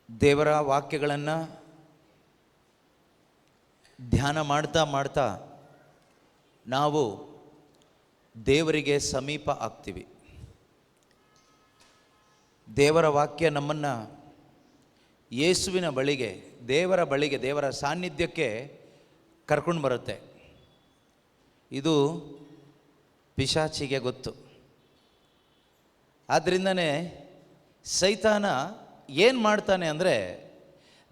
ದೇವರ ವಾಕ್ಯಗಳನ್ನು ಧ್ಯಾನ ಮಾಡ್ತಾ ಮಾಡ್ತಾ ನಾವು ದೇವರಿಗೆ ಸಮೀಪ ಆಗ್ತೀವಿ. ದೇವರ ವಾಕ್ಯ ನಮ್ಮನ್ನು ಯೇಸುವಿನ ಬಳಿಗೆ, ದೇವರ ಬಳಿಗೆ, ದೇವರ ಸಾನ್ನಿಧ್ಯಕ್ಕೆ ಕರ್ಕೊಂಡು ಬರುತ್ತೆ. ಇದು ಪಿಶಾಚಿಗೆ ಗೊತ್ತು. ಆದ್ದರಿಂದನೇ ಸೈತಾನ ಏನು ಮಾಡ್ತಾನೆ ಅಂದರೆ,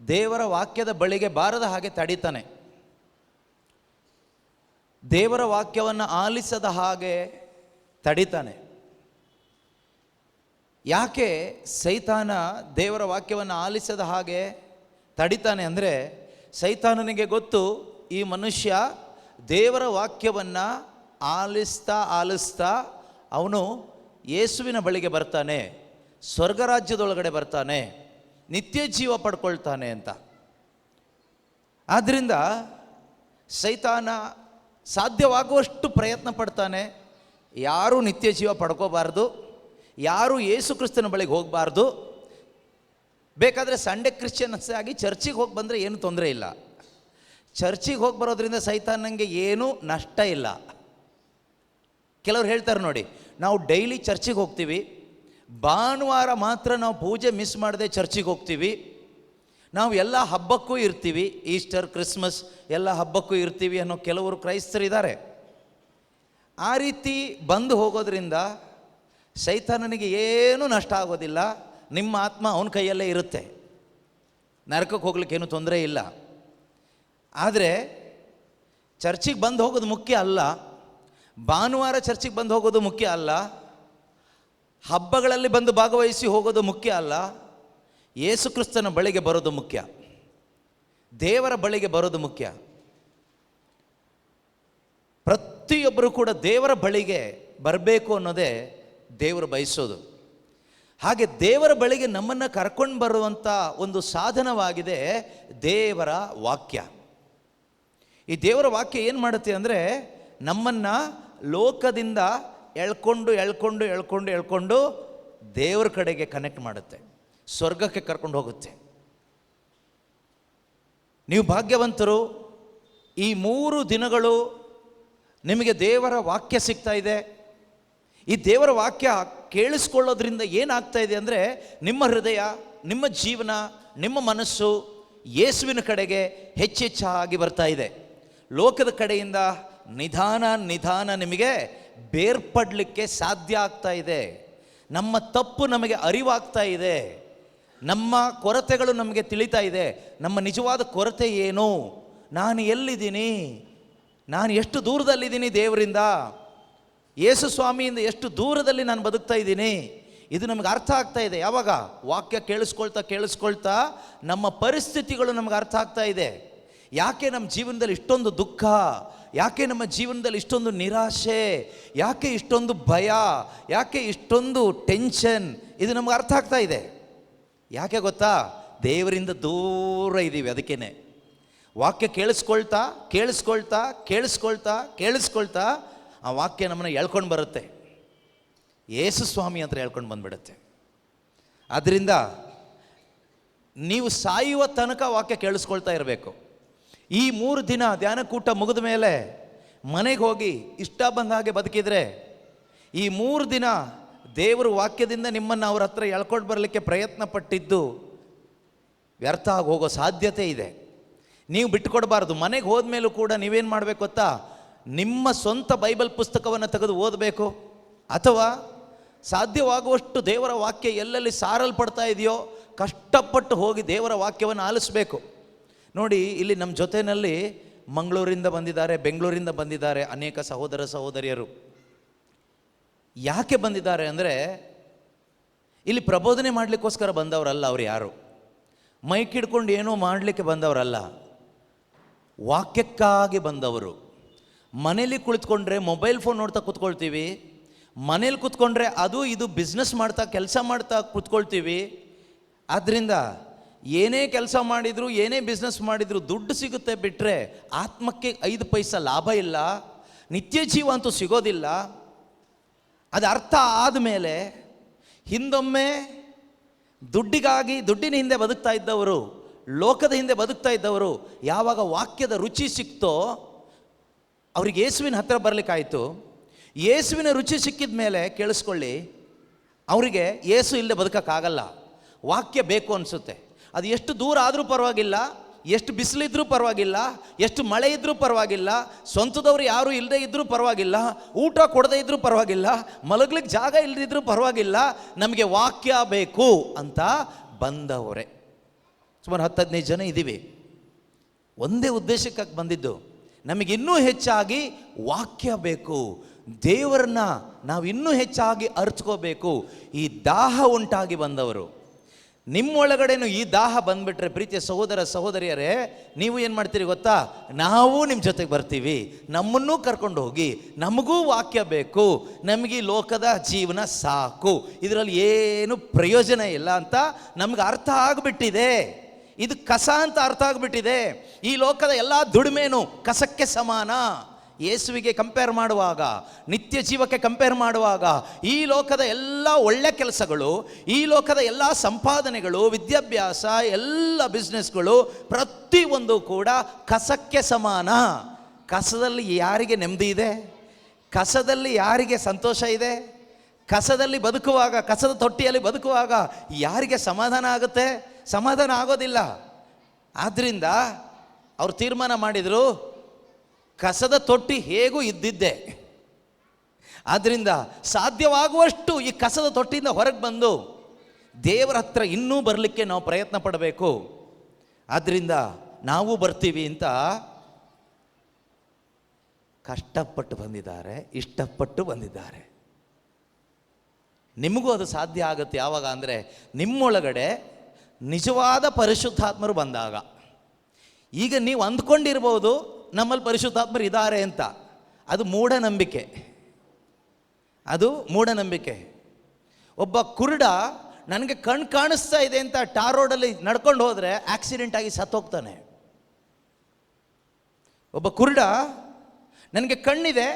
ದೇವರ ವಾಕ್ಯದ ಬಳಿಗೆ ಬಾರದ ಹಾಗೆ ತಡಿತಾನೆ, ದೇವರ ವಾಕ್ಯವನ್ನು ಆಲಿಸದ ಹಾಗೆ ತಡಿತಾನೆ. ಯಾಕೆ ಸೈತಾನ ದೇವರ ವಾಕ್ಯವನ್ನು ಆಲಿಸದ ಹಾಗೆ ತಡಿತಾನೆ ಅಂದರೆ, ಸೈತಾನನಿಗೆ ಗೊತ್ತು, ಈ ಮನುಷ್ಯ ದೇವರ ವಾಕ್ಯವನ್ನು ಆಲಿಸ್ತಾ ಅವನು ಯೇಸುವಿನ ಬಳಿಗೆ ಬರ್ತಾನೆ, ಸ್ವರ್ಗರಾಜ್ಯದೊಳಗಡೆ ಬರ್ತಾನೆ, ನಿತ್ಯ ಜೀವ ಪಡ್ಕೊಳ್ತಾನೆ ಅಂತ. ಆದ್ದರಿಂದ ಸೈತಾನ ಸಾಧ್ಯವಾಗುವಷ್ಟು ಪ್ರಯತ್ನ ಪಡ್ತಾನೆ, ಯಾರೂ ನಿತ್ಯ ಜೀವ ಪಡ್ಕೋಬಾರ್ದು, ಯಾರೂ ಯೇಸು ಕ್ರಿಸ್ತನ ಬಳಿಗೆ ಹೋಗಬಾರ್ದು. ಬೇಕಾದರೆ ಸಂಡೇ ಕ್ರಿಶ್ಚಿಯನ್ಸ್ ಆಗಿ ಚರ್ಚಿಗೆ ಹೋಗಿ ಬಂದರೆ ಏನು ತೊಂದರೆ ಇಲ್ಲ. ಚರ್ಚಿಗೆ ಹೋಗಿ ಬರೋದ್ರಿಂದ ಸೈತಾನಂಗೆ ಏನೂ ನಷ್ಟ ಇಲ್ಲ. ಕೆಲವ್ರು ಹೇಳ್ತಾರೆ ನೋಡಿ, ನಾವು ಡೈಲಿ ಚರ್ಚಿಗೆ ಹೋಗ್ತೀವಿ, ಭಾನುವಾರ ಮಾತ್ರ ನಾವು ಪೂಜೆ ಮಿಸ್ ಮಾಡದೆ ಚರ್ಚಿಗೆ ಹೋಗ್ತೀವಿ, ನಾವು ಎಲ್ಲ ಹಬ್ಬಕ್ಕೂ ಇರ್ತೀವಿ, ಈಸ್ಟರ್, ಕ್ರಿಸ್ಮಸ್ ಎಲ್ಲ ಹಬ್ಬಕ್ಕೂ ಇರ್ತೀವಿ ಅನ್ನೋ ಕೆಲವರು ಕ್ರೈಸ್ತರಿದ್ದಾರೆ. ಆ ರೀತಿ ಬಂದು ಹೋಗೋದ್ರಿಂದ ಸೈತಾನನಿಗೆ ಏನೂ ನಷ್ಟ ಆಗೋದಿಲ್ಲ. ನಿಮ್ಮ ಆತ್ಮ ಅವನ ಕೈಯಲ್ಲೇ ಇರುತ್ತೆ, ನರಕಕ್ಕೆ ಹೋಗ್ಲಿಕ್ಕೇನು ತೊಂದರೆ ಇಲ್ಲ. ಆದರೆ ಚರ್ಚಿಗೆ ಬಂದು ಹೋಗೋದು ಮುಖ್ಯ ಅಲ್ಲ, ಭಾನುವಾರ ಚರ್ಚಿಗೆ ಬಂದು ಹೋಗೋದು ಮುಖ್ಯ ಅಲ್ಲ, ಹಬ್ಬಗಳಲ್ಲಿ ಬಂದು ಭಾಗವಹಿಸಿ ಹೋಗೋದು ಮುಖ್ಯ ಅಲ್ಲ. ಯೇಸು ಕ್ರಿಸ್ತನ ಬಳಿಗೆ ಬರೋದು ಮುಖ್ಯ, ದೇವರ ಬಳಿಗೆ ಬರೋದು ಮುಖ್ಯ. ಪ್ರತಿಯೊಬ್ಬರು ಕೂಡ ದೇವರ ಬಳಿಗೆ ಬರಬೇಕು ಅನ್ನೋದೇ ದೇವರು ಬಯಸೋದು. ಹಾಗೆ ದೇವರ ಬಳಿಗೆ ನಮ್ಮನ್ನು ಕರ್ಕೊಂಡು ಬರುವಂಥ ಒಂದು ಸಾಧನವಾಗಿದೆ ದೇವರ ವಾಕ್ಯ. ಈ ದೇವರ ವಾಕ್ಯ ಏನು ಮಾಡುತ್ತೆ ಅಂದರೆ, ನಮ್ಮನ್ನು ಲೋಕದಿಂದ ಎಳ್ಕೊಂಡು ದೇವರ ಕಡೆಗೆ ಕನೆಕ್ಟ್ ಮಾಡುತ್ತೆ, ಸ್ವರ್ಗಕ್ಕೆ ಕರ್ಕೊಂಡು ಹೋಗುತ್ತೆ. ನೀವು ಭಾಗ್ಯವಂತರು. ಈ 3 ದಿನಗಳು ನಿಮಗೆ ದೇವರ ವಾಕ್ಯ ಸಿಗ್ತಾ ಇದೆ. ಈ ದೇವರ ವಾಕ್ಯ ಕೇಳಿಸ್ಕೊಳ್ಳೋದ್ರಿಂದ ಏನಾಗ್ತಾ ಇದೆ ಅಂದರೆ, ನಿಮ್ಮ ಹೃದಯ, ನಿಮ್ಮ ಜೀವನ, ನಿಮ್ಮ ಮನಸ್ಸು ಯೇಸುವಿನ ಕಡೆಗೆ ಹೆಚ್ಚೆಚ್ಚಾಗಿ ಬರ್ತಾ ಇದೆ. ಲೋಕದ ಕಡೆಯಿಂದ ನಿಧಾನ ನಿಮಗೆ ಬೇರ್ಪಡಲಿಕ್ಕೆ ಸಾಧ್ಯ ಆಗ್ತಾ ಇದೆ. ನಮ್ಮ ತಪ್ಪು ನಮಗೆ ಅರಿವಾಗ್ತಾ ಇದೆ, ನಮ್ಮ ಕೊರತೆಗಳು ನಮಗೆ ತಿಳಿತಾ ಇದೆ. ನಮ್ಮ ನಿಜವಾದ ಕೊರತೆ ಏನು, ನಾನು ಎಲ್ಲಿದ್ದೀನಿ, ನಾನು ಎಷ್ಟು ದೂರದಲ್ಲಿದ್ದೀನಿ ದೇವರಿಂದ, ಯೇಸು ಸ್ವಾಮಿಯಿಂದ ಎಷ್ಟು ದೂರದಲ್ಲಿ ನಾನು ಬದುಕ್ತಾ ಇದ್ದೀನಿ, ಇದು ನಮಗೆ ಅರ್ಥ ಆಗ್ತಾ ಇದೆ. ಯಾವಾಗ ವಾಕ್ಯ ಕೇಳಿಸ್ಕೊಳ್ತಾ ನಮ್ಮ ಪರಿಸ್ಥಿತಿಗಳು ನಮಗೆ ಅರ್ಥ ಆಗ್ತಾ ಇದೆ. ಯಾಕೆ ನಮ್ಮ ಜೀವನದಲ್ಲಿ ಇಷ್ಟೊಂದು ದುಃಖ, ಯಾಕೆ ನಮ್ಮ ಜೀವನದಲ್ಲಿ ಇಷ್ಟೊಂದು ನಿರಾಶೆ, ಯಾಕೆ ಇಷ್ಟೊಂದು ಭಯ, ಯಾಕೆ ಇಷ್ಟೊಂದು ಟೆನ್ಷನ್, ಇದು ನಮ್ಗೆ ಅರ್ಥ ಆಗ್ತಾ ಇದೆ. ಯಾಕೆ ಗೊತ್ತಾ? ದೇವರಿಂದ ದೂರ ಇದ್ದೀವಿ. ಅದಕ್ಕೇನೆ ವಾಕ್ಯ ಕೇಳಿಸ್ಕೊಳ್ತಾ ಆ ವಾಕ್ಯ ನಮ್ಮನ್ನು ಎಳ್ಕೊಂಡು ಬರುತ್ತೆ, ಯೇಸು ಸ್ವಾಮಿ ಅಂತ ಹೇಳ್ಕೊಂಡು ಬಂದುಬಿಡುತ್ತೆ. ಆದ್ದರಿಂದ ನೀವು ಸಾಯುವ ತನಕ ವಾಕ್ಯ ಕೇಳಿಸ್ಕೊಳ್ತಾ ಇರಬೇಕು. ಈ 3 ದಿನ ಧ್ಯಾನಕೂಟ ಮುಗಿದ ಮೇಲೆ ಮನೆಗೆ ಹೋಗಿ ಇಷ್ಟ ಬಂದ ಹಾಗೆ ಬದುಕಿದರೆ, ಈ 3 ದಿನ ದೇವರ ವಾಕ್ಯದಿಂದ ನಿಮ್ಮನ್ನು ಅವ್ರ ಹತ್ರ ಎಳ್ಕೊಂಡು ಬರಲಿಕ್ಕೆ ಪ್ರಯತ್ನ ಪಟ್ಟಿದ್ದು ವ್ಯರ್ಥ ಆಗಿ ಹೋಗೋ ಸಾಧ್ಯತೆ ಇದೆ. ನೀವು ಬಿಟ್ಟುಕೊಡಬಾರ್ದು. ಮನೆಗೆ ಹೋದ್ಮೇಲೂ ಕೂಡ ನೀವೇನು ಮಾಡಬೇಕು ಗೊತ್ತಾ? ನಿಮ್ಮ ಸ್ವಂತ ಬೈಬಲ್ ಪುಸ್ತಕವನ್ನು ತೆಗೆದು ಓದಬೇಕು, ಅಥವಾ ಸಾಧ್ಯವಾಗುವಷ್ಟು ದೇವರ ವಾಕ್ಯ ಎಲ್ಲೆಲ್ಲಿ ಸಾರಲ್ಪಡ್ತಾ ಇದೆಯೋ ಕಷ್ಟಪಟ್ಟು ಹೋಗಿ ದೇವರ ವಾಕ್ಯವನ್ನು ಆಲಿಸಬೇಕು. ನೋಡಿ, ಇಲ್ಲಿ ನಮ್ಮ ಜೊತೆಯಲ್ಲಿ ಮಂಗಳೂರಿಂದ ಬಂದಿದ್ದಾರೆ, ಬೆಂಗಳೂರಿಂದ ಬಂದಿದ್ದಾರೆ ಅನೇಕ ಸಹೋದರ ಸಹೋದರಿಯರು. ಯಾಕೆ ಬಂದಿದ್ದಾರೆ ಅಂದರೆ, ಇಲ್ಲಿ ಪ್ರಬೋಧನೆ ಮಾಡಲಿಕ್ಕೋಸ್ಕರ ಬಂದವರಲ್ಲ. ಅವ್ರು ಯಾರು ಮೈಕ್ ಹಿಡ್ಕೊಂಡು ಏನೋ ಮಾಡಲಿಕ್ಕೆ ಬಂದವರಲ್ಲ, ವಾಕ್ಯಕ್ಕಾಗಿ ಬಂದವರು. ಮನೇಲಿ ಕುಳಿತುಕೊಂಡ್ರೆ ಮೊಬೈಲ್ ಫೋನ್ ನೋಡ್ತಾ ಕೂತ್ಕೊಳ್ತೀವಿ, ಮನೇಲಿ ಕೂತ್ಕೊಂಡ್ರೆ ಅದು ಇದು ಬಿಸ್ನೆಸ್ ಮಾಡ್ತಾ ಕೆಲಸ ಮಾಡ್ತಾ ಕೂತ್ಕೊಳ್ತೀವಿ. ಆದ್ದರಿಂದ ಏನೇ ಕೆಲಸ ಮಾಡಿದ್ರು, ಏನೇ ಬಿಸ್ನೆಸ್ ಮಾಡಿದ್ರು ದುಡ್ಡು ಸಿಗುತ್ತೆ ಬಿಟ್ಟರೆ ಆತ್ಮಕ್ಕೆ 5 ಪೈಸಾ ಲಾಭ ಇಲ್ಲ, ನಿತ್ಯ ಜೀವ ಅಂತೂ ಸಿಗೋದಿಲ್ಲ. ಅದು ಅರ್ಥ ಆದಮೇಲೆ ಹಿಂದೊಮ್ಮೆ ದುಡ್ಡಿಗಾಗಿ, ದುಡ್ಡಿನ ಹಿಂದೆ ಬದುಕ್ತಾ ಇದ್ದವರು, ಲೋಕದ ಹಿಂದೆ ಬದುಕ್ತಾ ಇದ್ದವರು ಯಾವಾಗ ವಾಕ್ಯದ ರುಚಿ ಸಿಕ್ತೋ ಅವ್ರಿಗೆ ಯೇಸುವಿನ ಹತ್ತಿರ ಬರಲಿಕ್ಕಾಯಿತು. ಯೇಸುವಿನ ರುಚಿ ಸಿಕ್ಕಿದ ಮೇಲೆ ಕೇಳಿಸ್ಕೊಳ್ಳಿ, ಅವರಿಗೆ ಯೇಸು ಇಲ್ಲದೆ ಬದುಕೋಕ್ಕಾಗಲ್ಲ. ವಾಕ್ಯ ಬೇಕು ಅನಿಸುತ್ತೆ. ಅದು ಎಷ್ಟು ದೂರ ಆದರೂ ಪರವಾಗಿಲ್ಲ, ಎಷ್ಟು ಬಿಸಿಲಿದ್ರೂ ಪರವಾಗಿಲ್ಲ, ಎಷ್ಟು ಮಳೆ ಇದ್ದರೂ ಪರವಾಗಿಲ್ಲ, ಸ್ವಂತದವ್ರು ಯಾರೂ ಇಲ್ಲದೆ ಇದ್ದರೂ ಪರವಾಗಿಲ್ಲ, ಊಟ ಕೊಡದೇ ಇದ್ದರೂ ಪರವಾಗಿಲ್ಲ, ಮಲಗ್ಲಿಕ್ಕೆ ಜಾಗ ಇಲ್ಲದಿದ್ರೂ ಪರವಾಗಿಲ್ಲ, ನಮಗೆ ವಾಕ್ಯ ಬೇಕು ಅಂತ ಬಂದವರೇ ಸುಮಾರು 10-15 ಜನ ಇದ್ದೀವಿ. ಒಂದೇ ಉದ್ದೇಶಕ್ಕಾಗಿ ಬಂದಿದ್ದು, ನಮಗಿನ್ನೂ ಹೆಚ್ಚಾಗಿ ವಾಕ್ಯ ಬೇಕು, ದೇವರನ್ನ ನಾವು ಇನ್ನೂ ಹೆಚ್ಚಾಗಿ ಅರ್ಚ್ಕೋಬೇಕು, ಈ ದಾಹ ಉಂಟಾಗಿ ಬಂದವರು. ನಿಮ್ಮೊಳಗಡೆನೂ ಈ ದಾಹ ಬಂದ್ಬಿಟ್ರೆ ಪ್ರೀತಿಯ ಸಹೋದರ ಸಹೋದರಿಯರೇ, ನೀವು ಏನು ಮಾಡ್ತೀರಿ ಗೊತ್ತಾ? ನಾವು ನಿಮ್ಮ ಜೊತೆಗೆ ಬರ್ತೀವಿ, ನಮ್ಮನ್ನೂ ಕರ್ಕೊಂಡು ಹೋಗಿ, ನಮಗೂ ವಾಕ್ಯ ಬೇಕು, ನಮಗೆ ಈ ಲೋಕದ ಜೀವನ ಸಾಕು, ಇದರಲ್ಲಿ ಏನು ಪ್ರಯೋಜನ ಇಲ್ಲ ಅಂತ ನಮ್ಗೆ ಅರ್ಥ ಆಗಿಬಿಟ್ಟಿದೆ. ಇದು ಕಸ ಅಂತ ಅರ್ಥ ಆಗಿಬಿಟ್ಟಿದೆ. ಈ ಲೋಕದ ಎಲ್ಲ ದುಡಿಮೆನೂ ಕಸಕ್ಕೆ ಸಮಾನ. ಯೇಸುವಿಗೆ ಕಂಪೇರ್ ಮಾಡುವಾಗ, ನಿತ್ಯ ಜೀವಕ್ಕೆ ಕಂಪೇರ್ ಮಾಡುವಾಗ, ಈ ಲೋಕದ ಎಲ್ಲ ಒಳ್ಳೆ ಕೆಲಸಗಳು, ಈ ಲೋಕದ ಎಲ್ಲ ಸಂಪಾದನೆಗಳು, ವಿದ್ಯಾಭ್ಯಾಸ, ಎಲ್ಲ ಬಿಸ್ನೆಸ್ಗಳು ಪ್ರತಿಯೊಂದು ಕೂಡ ಕಸಕ್ಕೆ ಸಮಾನ. ಕಸದಲ್ಲಿ ಯಾರಿಗೆ ನೆಮ್ಮದಿ ಇದೆ? ಕಸದಲ್ಲಿ ಯಾರಿಗೆ ಸಂತೋಷ ಇದೆ? ಕಸದಲ್ಲಿ ಬದುಕುವಾಗ, ಕಸದ ತೊಟ್ಟಿಯಲ್ಲಿ ಬದುಕುವಾಗ ಯಾರಿಗೆ ಸಮಾಧಾನ ಆಗುತ್ತೆ? ಸಮಾಧಾನ ಆಗೋದಿಲ್ಲ. ಆದ್ದರಿಂದ ಅವರು ತೀರ್ಮಾನ ಮಾಡಿದರು, ಕಸದ ತೊಟ್ಟಿ ಹೇಗೂ ಇದ್ದಿದ್ದೆ, ಆದ್ದರಿಂದ ಸಾಧ್ಯವಾಗುವಷ್ಟು ಈ ಕಸದ ತೊಟ್ಟಿಯಿಂದ ಹೊರಗೆ ಬಂದು ದೇವರ ಹತ್ರ ಇನ್ನೂ ಬರಲಿಕ್ಕೆ ನಾವು ಪ್ರಯತ್ನ ಪಡಬೇಕು. ಆದ್ದರಿಂದ ನಾವು ಬರ್ತೀವಿ ಅಂತ ಕಷ್ಟಪಟ್ಟು ಬಂದಿದ್ದಾರೆ, ಇಷ್ಟಪಟ್ಟು ಬಂದಿದ್ದಾರೆ. ನಿಮಗೂ ಅದು ಸಾಧ್ಯ ಆಗುತ್ತೆ ಯಾವಾಗ ಅಂದರೆ, ನಿಮ್ಮೊಳಗಡೆ ನಿಜವಾದ ಪರಿಶುದ್ಧಾತ್ಮರು ಬಂದಾಗ. ಈಗ ನೀವು ಅಂದ್ಕೊಂಡಿರ್ಬೋದು ನಮ್ಮಲ್ಲಿ ಪರಿಶುದ್ಧಾತ್ಮರು ಇದ್ದಾರೆ ಅಂತ, ಅದು ಮೂಢನಂಬಿಕೆ. ಅದು ಮೂಢನಂಬಿಕೆ. ಒಬ್ಬ ಕುರುಡ ನನಗೆ ಕಣ್ಣು ಕಾಣಿಸ್ತಾ ಇದೆ ಅಂತ ಟಾರ್ ರೋಡಲ್ಲಿ ನಡ್ಕೊಂಡು ಹೋದರೆ ಆಕ್ಸಿಡೆಂಟ್ ಆಗಿ ಸತ್ತೋಗ್ತಾನೆ. ಒಬ್ಬ ಕುರುಡ ನನಗೆ ಕಣ್ಣಿದೆ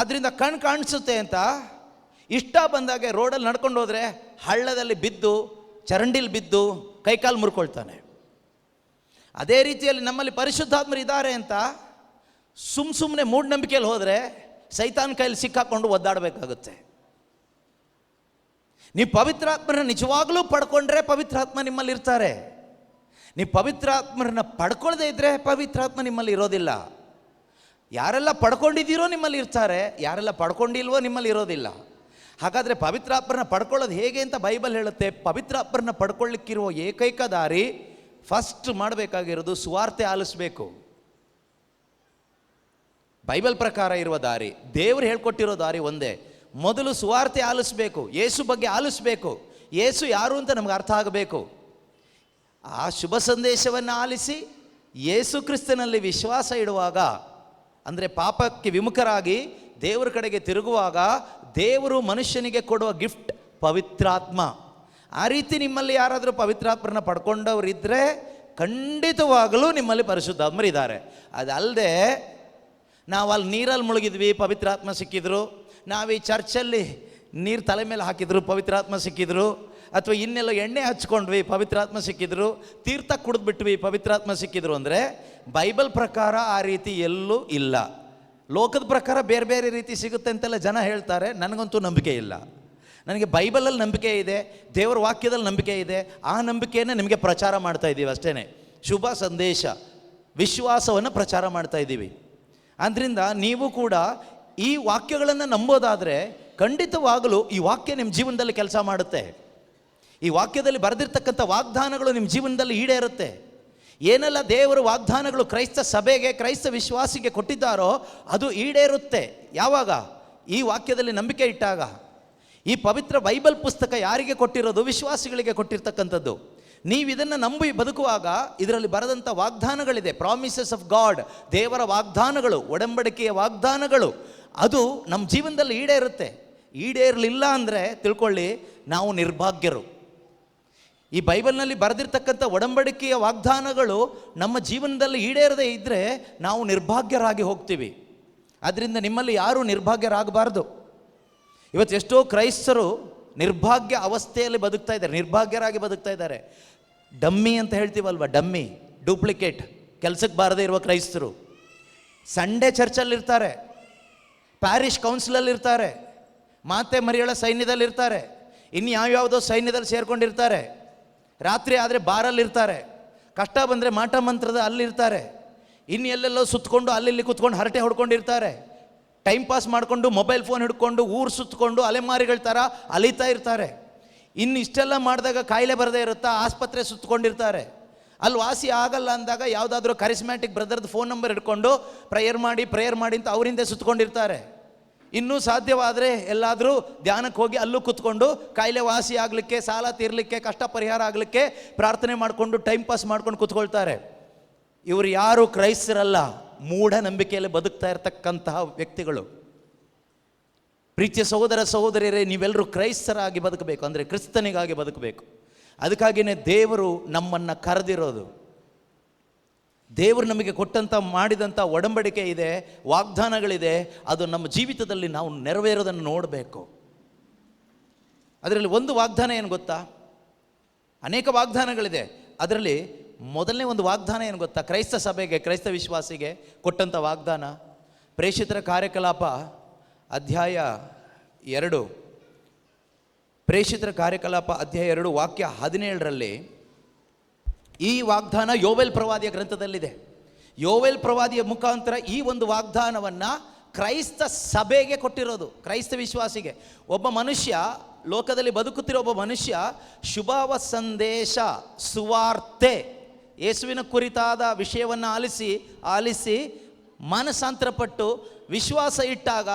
ಅದರಿಂದ ಕಣ್ಣು ಕಾಣಿಸುತ್ತೆ ಅಂತ ಇಷ್ಟ ಬಂದಾಗೆ ರೋಡಲ್ಲಿ ನಡ್ಕೊಂಡು ಹೋದರೆ ಹಳ್ಳದಲ್ಲಿ ಬಿದ್ದು, ಚರಂಡಿಲಿ ಬಿದ್ದು ಕೈಕಾಲು ಮುರ್ಕೊಳ್ತಾನೆ. ಅದೇ ರೀತಿಯಲ್ಲಿ ನಮ್ಮಲ್ಲಿ ಪರಿಶುದ್ಧಾತ್ಮರು ಇದ್ದಾರೆ ಅಂತ ಸುಮ್ಮನೆ ಮೂಢನಂಬಿಕೆಯಲ್ಲಿ ಹೋದರೆ ಸೈತಾನ್ ಕೈಯಲ್ಲಿ ಸಿಕ್ಕಾಕೊಂಡು ಒದ್ದಾಡಬೇಕಾಗುತ್ತೆ. ನೀವು ಪವಿತ್ರಾತ್ಮರನ್ನ ನಿಜವಾಗ್ಲೂ ಪಡ್ಕೊಂಡ್ರೆ ಪವಿತ್ರಾತ್ಮ ನಿಮ್ಮಲ್ಲಿ ಇರ್ತಾರೆ. ನೀವು ಪವಿತ್ರಾತ್ಮರನ್ನ ಪಡ್ಕೊಳ್ಳದೆ ಇದ್ದರೆ ಪವಿತ್ರಾತ್ಮ ನಿಮ್ಮಲ್ಲಿ ಇರೋದಿಲ್ಲ. ಯಾರೆಲ್ಲ ಪಡ್ಕೊಂಡಿದ್ದೀರೋ ನಿಮ್ಮಲ್ಲಿ ಇರ್ತಾರೆ, ಯಾರೆಲ್ಲ ಪಡ್ಕೊಂಡಿಲ್ವೋ ನಿಮ್ಮಲ್ಲಿ ಇರೋದಿಲ್ಲ. ಹಾಗಾದರೆ ಪವಿತ್ರಾತ್ಮರನ್ನ ಪಡ್ಕೊಳ್ಳೋದು ಹೇಗೆ ಅಂತ ಬೈಬಲ್ ಹೇಳುತ್ತೆ. ಪವಿತ್ರಾತ್ಮರನ್ನ ಪಡ್ಕೊಳ್ಳಿಕ್ಕಿರುವ ಏಕೈಕ ದಾರಿ, ಫಸ್ಟ್ ಮಾಡಬೇಕಾಗಿರೋದು ಸುವಾರ್ತೆ ಆಲಿಸ್ಬೇಕು. ಬೈಬಲ್ ಪ್ರಕಾರ ಇರುವ ದಾರಿ, ದೇವರು ಹೇಳ್ಕೊಟ್ಟಿರೋ ದಾರಿ ಒಂದೇ. ಮೊದಲು ಸುವಾರ್ತೆ ಆಲಿಸ್ಬೇಕು, ಯೇಸು ಬಗ್ಗೆ ಆಲಿಸ್ಬೇಕು, ಯೇಸು ಯಾರು ಅಂತ ನಮ್ಗೆ ಅರ್ಥ ಆಗಬೇಕು. ಆ ಶುಭ ಸಂದೇಶವನ್ನು ಆಲಿಸಿ ಯೇಸು ಕ್ರಿಸ್ತನಲ್ಲಿ ವಿಶ್ವಾಸ ಇಡುವಾಗ, ಅಂದರೆ ಪಾಪಕ್ಕೆ ವಿಮುಖರಾಗಿ ದೇವರ ಕಡೆಗೆ ತಿರುಗುವಾಗ, ದೇವರು ಮನುಷ್ಯನಿಗೆ ಕೊಡುವ ಗಿಫ್ಟ್ ಪವಿತ್ರಾತ್ಮ. ಆ ರೀತಿ ನಿಮ್ಮಲ್ಲಿ ಯಾರಾದರೂ ಪವಿತ್ರಾತ್ಮರನ್ನ ಪಡ್ಕೊಂಡವರಿದ್ದರೆ ಖಂಡಿತವಾಗಲೂ ನಿಮ್ಮಲ್ಲಿ ಪರಿಶುದ್ಧಾತ್ಮರು ಇದ್ದಾರೆ. ಅದಲ್ಲದೆ ನಾವು ಅಲ್ಲಿ ನೀರಲ್ಲಿ ಮುಳುಗಿದ್ವಿ, ಪವಿತ್ರಾತ್ಮ ಸಿಕ್ಕಿದ್ರು, ನಾವು ಈ ಚರ್ಚಲ್ಲಿ ನೀರು ತಲೆ ಮೇಲೆ ಹಾಕಿದ್ರು, ಪವಿತ್ರಾತ್ಮ ಸಿಕ್ಕಿದ್ರು, ಅಥವಾ ಇನ್ನೆಲ್ಲ ಎಣ್ಣೆ ಹಚ್ಕೊಂಡ್ವಿ, ಪವಿತ್ರಾತ್ಮ ಸಿಕ್ಕಿದ್ರು, ತೀರ್ಥ ಕುಡಿದ್ಬಿಟ್ವಿ, ಪವಿತ್ರಾತ್ಮ ಸಿಕ್ಕಿದ್ರು ಅಂದರೆ ಬೈಬಲ್ ಪ್ರಕಾರ ಆ ರೀತಿ ಎಲ್ಲೂ ಇಲ್ಲ. ಲೋಕದ ಪ್ರಕಾರ ಬೇರೆ ಬೇರೆ ರೀತಿ ಸಿಗುತ್ತೆ ಅಂತೆಲ್ಲ ಜನ ಹೇಳ್ತಾರೆ. ನನಗಂತೂ ನಂಬಿಕೆ ಇಲ್ಲ. ನನಗೆ ಬೈಬಲಲ್ಲಿ ನಂಬಿಕೆ ಇದೆ, ದೇವರ ವಾಕ್ಯದಲ್ಲಿ ನಂಬಿಕೆ ಇದೆ. ಆ ನಂಬಿಕೆಯನ್ನು ನಿಮಗೆ ಪ್ರಚಾರ ಮಾಡ್ತಾ ಇದ್ದೀವಿ ಅಷ್ಟೇ. ಶುಭ ಸಂದೇಶ, ವಿಶ್ವಾಸವನ್ನು ಪ್ರಚಾರ ಮಾಡ್ತಾ ಇದ್ದೀವಿ. ಆದ್ದರಿಂದ ನೀವು ಕೂಡ ಈ ವಾಕ್ಯಗಳನ್ನು ನಂಬೋದಾದರೆ ಖಂಡಿತವಾಗಲೂ ಈ ವಾಕ್ಯ ನಿಮ್ಮ ಜೀವನದಲ್ಲಿ ಕೆಲಸ ಮಾಡುತ್ತೆ. ಈ ವಾಕ್ಯದಲ್ಲಿ ಬರೆದಿರ್ತಕ್ಕಂಥ ವಾಗ್ದಾನಗಳು ನಿಮ್ಮ ಜೀವನದಲ್ಲಿ ಈಡೇರುತ್ತೆ. ಏನೆಲ್ಲ ದೇವರ ವಾಗ್ದಾನಗಳು ಕ್ರೈಸ್ತ ಸಭೆಗೆ, ಕ್ರೈಸ್ತ ವಿಶ್ವಾಸಿಗೆ ಕೊಟ್ಟಿದ್ದಾರೋ ಅದು ಈಡೇರುತ್ತೆ. ಯಾವಾಗ? ಈ ವಾಕ್ಯದಲ್ಲಿ ನಂಬಿಕೆ ಇಟ್ಟಾಗ. ಈ ಪವಿತ್ರ ಬೈಬಲ್ ಪುಸ್ತಕ ಯಾರಿಗೆ ಕೊಟ್ಟಿರೋದು? ವಿಶ್ವಾಸಿಗಳಿಗೆ ಕೊಟ್ಟಿರ್ತಕ್ಕಂಥದ್ದು. ನೀವು ಇದನ್ನು ನಂಬಿ ಬದುಕುವಾಗ ಇದರಲ್ಲಿ ಬರೆದಂಥ ವಾಗ್ದಾನಗಳಿದೆ, ಪ್ರಾಮಿಸಸ್ ಆಫ್ ಗಾಡ್, ದೇವರ ವಾಗ್ದಾನಗಳು, ಒಡಂಬಡಿಕೆಯ ವಾಗ್ದಾನಗಳು, ಅದು ನಮ್ಮ ಜೀವನದಲ್ಲಿ ಈಡೇರುತ್ತೆ. ಈಡೇರಲಿಲ್ಲ ಅಂದರೆ ತಿಳ್ಕೊಳ್ಳಿ, ನಾವು ನಿರ್ಭಾಗ್ಯರು. ಈ ಬೈಬಲ್ನಲ್ಲಿ ಬರೆದಿರ್ತಕ್ಕಂಥ ಒಡಂಬಡಿಕೆಯ ವಾಗ್ದಾನಗಳು ನಮ್ಮ ಜೀವನದಲ್ಲಿ ಈಡೇರದೇ ಇದ್ದರೆ ನಾವು ನಿರ್ಭಾಗ್ಯರಾಗಿ ಹೋಗ್ತೀವಿ. ಆದ್ದರಿಂದ ನಿಮ್ಮಲ್ಲಿ ಯಾರೂ ನಿರ್ಭಾಗ್ಯರಾಗಬಾರ್ದು. ಇವತ್ತು ಎಷ್ಟೋ ಕ್ರೈಸ್ತರು ನಿರ್ಭಾಗ್ಯ ಅವಸ್ಥೆಯಲ್ಲಿ ಬದುಕ್ತಾ ಇದ್ದಾರೆ, ನಿರ್ಭಾಗ್ಯರಾಗಿ ಬದುಕ್ತಾ ಇದ್ದಾರೆ. ಡಮ್ಮಿ ಅಂತ ಹೇಳ್ತೀವಲ್ವ, ಡಮ್ಮಿ, ಡೂಪ್ಲಿಕೇಟ್, ಕೆಲಸಕ್ಕೆ ಬಾರದೇ ಇರುವ ಕ್ರೈಸ್ತರು ಸಂಡೇ ಚರ್ಚಲ್ಲಿರ್ತಾರೆ, ಪ್ಯಾರಿಷ್ ಕೌನ್ಸಿಲಲ್ಲಿರ್ತಾರೆ, ಮಾತೆ ಮರಿಯಳ ಸೈನ್ಯದಲ್ಲಿರ್ತಾರೆ, ಇನ್ನು ಯಾವ್ಯಾವುದೋ ಸೈನ್ಯದಲ್ಲಿ ಸೇರ್ಕೊಂಡಿರ್ತಾರೆ, ರಾತ್ರಿ ಆದರೆ ಬಾರಲ್ಲಿರ್ತಾರೆ, ಕಷ್ಟ ಬಂದರೆ ಮಾಟ ಮಂತ್ರದ ಅಲ್ಲಿರ್ತಾರೆ, ಇನ್ನು ಎಲ್ಲೆಲ್ಲೋ ಸುತ್ತಕೊಂಡು ಅಲ್ಲಿ ಕೂತ್ಕೊಂಡು ಹರಟೆ ಹೊಡ್ಕೊಂಡಿರ್ತಾರೆ, ಟೈಮ್ ಪಾಸ್ ಮಾಡಿಕೊಂಡು ಮೊಬೈಲ್ ಫೋನ್ ಹಿಡ್ಕೊಂಡು ಊರು ಸುತ್ತಕೊಂಡು ಅಲೆಮಾರಿಗಳ ಥರ ಅಲಿತಾ ಇರ್ತಾರೆ. ಇನ್ನು ಇಷ್ಟೆಲ್ಲ ಮಾಡಿದಾಗ ಕಾಯಿಲೆ ಬರದೇ ಇರುತ್ತಾ, ಆಸ್ಪತ್ರೆ ಸುತ್ತಕೊಂಡಿರ್ತಾರೆ. ಅಲ್ಲಿ ವಾಸಿ ಆಗಲ್ಲ ಅಂದಾಗ ಯಾವುದಾದ್ರೂ ಕರಿಸ್ಮ್ಯಾಟಿಕ್ ಬ್ರದರ್ದು ಫೋನ್ ನಂಬರ್ ಹಿಡ್ಕೊಂಡು ಪ್ರೇಯರ್ ಮಾಡಿ ಅಂತ ಅವರಿಂದ ಸುತ್ತಕೊಂಡಿರ್ತಾರೆ. ಇನ್ನೂ ಸಾಧ್ಯವಾದರೆ ಎಲ್ಲಾದರೂ ಧ್ಯಾನಕ್ಕೆ ಹೋಗಿ ಅಲ್ಲೂ ಕೂತ್ಕೊಂಡು ಕಾಯಿಲೆ ವಾಸಿ ಆಗಲಿಕ್ಕೆ, ಸಾಲ ತೀರಲಿಕ್ಕೆ, ಕಷ್ಟ ಪರಿಹಾರ ಆಗಲಿಕ್ಕೆ ಪ್ರಾರ್ಥನೆ ಮಾಡಿಕೊಂಡು ಟೈಮ್ ಪಾಸ್ ಮಾಡ್ಕೊಂಡು ಕೂತ್ಕೊಳ್ತಾರೆ. ಇವರು ಯಾರು ಕ್ರೈಸ್ತರಲ್ಲ, ಮೂಢನಂಬಿಕೆಯಲ್ಲಿ ಬದುಕ್ತಾ ಇರತಕ್ಕಂತಹ ವ್ಯಕ್ತಿಗಳು. ಪ್ರೀತಿಯ ಸಹೋದರ ಸಹೋದರಿಯರೇ, ನೀವೆಲ್ಲರೂ ಕ್ರೈಸ್ತರಾಗಿ ಬದುಕಬೇಕು, ಅಂದರೆ ಕ್ರಿಸ್ತನಿಗಾಗಿ ಬದುಕಬೇಕು. ಅದಕ್ಕಾಗಿಯೇ ದೇವರು ನಮ್ಮನ್ನು ಕರೆದಿರೋದು. ದೇವರು ನಮಗೆ ಕೊಟ್ಟಂಥ ಮಾಡಿದಂಥ ಒಡಂಬಡಿಕೆ ಇದೆ, ವಾಗ್ದಾನಗಳಿದೆ, ಅದು ನಮ್ಮ ಜೀವಿತದಲ್ಲಿ ನಾವು ನೆರವೇರೋದನ್ನು ನೋಡಬೇಕು. ಅದರಲ್ಲಿ ಒಂದು ವಾಗ್ದಾನ ಏನು ಗೊತ್ತಾ? ಅನೇಕ ವಾಗ್ದಾನಗಳಿದೆ. ಅದರಲ್ಲಿ ಮೊದಲನೇ ಒಂದು ವಾಗ್ದಾನ ಏನು ಗೊತ್ತಾ? ಕ್ರೈಸ್ತ ಸಭೆಗೆ, ಕ್ರೈಸ್ತ ವಿಶ್ವಾಸಿಗೆ ಕೊಟ್ಟಂಥ ವಾಗ್ದಾನ. ಪ್ರೇಷಿತರ ಕಾರ್ಯಕಲಾಪ ಅಧ್ಯಾಯ 2, ಪ್ರೇಷಿತರ ಕಾರ್ಯಕಲಾಪ ಅಧ್ಯಾಯ 2 ವಾಕ್ಯ 17ರಲ್ಲಿ ಈ ವಾಗ್ದಾನ ಯೋವೇಲ್ ಪ್ರವಾದಿಯ ಗ್ರಂಥದಲ್ಲಿದೆ. ಯೋವೇಲ್ ಪ್ರವಾದಿಯ ಮುಖಾಂತರ ಈ ಒಂದು ವಾಗ್ದಾನವನ್ನು ಕ್ರೈಸ್ತ ಸಭೆಗೆ ಕೊಟ್ಟಿರೋದು, ಕ್ರೈಸ್ತ ವಿಶ್ವಾಸಿಗೆ. ಒಬ್ಬ ಮನುಷ್ಯ, ಲೋಕದಲ್ಲಿ ಬದುಕುತ್ತಿರೋ ಒಬ್ಬ ಮನುಷ್ಯ ಶುಭವ ಸಂದೇಶ, ಸುವಾರ್ತೆ, ಯೇಸುವಿನ ಕುರಿತಾದ ವಿಷಯವನ್ನು ಆಲಿಸಿ ಮಾನಸಾಂತರಪಟ್ಟು ವಿಶ್ವಾಸ ಇಟ್ಟಾಗ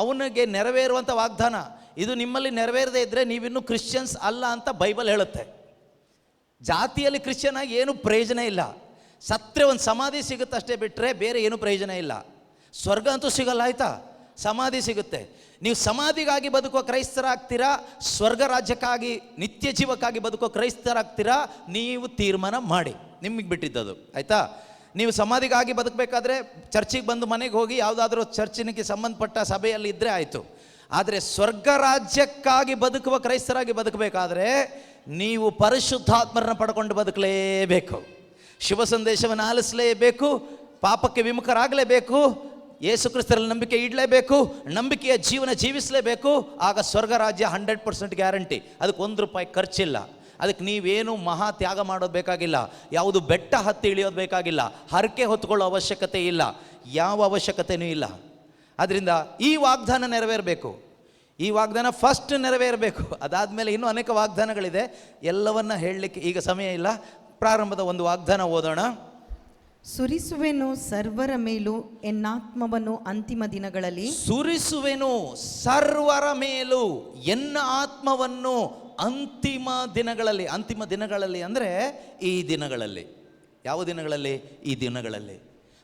ಅವನಿಗೆ ನೆರವೇರುವಂಥ ವಾಗ್ದಾನ ಇದು. ನಿಮ್ಮಲ್ಲಿ ನೆರವೇರದೇ ಇದ್ದರೆ ನೀವಿನ್ನೂ ಕ್ರಿಶ್ಚಿಯನ್ಸ್ ಅಲ್ಲ ಅಂತ ಬೈಬಲ್ ಹೇಳುತ್ತೆ. ಜಾತಿಯಲ್ಲಿ ಕ್ರಿಶ್ಚಿಯನ್ ಆಗಿ ಏನೂ ಪ್ರಯೋಜನ ಇಲ್ಲ. ಸತ್ತರೆ ಒಂದು ಸಮಾಧಿ ಸಿಗುತ್ತೆ ಅಷ್ಟೇ, ಬಿಟ್ಟರೆ ಬೇರೆ ಏನೂ ಪ್ರಯೋಜನ ಇಲ್ಲ. ಸ್ವರ್ಗ ಅಂತೂ ಸಿಗಲ್ಲ, ಆಯಿತಾ? ಸಮಾಧಿ ಸಿಗುತ್ತೆ. ನೀವು ಸಮಾಧಿಗಾಗಿ ಬದುಕುವ ಕ್ರೈಸ್ತರಾಗ್ತೀರಾ, ಸ್ವರ್ಗ ರಾಜ್ಯಕ್ಕಾಗಿ ನಿತ್ಯ ಜೀವಕ್ಕಾಗಿ ಬದುಕುವ ಕ್ರೈಸ್ತರಾಗ್ತೀರಾ, ನೀವು ತೀರ್ಮಾನ ಮಾಡಿ, ನಿಮಗೆ ಬಿಟ್ಟಿದ್ದದು, ಆಯಿತಾ? ನೀವು ಸಮಾಧಿಗಾಗಿ ಬದುಕಬೇಕಾದ್ರೆ ಚರ್ಚಿಗೆ ಬಂದು ಮನೆಗೆ ಹೋಗಿ ಯಾವುದಾದ್ರೂ ಚರ್ಚಿನಿಗೆ ಸಂಬಂಧಪಟ್ಟ ಸಭೆಯಲ್ಲಿ ಇದ್ದರೆ ಆಯಿತು. ಆದರೆ ಸ್ವರ್ಗ ರಾಜ್ಯಕ್ಕಾಗಿ ಬದುಕುವ ಕ್ರೈಸ್ತರಾಗಿ ಬದುಕಬೇಕಾದ್ರೆ ನೀವು ಪರಿಶುದ್ಧಾತ್ಮರನ್ನು ಪಡ್ಕೊಂಡು ಬದುಕಲೇಬೇಕು, ಶುಭ ಸಂದೇಶವನ್ನು ಆಲಿಸಲೇಬೇಕು, ಪಾಪಕ್ಕೆ ವಿಮುಖರಾಗಲೇಬೇಕು, ಯೇಸು ಕ್ರಿಸ್ತರಲ್ಲಿ ನಂಬಿಕೆ ಇಡಲೇಬೇಕು, ನಂಬಿಕೆಯ ಜೀವನ ಜೀವಿಸಲೇಬೇಕು. ಆಗ ಸ್ವರ್ಗ ರಾಜ್ಯ 100% ಗ್ಯಾರಂಟಿ. ಅದಕ್ಕೆ ₹1 ಖರ್ಚಿಲ್ಲ. ಅದಕ್ಕೆ ನೀವೇನು ಮಹಾ ತ್ಯಾಗ ಮಾಡೋದು ಬೇಕಾಗಿಲ್ಲ, ಯಾವುದು ಬೆಟ್ಟ ಹತ್ತಿ ಇಳಿಯೋದು ಬೇಕಾಗಿಲ್ಲ, ಹರಕೆ ಹೊತ್ಕೊಳ್ಳೋ ಅವಶ್ಯಕತೆ ಇಲ್ಲ, ಯಾವ ಅವಶ್ಯಕತೆಯೂ ಇಲ್ಲ. ಅದರಿಂದ ಈ ವಾಗ್ದಾನ ನೆರವೇರಬೇಕು. ಈ ವಾಗ್ದಾನ ಫಸ್ಟ್ ನೆರವೇರಬೇಕು. ಅದಾದಮೇಲೆ ಇನ್ನೂ ಅನೇಕ ವಾಗ್ದಾನಗಳಿದೆ, ಎಲ್ಲವನ್ನ ಹೇಳಲಿಕ್ಕೆ ಈಗ ಸಮಯ ಇಲ್ಲ. ಪ್ರಾರಂಭದ ಒಂದು ವಾಗ್ದಾನ ಓದೋಣ. ಸುರಿಸುವೆನು ಸರ್ವರ ಮೇಲೂ ಎನ್ನಾತ್ಮವನ್ನು ಅಂತಿಮ ದಿನಗಳಲ್ಲಿ. ಸುರಿಸುವೆನು ಸರ್ವರ ಮೇಲೂ ಎನ್ನ ಆತ್ಮವನ್ನು ಅಂತಿಮ ದಿನಗಳಲ್ಲಿ. ಅಂತಿಮ ದಿನಗಳಲ್ಲಿ ಅಂದರೆ ಈ ದಿನಗಳಲ್ಲಿ. ಯಾವ ದಿನಗಳಲ್ಲಿ? ಈ ದಿನಗಳಲ್ಲಿ.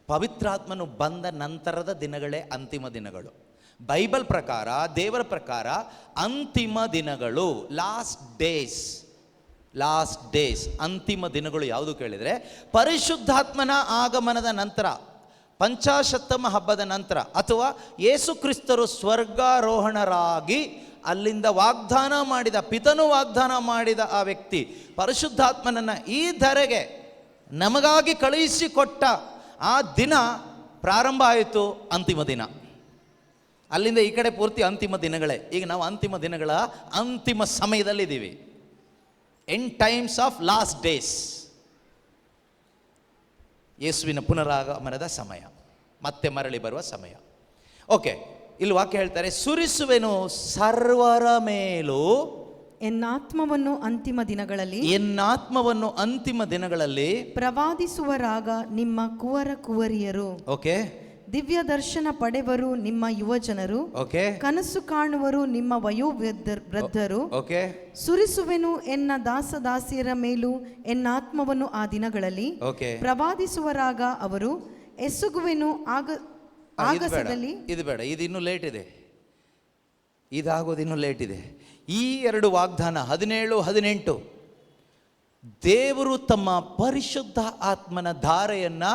ಪವಿತ್ರಾತ್ಮನು ಬಂದ ನಂತರದ ದಿನಗಳೇ ಅಂತಿಮ ದಿನಗಳು. ಬೈಬಲ್ ಪ್ರಕಾರ, ದೇವರ ಪ್ರಕಾರ ಅಂತಿಮ ದಿನಗಳು, ಲಾಸ್ಟ್ ಡೇಸ್, ಅಂತಿಮ ದಿನಗಳು ಯಾವುದು ಕೇಳಿದರೆ ಪರಿಶುದ್ಧಾತ್ಮನ ಆಗಮನದ ನಂತರ, ಪಂಚಾಶತ್ತಮ ಹಬ್ಬದ ನಂತರ, ಅಥವಾ ಯೇಸು ಕ್ರಿಸ್ತರು ಸ್ವರ್ಗಾರೋಹಣರಾಗಿ ಅಲ್ಲಿಂದ ವಾಗ್ದಾನ ಮಾಡಿದ, ಪಿತನು ವಾಗ್ದಾನ ಮಾಡಿದ ಆ ವ್ಯಕ್ತಿ ಪರಿಶುದ್ಧಾತ್ಮನನ್ನು ಈ ಧರೆಗೆ ನಮಗಾಗಿ ಕಳುಹಿಸಿಕೊಟ್ಟ ಆ ದಿನ ಪ್ರಾರಂಭ ಆಯಿತು, ಅಂತಿಮ ದಿನ. ಅಲ್ಲಿಂದ ಈ ಕಡೆ ಪೂರ್ತಿ ಅಂತಿಮ ದಿನಗಳೇ. ಈಗ ನಾವು ಅಂತಿಮ ದಿನಗಳ ಅಂತಿಮ ಸಮಯದಲ್ಲಿದ್ದೀವಿ. End times of last days, ಯೇಸುವಿನ ಪುನರಾಗಮನದ ಸಮಯ, ಮತ್ತೆ ಮರಳಿ ಬರುವ ಸಮಯ. ಓಕೆ, ಇಲ್ಲಿ ವಾಕ್ಯ ಹೇಳ್ತಾರೆ, ಸುರಿಸುವೆನು ಸರ್ವರ ಮೇಲೂ ಎನ್ನಾತ್ಮವನ್ನು ಅಂತಿಮ ದಿನಗಳಲ್ಲಿ. ಎನ್ನಾತ್ಮವನ್ನು ಅಂತಿಮ ದಿನಗಳಲ್ಲಿ ಪ್ರವಾದಿಸುವರಾಗ ನಿಮ್ಮ ಕುವರ ಕುವರಿಯರು. ಓಕೆ. ದಿವ್ಯ ದರ್ಶನ ಪಡೆವರು ನಿಮ್ಮ ಯುವಜನರು. ಓಕೆ. ಕನಸು ಕಾಣುವರು ನಿಮ್ಮ ವಯೋವೃದ್ಧರು. ಓಕೆ. ಸುರಿಸುವೆನು ಎನ್ನ ದಾಸದಾಸಿಯರ ಮೇಲೂ ಎನ್ನಾತ್ಮವನ್ನು ಆ ದಿನಗಳಲ್ಲಿ. ಓಕೆ. ಪ್ರವಾದಿಸುವರಾಗ ಅವರು ಎಸುಗುವೆನು ಆಗಸದಲ್ಲಿ. ಇದು ಬೇಡ, ಇದು ಇನ್ನೂ ಲೇಟ್ ಇದೆ, ಇದಾಗೋದು ಇನ್ನೂ ಲೇಟ್ ಇದೆ. ಈ 2 ವಾಗ್ದಾನ 17, 18 ದೇವರು ತಮ್ಮ ಪರಿಶುದ್ಧ ಆತ್ಮನ ಧಾರೆಯನ್ನು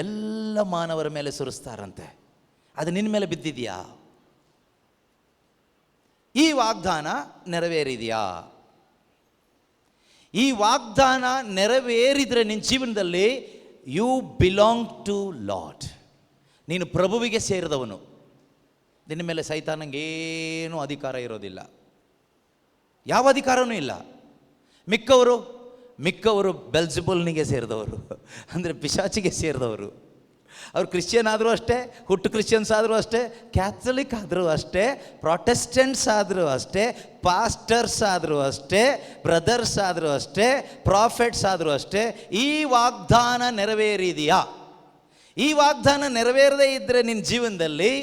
ಎಲ್ಲ ಮಾನವರ ಮೇಲೆ ಸುರಿಸ್ತಾರಂತೆ. ಅದು ನಿನ್ನ ಮೇಲೆ ಬಿದ್ದಿದೆಯಾ? ಈ ವಾಗ್ದಾನ ನೆರವೇರಿದೆಯಾ? ಈ ವಾಗ್ದಾನ ನೆರವೇರಿದರೆ ನಿನ್ನ ಜೀವನದಲ್ಲಿ ಯು ಬಿಲಾಂಗ್ ಟು ಲಾರ್ಡ್. ನೀನು ಪ್ರಭುವಿಗೆ ಸೇರಿದವನು. ನಿನ್ನ ಮೇಲೆ ಸೈತಾನಂಗೇನೂ ಅಧಿಕಾರ ಇರೋದಿಲ್ಲ, ಯಾವ ಅಧಿಕಾರವೂ ಇಲ್ಲ. ಮಿಕ್ಕವರು ಬೆಲ್ಜಬುಲ್ನಿಗೆ ಸೇರಿದವರು, ಅಂದರೆ ಪಿಶಾಚಿಗೆ ಸೇರಿದವರು. ಅವರು ಕ್ರಿಶ್ಚಿಯನ್ ಆದರೂ ಅಷ್ಟೇ, ಹುಟ್ಟು ಕ್ರಿಶ್ಚಿಯನ್ಸ್ ಆದರೂ ಅಷ್ಟೇ, ಕ್ಯಾಥಲಿಕ್ ಆದರೂ ಅಷ್ಟೇ, ಪ್ರಾಟೆಸ್ಟೆಂಟ್ಸ್ ಆದರೂ ಅಷ್ಟೇ, ಪಾಸ್ಟರ್ಸ್ ಆದರೂ ಅಷ್ಟೇ, ಬ್ರದರ್ಸ್ ಆದರೂ ಅಷ್ಟೇ, ಪ್ರಾಫೆಟ್ಸ್ ಆದರೂ ಅಷ್ಟೇ. ಈ ವಾಗ್ದಾನ ನೆರವೇರಿದೆಯಾ? ಈ ವಾಗ್ದಾನ ನೆರವೇರದೇ ಇದ್ದರೆ ನಿನ್ನ ಜೀವನದಲ್ಲಿ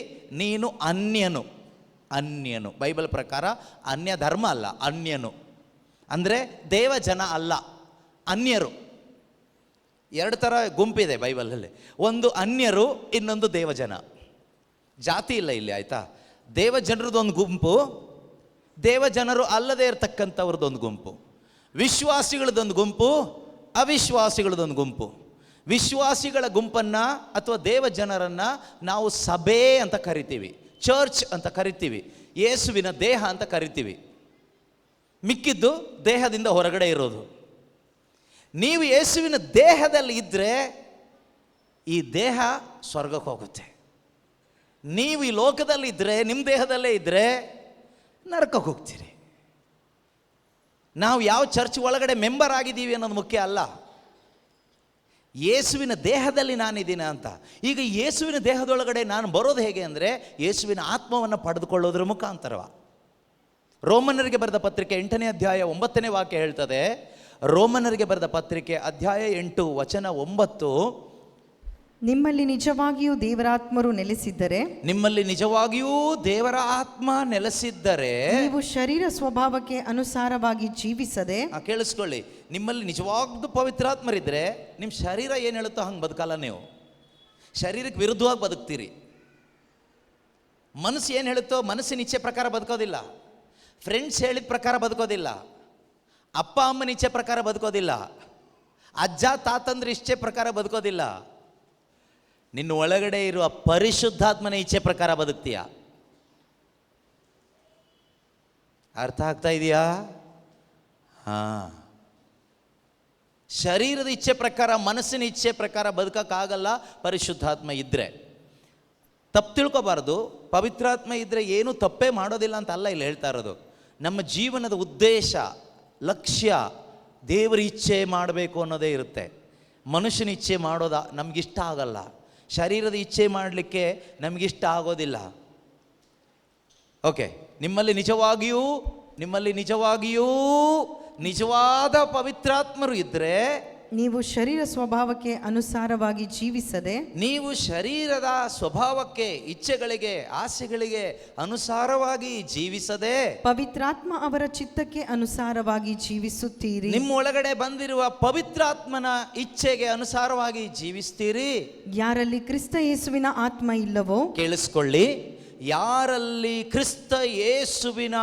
ನೀನು ಅನ್ಯನು. ಬೈಬಲ್ ಪ್ರಕಾರ ಅನ್ಯ ಧರ್ಮ ಅಲ್ಲ, ಅನ್ಯನು ಅಂದರೆ ದೇವ ಜನ ಅಲ್ಲ, ಅನ್ಯರು. ಎರಡು ಥರ ಗುಂಪಿದೆ ಬೈಬಲಲ್ಲಿ. ಒಂದು ಅನ್ಯರು, ಇನ್ನೊಂದು ದೇವಜನ. ಜಾತಿ ಇಲ್ಲ ಇಲ್ಲಿ, ಆಯಿತಾ? ದೇವಜನರದೊಂದು ಗುಂಪು, ದೇವಜನರು ಅಲ್ಲದೇ ಇರತಕ್ಕಂಥವ್ರದ್ದೊಂದು ಗುಂಪು, ವಿಶ್ವಾಸಿಗಳದೊಂದು ಗುಂಪು, ಅವಿಶ್ವಾಸಿಗಳದೊಂದು ಗುಂಪು. ವಿಶ್ವಾಸಿಗಳ ಗುಂಪನ್ನು ಅಥವಾ ದೇವಜನರನ್ನು ನಾವು ಸಭೆ ಅಂತ ಕರಿತೀವಿ, ಚರ್ಚ್ ಅಂತ ಕರಿತೀವಿ, ಯೇಸುವಿನ ದೇಹ ಅಂತ ಕರಿತೀವಿ. ಮಿಕ್ಕಿದ್ದು ದೇಹದಿಂದ ಹೊರಗಡೆ ಇರೋದು. ನೀವು ಯೇಸುವಿನ ದೇಹದಲ್ಲಿ ಇದ್ದರೆ ಈ ದೇಹ ಸ್ವರ್ಗಕ್ಕೆ ಹೋಗುತ್ತೆ. ನೀವು ಈ ಲೋಕದಲ್ಲಿ ಇದ್ದರೆ, ನಿಮ್ಮ ದೇಹದಲ್ಲೇ ಇದ್ದರೆ ನರಕಕ್ಕೆ ಹೋಗ್ತೀರಿ. ನಾವು ಯಾವ ಚರ್ಚ್ ಒಳಗಡೆ ಮೆಂಬರ್ ಆಗಿದ್ದೀವಿ ಅನ್ನೋದು ಮುಖ್ಯ ಅಲ್ಲ, ಯೇಸುವಿನ ದೇಹದಲ್ಲಿ ನಾನಿದ್ದೀನಿ ಅಂತ. ಈಗ ಯೇಸುವಿನ ದೇಹದೊಳಗಡೆ ನಾನು ಬರೋದು ಹೇಗೆ ಅಂದರೆ ಯೇಸುವಿನ ಆತ್ಮವನ್ನು ಪಡೆದುಕೊಳ್ಳೋದ್ರ ಮುಖಾಂತರವ. ರೋಮನ್ನರಿಗೆ ಬರೆದ ಪತ್ರಿಕೆ 8ನೇ ಅಧ್ಯಾಯ 9ನೇ ವಾಕ್ಯ ಹೇಳ್ತದೆ. ರೋಮನ್ನರಿಗೆ ಬರೆದ ಪತ್ರಿಕೆ ಅಧ್ಯಾಯ 8 ವಚನ 9, ನಿಮ್ಮಲ್ಲಿ ನಿಜವಾಗಿಯೂ ದೇವರಾತ್ಮರು ನೆಲೆಸಿದ್ದರೆ, ನಿಮ್ಮಲ್ಲಿ ನಿಜವಾಗಿಯೂ ದೇವರ ಆತ್ಮ ನೆಲೆಸಿದ್ದರೆ ನೀವು ಶರೀರ ಸ್ವಭಾವಕ್ಕೆ ಅನುಸಾರವಾಗಿ ಜೀವಿಸದೆ. ಕೇಳಿಸ್ಕೊಳ್ಳಿ, ನಿಮ್ಮಲ್ಲಿ ನಿಜವಾಗ್ದು ಪವಿತ್ರಾತ್ಮರಿದ್ರೆ ನಿಮ್ಮ ಶರೀರ ಏನು ಹೇಳುತ್ತೋ ಹಂಗೆ ಬದುಕಲ್ಲ. ನೀವು ಶರೀರಕ್ಕೆ ವಿರುದ್ಧವಾಗಿ ಬದುಕ್ತೀರಿ. ಮನಸ್ಸು ಏನು ಹೇಳುತ್ತೋ ಮನಸ್ಸಿನ ಇಚ್ಛೆ ಪ್ರಕಾರ ಬದುಕೋದಿಲ್ಲ, ಫ್ರೆಂಡ್ಸ್ ಹೇಳಿದ ಪ್ರಕಾರ ಬದುಕೋದಿಲ್ಲ, ಅಪ್ಪ ಅಮ್ಮನ ಇಚ್ಛೆ ಪ್ರಕಾರ ಬದುಕೋದಿಲ್ಲ, ಅಜ್ಜ ತಾತಂದ್ರ ಇಚ್ಛೆ ಪ್ರಕಾರ ಬದುಕೋದಿಲ್ಲ. ನಿನ್ನ ಒಳಗಡೆ ಇರುವ ಪರಿಶುದ್ಧಾತ್ಮನ ಇಚ್ಛೆ ಪ್ರಕಾರ ಬದುಕ್ತೀಯ. ಅರ್ಥ ಆಗ್ತಾ ಇದೆಯಾ? ಹಾಂ. ಶರೀರದ ಇಚ್ಛೆ ಪ್ರಕಾರ, ಮನಸ್ಸಿನ ಇಚ್ಛೆ ಪ್ರಕಾರ ಬದುಕಕ್ಕಾಗಲ್ಲ ಪರಿಶುದ್ಧಾತ್ಮ ಇದ್ದರೆ. ತಪ್ಪು ತಿಳ್ಕೊಬಾರ್ದು. ಪವಿತ್ರಾತ್ಮ ಇದ್ದರೆ ಏನೂ ತಪ್ಪೇ ಮಾಡೋದಿಲ್ಲ ಅಂತ ಅಲ್ಲ ಇಲ್ಲಿ ಹೇಳ್ತಾ ಇರೋದು. ನಮ್ಮ ಜೀವನದ ಉದ್ದೇಶ, ಲಕ್ಷ್ಯ ದೇವರ ಇಚ್ಛೆ ಮಾಡಬೇಕು ಅನ್ನೋದೇ ಇರುತ್ತೆ. ಮನುಷ್ಯನ ಇಚ್ಛೆ ಮಾಡೋದು ನಮಗಿಷ್ಟ ಆಗಲ್ಲ, ಶರೀರದ ಇಚ್ಛೆ ಮಾಡಲಿಕ್ಕೆ ನಮಗಿಷ್ಟ ಆಗೋದಿಲ್ಲ. ಓಕೆ, ನಿಮ್ಮಲ್ಲಿ ನಿಜವಾಗಿಯೂ ನಿಜವಾದ ಪವಿತ್ರಾತ್ಮರು ಇದ್ದರೆ ನೀವು ಶರೀರ ಸ್ವಭಾವಕ್ಕೆ ಅನುಸಾರವಾಗಿ ಜೀವಿಸದೆ, ನೀವು ಶರೀರದ ಸ್ವಭಾವಕ್ಕೆ, ಇಚ್ಛೆಗಳಿಗೆ, ಆಸೆಗಳಿಗೆ ಅನುಸಾರವಾಗಿ ಜೀವಿಸದೆ ಪವಿತ್ರಾತ್ಮ ಅವರ ಚಿತ್ತಕ್ಕೆ ಅನುಸಾರವಾಗಿ ಜೀವಿಸುತ್ತೀರಿ. ನಿಮ್ಮ ಒಳಗಡೆ ಬಂದಿರುವ ಪವಿತ್ರಾತ್ಮನ ಇಚ್ಛೆಗೆ ಅನುಸಾರವಾಗಿ ಜೀವಿಸ್ತೀರಿ. ಯಾರಲ್ಲಿ ಕ್ರಿಸ್ತ ಯೇಸುವಿನ ಆತ್ಮ ಇಲ್ಲವೋ, ಕೇಳಿಸ್ಕೊಳ್ಳಿ, ಯಾರಲ್ಲಿ ಕ್ರಿಸ್ತ ಯೇಸುವಿನ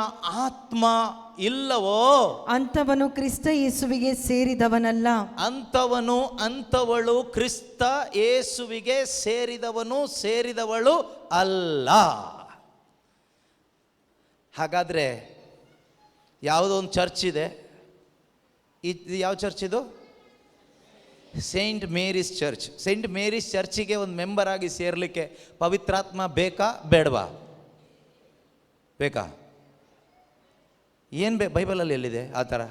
ಆತ್ಮ ಇಲ್ಲವೋ ಅಂಥವನು ಕ್ರಿಸ್ತ ಯೇಸುವಿಗೆ ಸೇರಿದವನಲ್ಲ. ಅಂಥವಳು ಕ್ರಿಸ್ತ ಯೇಸುವಿಗೆ ಸೇರಿದವಳು ಅಲ್ಲ. ಹಾಗಾದರೆ ಯಾವುದೋ ಒಂದು ಚರ್ಚ್ ಇದೆ. ಇದು ಯಾವ ಚರ್ಚ್ ಇದು? Saint Mary's church. Saint Mary's ಚರ್ಚಿಗೆ ಒಂದು ಮೆಂಬರ್ ಆಗಿ ಸೇರಲಿಕ್ಕೆ ಪವಿತ್ರಾತ್ಮ ಬೇಕಾ ಬೇಡವಾ? ಬೇಕಾ? ಏನು ಬೈಬಲಲ್ಲಿ ಎಲ್ಲಿದೆ ಆ ಥರ?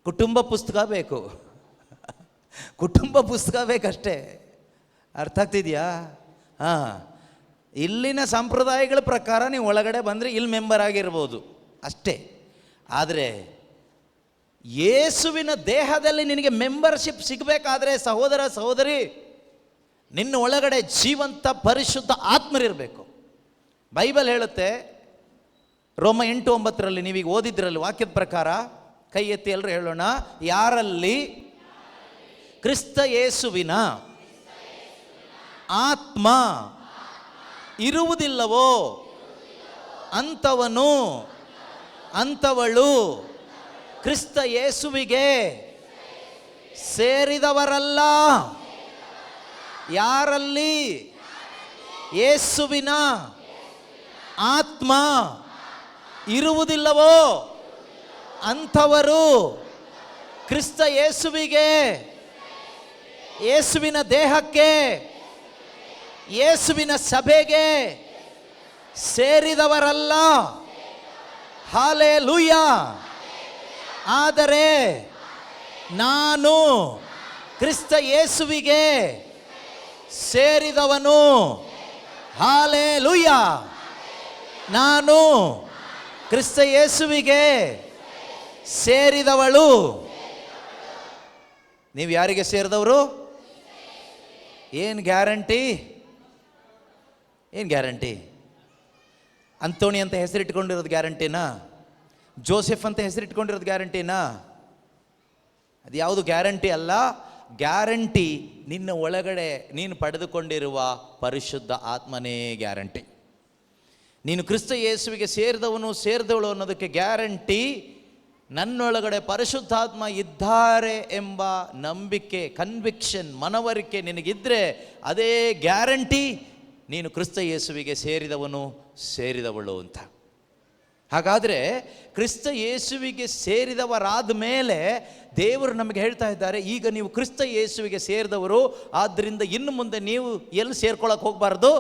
ಕುಟುಂಬ ಪುಸ್ತಕ ಬೇಕು, ಕುಟುಂಬ ಪುಸ್ತಕ ಬೇಕಷ್ಟೇ. ಅರ್ಥ ಆಗ್ತಿದೆಯಾ? ಹಾಂ. ಇಲ್ಲಿನ ಸಂಪ್ರದಾಯಗಳ ಪ್ರಕಾರ ನೀವು ಒಳಗಡೆ ಬಂದರೆ ಇಲ್ಲಿ ಮೆಂಬರ್ ಆಗಿರ್ಬೋದು ಅಷ್ಟೇ. ಆದರೆ ಯೇಸುವಿನ ದೇಹದಲ್ಲಿ ನಿನಗೆ ಮೆಂಬರ್ಶಿಪ್ ಸಿಗಬೇಕಾದ್ರೆ ಸಹೋದರ ಸಹೋದರಿ, ನಿನ್ನ ಒಳಗಡೆ ಜೀವಂತ ಪರಿಶುದ್ಧ ಆತ್ಮರಿರಬೇಕು. ಬೈಬಲ್ ಹೇಳುತ್ತೆ, ರೋಮ 8:9 ನೀವೀಗ ಓದಿದ್ರಲ್ಲಿ ವಾಕ್ಯದ ಪ್ರಕಾರ, ಕೈ ಎತ್ತಿ ಎಲ್ಲರೂ ಹೇಳೋಣ, ಯಾರಲ್ಲಿ ಕ್ರಿಸ್ತ ಯೇಸುವಿನ ಆತ್ಮ ಇರುವುದಿಲ್ಲವೋ ಅಂಥವಳು ಕ್ರಿಸ್ತ ಯೇಸುವಿಗೆ ಸೇರಿದವರಲ್ಲ. ಯಾರಲ್ಲಿ ಯೇಸುವಿನ ಆತ್ಮ ಇರುವುದಿಲ್ಲವೋ ಅಂಥವರು ಕ್ರಿಸ್ತ ಯೇಸುವಿಗೆ, ಯೇಸುವಿನ ದೇಹಕ್ಕೆ, ಯೇಸುವಿನ ಸಭೆಗೆ ಸೇರಿದವರಲ್ಲ. ಹಾಲೆಲೂಯ. ಆದರೆ ನಾನು ಕ್ರಿಸ್ತ ಯೇಸುವಿಗೆ ಸೇರಿದವನು. ಹಾಲೆಲೂಯ. ನಾನು ಕ್ರಿಸ್ತ ಯೇಸುವಿಗೆ ಸೇರಿದವಳು. ನೀವು ಯಾರಿಗೆ ಸೇರಿದವರು? ಏನು ಗ್ಯಾರಂಟಿ? ಏನು ಗ್ಯಾರಂಟಿ? ಅಂತೋಣಿ ಅಂತ ಹೆಸರಿಟ್ಕೊಂಡಿರೋದು ಗ್ಯಾರಂಟಿನಾ? ಜೋಸೆಫ್ ಅಂತ ಹೆಸರಿಟ್ಕೊಂಡಿರೋದು ಗ್ಯಾರಂಟಿನಾ? ಅದು ಯಾವುದು ಗ್ಯಾರಂಟಿ ಅಲ್ಲ. ಗ್ಯಾರಂಟಿ ನಿನ್ನ ಒಳಗಡೆ ನೀನು ಪಡೆದುಕೊಂಡಿರುವ ಪರಿಶುದ್ಧ ಆತ್ಮನೇ ಗ್ಯಾರಂಟಿ. ನೀನು ಕ್ರಿಸ್ತ ಯೇಸುವಿಗೆ ಸೇರಿದವಳು ಅನ್ನೋದಕ್ಕೆ ಗ್ಯಾರಂಟಿ ನನ್ನೊಳಗಡೆ ಪರಿಶುದ್ಧಾತ್ಮ ಇದ್ದಾರೆ ಎಂಬ ನಂಬಿಕೆ, ಕನ್ವಿಕ್ಷನ್, ಮನವರಿಕೆ ನಿನಗಿದ್ರೆ ಅದೇ ಗ್ಯಾರಂಟಿ ನೀನು ಕ್ರಿಸ್ತ ಯೇಸುವಿಗೆ ಸೇರಿದವಳು ಅಂತ. ಹಾಗಾದರೆ ಕ್ರಿಸ್ತ ಯೇಸುವಿಗೆ ಸೇರಿದವರಾದ ಮೇಲೆ ದೇವರು ನಮಗೆ ಹೇಳ್ತಾ ಇದ್ದಾರೆ, ಈಗ ನೀವು ಕ್ರಿಸ್ತ ಯೇಸುವಿಗೆ ಸೇರಿದವರು, ಆದ್ದರಿಂದ ಇನ್ನು ಮುಂದೆ ನೀವು ಎಲ್ಲಿ ಸೇರ್ಕೊಳ್ಳೋಕೆ ಹೋಗಬಾರ್ದು,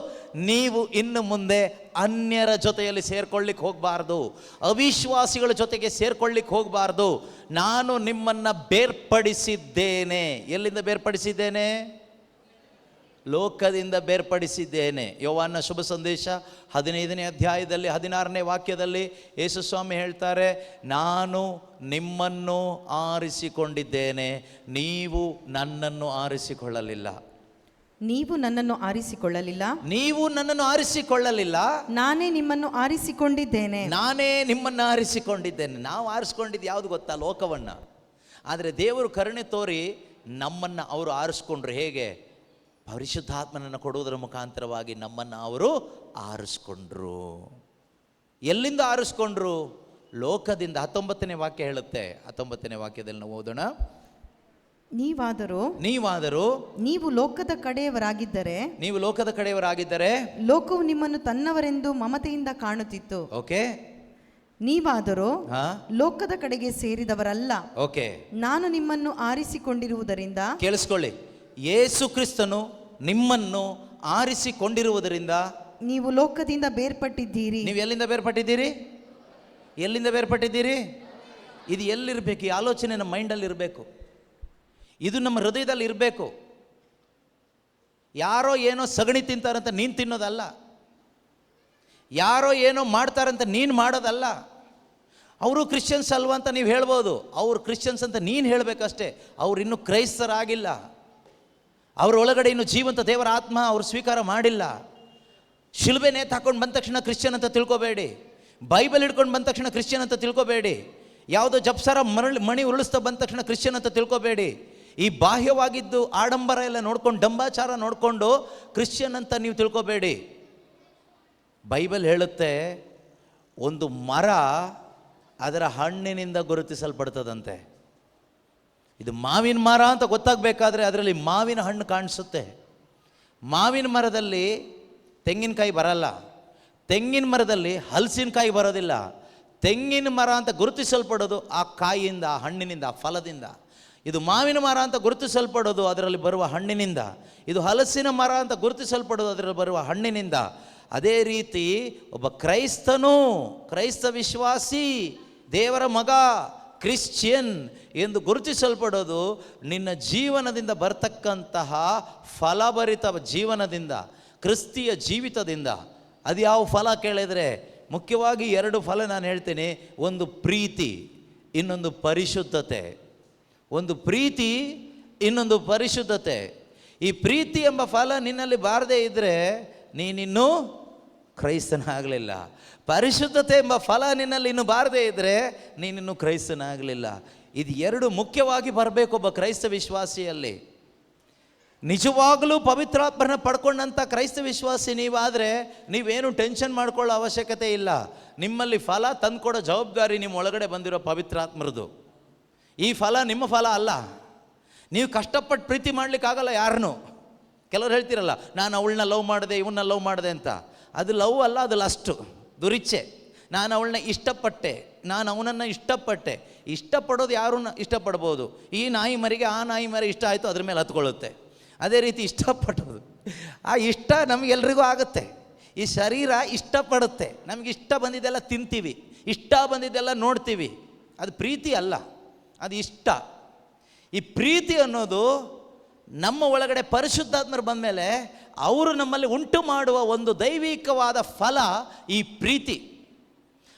ನೀವು ಇನ್ನು ಮುಂದೆ ಅನ್ಯರ ಜೊತೆಯಲ್ಲಿ ಸೇರ್ಕೊಳ್ಳಿಕ್ಕೆ ಹೋಗಬಾರ್ದು, ಅವಿಶ್ವಾಸಿಗಳ ಜೊತೆಗೆ ಸೇರ್ಕೊಳ್ಳಿಕ್ಕೆ ಹೋಗಬಾರ್ದು. ನಾನು ನಿಮ್ಮನ್ನು ಬೇರ್ಪಡಿಸಿದ್ದೇನೆ. ಎಲ್ಲಿಂದ ಬೇರ್ಪಡಿಸಿದ್ದೇನೆ? ಲೋಕದಿಂದ ಬೇರ್ಪಡಿಸಿದ್ದೇನೆ. ಯೋವಾನ್ನ ಶುಭ ಸಂದೇಶ 15ನೇ ಅಧ್ಯಾಯದಲ್ಲಿ 16ನೇ ವಾಕ್ಯದಲ್ಲಿ ಯೇಸು ಸ್ವಾಮಿ ಹೇಳ್ತಾರೆ, ನಾನು ನಿಮ್ಮನ್ನು ಆರಿಸಿಕೊಂಡಿದ್ದೇನೆ, ನೀವು ನನ್ನನ್ನು ಆರಿಸಿಕೊಳ್ಳಲಿಲ್ಲ. ನೀವು ನನ್ನನ್ನು ಆರಿಸಿಕೊಳ್ಳಲಿಲ್ಲ, ನಾನೇ ನಿಮ್ಮನ್ನು ಆರಿಸಿಕೊಂಡಿದ್ದೇನೆ. ನಾವು ಆರಿಸಿಕೊಂಡಿದ್ದು ಯಾವುದು ಗೊತ್ತಾ? ಲೋಕವನ್ನು. ಆದರೆ ದೇವರು ಕರುಣೆ ತೋರಿ ನಮ್ಮನ್ನು ಅವರು ಆರಿಸ್ಕೊಂಡ್ರು. ಹೇಗೆ? ಪರಿಶುದ್ಧಾತ್ಮನನ್ನು ಕೊಡುವುದರ ಮುಖಾಂತರವಾಗಿ ನಮ್ಮನ್ನು ಅವರು ಆರಿಸ್ಕೊಂಡ್ರು. ಎಲ್ಲಿಂದ ಆರಿಸ್ಕೊಂಡ್ರು? ಲೋಕದಿಂದ. 19ನೇ ವಾಕ್ಯ ಹೇಳುತ್ತೆ. 19ನೇ ವಾಕ್ಯದಲ್ಲಿ ನಾವು ಓದೋಣ. ನೀವಾದರೂ ನೀವು ಲೋಕದ ಕಡೆಯವರಾಗಿದ್ದರೆ ಲೋಕವು ನಿಮ್ಮನ್ನು ತನ್ನವರೆಂದು ಮಮತೆಯಿಂದ ಕಾಣುತ್ತಿತ್ತು. ಓಕೆ. ನೀವಾದರೂ ಲೋಕದ ಕಡೆಗೆ ಸೇರಿದವರಲ್ಲ. ಓಕೆ. ನಾನು ನಿಮ್ಮನ್ನು ಆರಿಸಿಕೊಂಡಿರುವುದರಿಂದ. ಕೇಳಿಸ್ಕೊಳ್ಳಿ, ಯೇಸು ಕ್ರಿಸ್ತನು ನಿಮ್ಮನ್ನು ಆರಿಸಿಕೊಂಡಿರುವುದರಿಂದ ನೀವು ಲೋಕದಿಂದ ಬೇರ್ಪಟ್ಟಿದ್ದೀರಿ. ನೀವು ಎಲ್ಲಿಂದ ಬೇರ್ಪಟ್ಟಿದ್ದೀರಿ? ಇದು ಎಲ್ಲಿರಬೇಕು? ಈ ಆಲೋಚನೆ ನಮ್ಮ ಮೈಂಡಲ್ಲಿ ಇರಬೇಕು, ಇದು ನಮ್ಮ ಹೃದಯದಲ್ಲಿ ಇರಬೇಕು. ಯಾರೋ ಏನೋ ಸಗಣಿ ತಿಂತಾರಂತ ನೀನು ತಿನ್ನೋದಲ್ಲ, ಯಾರೋ ಏನೋ ಮಾಡ್ತಾರಂತ ನೀನು ಮಾಡೋದಲ್ಲ. ಅವರು ಕ್ರಿಶ್ಚಿಯನ್ಸ್ ಅಲ್ವಾ ಅಂತ ನೀವು ಹೇಳ್ಬೋದು, ಅವರು ಕ್ರಿಶ್ಚಿಯನ್ಸ್ ಅಂತ ನೀನು ಹೇಳಬೇಕಷ್ಟೇ. ಅವ್ರು ಇನ್ನೂ ಕ್ರೈಸ್ತರಾಗಿಲ್ಲ, ಅವ್ರ ಒಳಗಡೆ ಇನ್ನು ಜೀವಂತ ದೇವರ ಆತ್ಮ ಅವರು ಸ್ವೀಕಾರ ಮಾಡಿಲ್ಲ. ಶಿಲುಬೆ ನೇತು ಹಾಕೊಂಡು ಬಂದ ತಕ್ಷಣ ಕ್ರಿಶ್ಚಿಯನ್ ಅಂತ ತಿಳ್ಕೊಬೇಡಿ, ಬೈಬಲ್ ಹಿಡ್ಕೊಂಡು ಬಂದ ತಕ್ಷಣ ಕ್ರಿಶ್ಚಿಯನ್ ಅಂತ ತಿಳ್ಕೊಬೇಡಿ, ಯಾವುದೋ ಜಪ್ಸರ ಮಣಿ ಉರುಳಿಸ್ತಾ ಬಂದ ತಕ್ಷಣ ಕ್ರಿಶ್ಚಿಯನ್ ಅಂತ ತಿಳ್ಕೊಬೇಡಿ. ಈ ಬಾಹ್ಯವಾಗಿದ್ದು ಆಡಂಬರ ಎಲ್ಲ ನೋಡ್ಕೊಂಡು, ಡಂಬಾಚಾರ ನೋಡಿಕೊಂಡು ಕ್ರಿಶ್ಚಿಯನ್ ಅಂತ ನೀವು ತಿಳ್ಕೊಬೇಡಿ. ಬೈಬಲ್ ಹೇಳುತ್ತೆ, ಒಂದು ಮರ ಅದರ ಹಣ್ಣಿನಿಂದ ಗುರುತಿಸಲ್ಪಡ್ತದಂತೆ. ಇದು ಮಾವಿನ ಮರ ಅಂತ ಗೊತ್ತಾಗಬೇಕಾದ್ರೆ ಅದರಲ್ಲಿ ಮಾವಿನ ಹಣ್ಣು ಕಾಣಿಸುತ್ತೆ. ಮಾವಿನ ಮರದಲ್ಲಿ ತೆಂಗಿನಕಾಯಿ ಬರಲ್ಲ, ತೆಂಗಿನ ಮರದಲ್ಲಿ ಹಲಸಿನಕಾಯಿ ಬರೋದಿಲ್ಲ. ತೆಂಗಿನ ಮರ ಅಂತ ಗುರುತಿಸಲ್ಪಡೋದು ಆ ಕಾಯಿಯಿಂದ, ಆ ಹಣ್ಣಿನಿಂದ, ಆ ಫಲದಿಂದ. ಇದು ಮಾವಿನ ಮರ ಅಂತ ಗುರುತಿಸಲ್ಪಡೋದು ಅದರಲ್ಲಿ ಬರುವ ಹಣ್ಣಿನಿಂದ. ಇದು ಹಲಸಿನ ಮರ ಅಂತ ಗುರುತಿಸಲ್ಪಡೋದು ಅದರಲ್ಲಿ ಬರುವ ಹಣ್ಣಿನಿಂದ. ಅದೇ ರೀತಿ ಒಬ್ಬ ಕ್ರೈಸ್ತ ವಿಶ್ವಾಸಿ, ದೇವರ ಮಗ, ಕ್ರಿಶ್ಚಿಯನ್ ಎಂದು ಗುರುತಿಸಲ್ಪಡೋದು ನಿನ್ನ ಜೀವನದಿಂದ ಬರ್ತಕ್ಕಂತಹ ಫಲಭರಿತ ಜೀವನದಿಂದ, ಕ್ರಿಸ್ತಿಯ ಜೀವಿತದಿಂದ. ಅದು ಯಾವ ಫಲ ಕೇಳಿದರೆ ಮುಖ್ಯವಾಗಿ 2 ಫಲ ನಾನು ಹೇಳ್ತೀನಿ. ಒಂದು ಪ್ರೀತಿ, ಇನ್ನೊಂದು ಪರಿಶುದ್ಧತೆ. ಒಂದು ಪ್ರೀತಿ, ಇನ್ನೊಂದು ಪರಿಶುದ್ಧತೆ. ಈ ಪ್ರೀತಿ ಎಂಬ ಫಲ ನಿನ್ನಲ್ಲಿ ಬಾರದೇ ಇದ್ದರೆ ನೀನಿನ್ನೂ ಕ್ರೈಸ್ತನಾಗಲಿಲ್ಲ. ಪರಿಶುದ್ಧತೆ ಎಂಬ ಫಲ ನಿನ್ನಲ್ಲಿ ಇನ್ನು ಬಾರದೇ ಇದ್ದರೆ ನೀನಿನ್ನೂ ಕ್ರೈಸ್ತನಾಗಲಿಲ್ಲ. ಇದು 2 ಮುಖ್ಯವಾಗಿ ಬರಬೇಕು ಒಬ್ಬ ಕ್ರೈಸ್ತ ವಿಶ್ವಾಸಿಯಲ್ಲಿ. ನಿಜವಾಗಲೂ ಪವಿತ್ರಾತ್ಮನ ಪಡ್ಕೊಂಡಂಥ ಕ್ರೈಸ್ತ ವಿಶ್ವಾಸಿ ನೀವಾದರೆ ನೀವೇನು ಟೆನ್ಷನ್ ಮಾಡ್ಕೊಳ್ಳೋ ಅವಶ್ಯಕತೆ ಇಲ್ಲ. ನಿಮ್ಮಲ್ಲಿ ಫಲ ತಂದುಕೊಡೋ ಜವಾಬ್ದಾರಿ ನಿಮ್ಮ ಒಳಗಡೆ ಬಂದಿರೋ ಪವಿತ್ರಾತ್ಮರದು. ಈ ಫಲ ನಿಮ್ಮ ಫಲ ಅಲ್ಲ. ನೀವು ಕಷ್ಟಪಟ್ಟು ಪ್ರೀತಿ ಮಾಡಲಿಕ್ಕಾಗಲ್ಲ ಯಾರನ್ನೂ. ಕೆಲವರು ಹೇಳ್ತಿರಲ್ಲ, ನಾನು ಅವಳನ್ನ ಲವ್ ಮಾಡಿದೆ, ಇವನ್ನ ಲವ್ ಮಾಡಿದೆ ಅಂತ. ಅದು ಲವ್ ಅಲ್ಲ, ಅದು ಲಸ್ಟು, ದುರಿಚ್ಛೆ. ನಾನು ಅವಳನ್ನ ಇಷ್ಟಪಟ್ಟೆ, ನಾನು ಅವನನ್ನು ಇಷ್ಟಪಟ್ಟೆ. ಇಷ್ಟಪಡೋದು ಯಾರನ್ನ ಇಷ್ಟಪಡ್ಬೋದು. ಈ ನಾಯಿ ಮರಿಗೆ ಆ ನಾಯಿ ಮರಿ ಇಷ್ಟ ಆಯಿತು, ಅದ್ರ ಮೇಲೆ ಹತ್ಕೊಳ್ಳುತ್ತೆ. ಅದೇ ರೀತಿ ಇಷ್ಟಪಡೋದು, ಆ ಇಷ್ಟ ನಮಗೆಲ್ರಿಗೂ ಆಗುತ್ತೆ. ಈ ಶರೀರ ಇಷ್ಟಪಡುತ್ತೆ, ನಮಗೆ ಇಷ್ಟ ಬಂದಿದ್ದೆಲ್ಲ ತಿಂತೀವಿ, ಇಷ್ಟ ಬಂದಿದ್ದೆಲ್ಲ ನೋಡ್ತೀವಿ. ಅದು ಪ್ರೀತಿ ಅಲ್ಲ, ಅದು ಇಷ್ಟ. ಈ ಪ್ರೀತಿ ಅನ್ನೋದು ನಮ್ಮ ಒಳಗಡೆ ಪರಿಶುದ್ಧಾತ್ಮರು ಬಂದ ಮೇಲೆ ಅವರು ನಮ್ಮಲ್ಲಿ ಉಂಟು ಮಾಡುವ ಒಂದು ದೈವಿಕವಾದ ಫಲ ಈ ಪ್ರೀತಿ.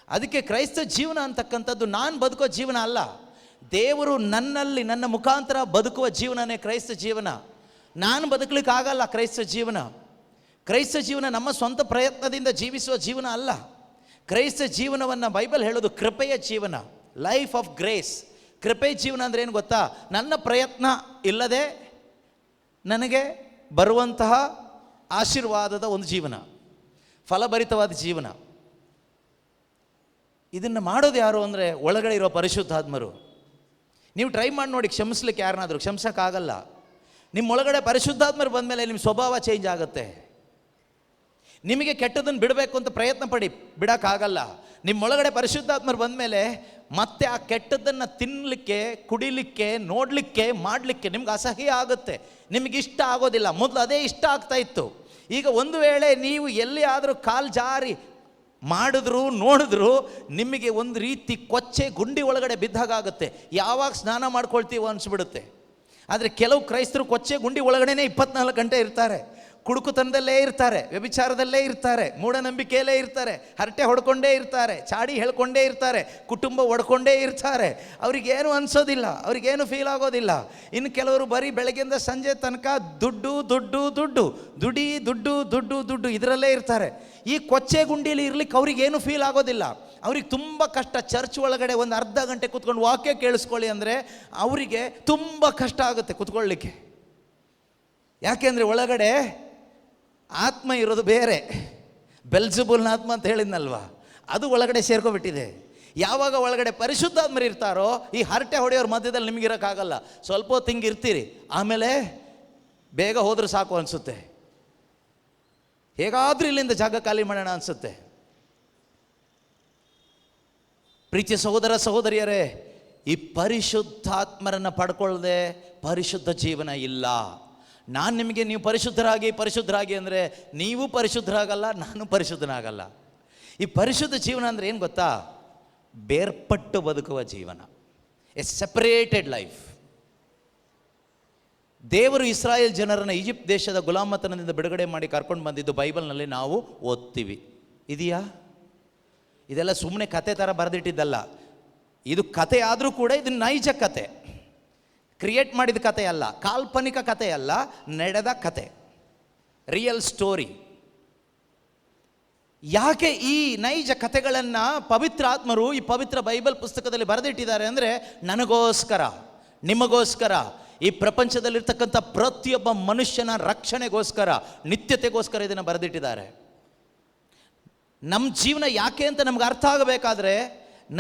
ಅದಕ್ಕೆ ಕ್ರೈಸ್ತ ಜೀವನ ಅಂತಕ್ಕಂಥದ್ದು ನಾನು ಬದುಕೋ ಜೀವನ ಅಲ್ಲ, ದೇವರು ನನ್ನಲ್ಲಿ ನನ್ನ ಮುಖಾಂತರ ಬದುಕುವ ಜೀವನನೇ ಕ್ರೈಸ್ತ ಜೀವನ. ನಾನು ಬದುಕಲಿಕ್ಕಾಗಲ್ಲ ಕ್ರೈಸ್ತ ಜೀವನ. ಕ್ರೈಸ್ತ ಜೀವನ ನಮ್ಮ ಸ್ವಂತ ಪ್ರಯತ್ನದಿಂದ ಜೀವಿಸುವ ಜೀವನ ಅಲ್ಲ. ಕ್ರೈಸ್ತ ಜೀವನವನ್ನು ಬೈಬಲ್ ಹೇಳೋದು ಕೃಪೆಯ ಜೀವನ, ಲೈಫ್ ಆಫ್ ಗ್ರೇಸ್. ಕೃಪೆ ಜೀವನ ಅಂದರೆ ಏನು ಗೊತ್ತಾ? ನನ್ನ ಪ್ರಯತ್ನ ಇಲ್ಲದೆ ನನಗೆ ಬರುವಂತಹ ಆಶೀರ್ವಾದದ ಒಂದು ಜೀವನ, ಫಲಭರಿತವಾದ ಜೀವನ. ಇದನ್ನು ಮಾಡೋದು ಯಾರು ಅಂದರೆ ಒಳಗಡೆ ಇರೋ ಪರಿಶುದ್ಧಾತ್ಮರು. ನೀವು ಟ್ರೈ ಮಾಡಿ ನೋಡಿ ಕ್ಷಮಿಸ್ಲಿಕ್ಕೆ, ಯಾರನ್ನಾದರೂ ಕ್ಷಮಿಸೋಕ್ಕಾಗಲ್ಲ. ನಿಮ್ಮೊಳಗಡೆ ಪರಿಶುದ್ಧಾತ್ಮರು ಬಂದಮೇಲೆ ನಿಮ್ಮ ಸ್ವಭಾವ ಚೇಂಜ್ ಆಗುತ್ತೆ. ನಿಮಗೆ ಕೆಟ್ಟದನ್ನು ಬಿಡಬೇಕು ಅಂತ ಪ್ರಯತ್ನ ಪಡಿ, ಬಿಡೋಕ್ಕಾಗಲ್ಲ. ನಿಮ್ಮೊಳಗಡೆ ಪರಿಶುದ್ಧಾತ್ಮರು ಬಂದಮೇಲೆ ಮತ್ತೆ ಆ ಕೆಟ್ಟದ್ದನ್ನು ತಿನ್ನಲಿಕ್ಕೆ, ಕುಡಿಲಿಕ್ಕೆ, ನೋಡಲಿಕ್ಕೆ, ಮಾಡಲಿಕ್ಕೆ ನಿಮ್ಗೆ ಅಸಹ್ಯ ಆಗುತ್ತೆ, ನಿಮಗೆ ಇಷ್ಟ ಆಗೋದಿಲ್ಲ. ಮೊದಲು ಅದೇ ಇಷ್ಟ ಆಗ್ತಾ ಇತ್ತು. ಈಗ ಒಂದು ವೇಳೆ ನೀವು ಎಲ್ಲಿ ಆದರೂ ಕಾಲು ಜಾರಿ ಮಾಡಿದ್ರು ನೋಡಿದ್ರು ನಿಮಗೆ ಒಂದು ರೀತಿ ಕೊಚ್ಚೆ ಗುಂಡಿ ಒಳಗಡೆ ಬಿದ್ದಾಗುತ್ತೆ. ಯಾವಾಗ ಸ್ನಾನ ಮಾಡ್ಕೊಳ್ತೀವೋ ಅನಿಸ್ಬಿಡುತ್ತೆ. ಆದರೆ ಕೆಲವು ಕ್ರೈಸ್ತರು ಕೊಚ್ಚೆ ಗುಂಡಿ ಒಳಗಡೆನೇ 24 ಗಂಟೆ ಇರ್ತಾರೆ. ಕುಡುಕುತನದಲ್ಲೇ ಇರ್ತಾರೆ, ವ್ಯಭಿಚಾರದಲ್ಲೇ ಇರ್ತಾರೆ, ಮೂಢನಂಬಿಕೆಯಲ್ಲೇ ಇರ್ತಾರೆ, ಹರಟೆ ಹೊಡ್ಕೊಂಡೇ ಇರ್ತಾರೆ, ಚಾಡಿ ಹೇಳ್ಕೊಂಡೇ ಇರ್ತಾರೆ, ಕುಟುಂಬ ಒಡ್ಕೊಂಡೇ ಇರ್ತಾರೆ. ಅವ್ರಿಗೇನು ಅನಿಸೋದಿಲ್ಲ, ಅವ್ರಿಗೇನು ಫೀಲ್ ಆಗೋದಿಲ್ಲ. ಇನ್ನು ಕೆಲವರು ಬರೀ ಬೆಳಗ್ಗೆಯಿಂದ ಸಂಜೆ ತನಕ ದುಡ್ಡು ದುಡ್ಡು ದುಡ್ಡು ದುಡಿ ದುಡ್ಡು ದುಡ್ಡು ದುಡ್ಡು ಇದರಲ್ಲೇ ಇರ್ತಾರೆ. ಈ ಕೊಚ್ಚೆ ಗುಂಡಿಯಲ್ಲಿ ಇರ್ಲಿಕ್ಕೆ ಅವ್ರಿಗೇನು ಫೀಲ್ ಆಗೋದಿಲ್ಲ. ಅವ್ರಿಗೆ ತುಂಬ ಕಷ್ಟ. ಚರ್ಚ್ ಒಳಗಡೆ ಒಂದು ಅರ್ಧ ಗಂಟೆ ಕೂತ್ಕೊಂಡು ವಾಕ್ಯ ಕೇಳಿಸ್ಕೊಳ್ಳಿ ಅಂದರೆ ಅವರಿಗೆ ತುಂಬ ಕಷ್ಟ ಆಗುತ್ತೆ ಕೂತ್ಕೊಳ್ಳಿಕ್ಕೆ. ಯಾಕೆಂದರೆ ಒಳಗಡೆ ಆತ್ಮ ಇರೋದು ಬೇರೆ. ಬೆಲ್ಜಬೂಲ್ನ ಆತ್ಮ ಅಂತ ಹೇಳಿದ್ನಲ್ವ, ಅದು ಒಳಗಡೆ ಸೇರ್ಕೊಬಿಟ್ಟಿದೆ. ಯಾವಾಗ ಒಳಗಡೆ ಪರಿಶುದ್ಧಾತ್ಮರು ಇರ್ತಾರೋ ಈ ಹರಟೆ ಹೊಡೆಯೋರ ಮಧ್ಯದಲ್ಲಿ ನಿಮಗಿರೋಕ್ಕಾಗಲ್ಲ. ಸ್ವಲ್ಪ ಹೊತ್ತು ಹಿಂಗೆ ಇರ್ತೀರಿ, ಆಮೇಲೆ ಬೇಗ ಹೋದ್ರೆ ಸಾಕು ಅನಿಸುತ್ತೆ. ಹೇಗಾದ್ರೂ ಇಲ್ಲಿಂದ ಜಾಗ ಖಾಲಿ ಮಾಡೋಣ ಅನಿಸುತ್ತೆ. ಪ್ರೀತಿಯ ಸಹೋದರ ಸಹೋದರಿಯರೇ, ಈ ಪರಿಶುದ್ಧಾತ್ಮರನ್ನು ಪಡ್ಕೊಳ್ಳದೆ ಪರಿಶುದ್ಧ ಜೀವನ ಇಲ್ಲ. ನಾನು ನಿಮಗೆ ನೀವು ಪರಿಶುದ್ಧರಾಗಿ ಅಂದರೆ ನೀವು ಪರಿಶುದ್ಧರಾಗಲ್ಲ, ನಾನು ಪರಿಶುದ್ಧನಾಗಲ್ಲ. ಈ ಪರಿಶುದ್ಧ ಜೀವನ ಅಂದರೆ ಏನು ಗೊತ್ತಾ? ಬೇರ್ಪಟ್ಟು ಬದುಕುವ ಜೀವನ, ಎ ಸೆಪರೇಟೆಡ್ ಲೈಫ್. ದೇವರು ಇಸ್ರಾಯೇಲ್ ಜನರನ್ನು ಈಜಿಪ್ಟ್ ದೇಶದ ಗುಲಾಮತನದಿಂದ ಬಿಡುಗಡೆ ಮಾಡಿ ಕರ್ಕೊಂಡು ಬಂದಿದ್ದು ಬೈಬಲ್ನಲ್ಲಿ ನಾವು ಓದ್ತೀವಿ. ಇದೆಯಾ? ಇದೆಲ್ಲ ಸುಮ್ಮನೆ ಕತೆ ಥರ ಬರೆದಿಟ್ಟಿದ್ದಲ್ಲ. ಇದು ಕತೆ ಆದರೂ ಕೂಡ ಇದು ನೈಜ ಕತೆ, ಕ್ರಿಯೇಟ್ ಮಾಡಿದ ಕತೆ ಅಲ್ಲ, ಕಾಲ್ಪನಿಕ ಕತೆ ಅಲ್ಲ, ನಡೆದ ಕತೆ, ರಿಯಲ್ ಸ್ಟೋರಿ. ಯಾಕೆ ಈ ನೈಜ ಕಥೆಗಳನ್ನು ಪವಿತ್ರ ಆತ್ಮರು ಈ ಪವಿತ್ರ ಬೈಬಲ್ ಪುಸ್ತಕದಲ್ಲಿ ಬರೆದಿಟ್ಟಿದ್ದಾರೆ ಅಂದರೆ ನನಗೋಸ್ಕರ, ನಿಮಗೋಸ್ಕರ, ಈ ಪ್ರಪಂಚದಲ್ಲಿರ್ತಕ್ಕಂಥ ಪ್ರತಿಯೊಬ್ಬ ಮನುಷ್ಯನ ರಕ್ಷಣೆಗೋಸ್ಕರ, ನಿತ್ಯತೆಗೋಸ್ಕರ ಇದನ್ನು ಬರೆದಿಟ್ಟಿದ್ದಾರೆ. ನಮ್ಮ ಜೀವನ ಯಾಕೆ ಅಂತ ನಮ್ಗೆ ಅರ್ಥ ಆಗಬೇಕಾದ್ರೆ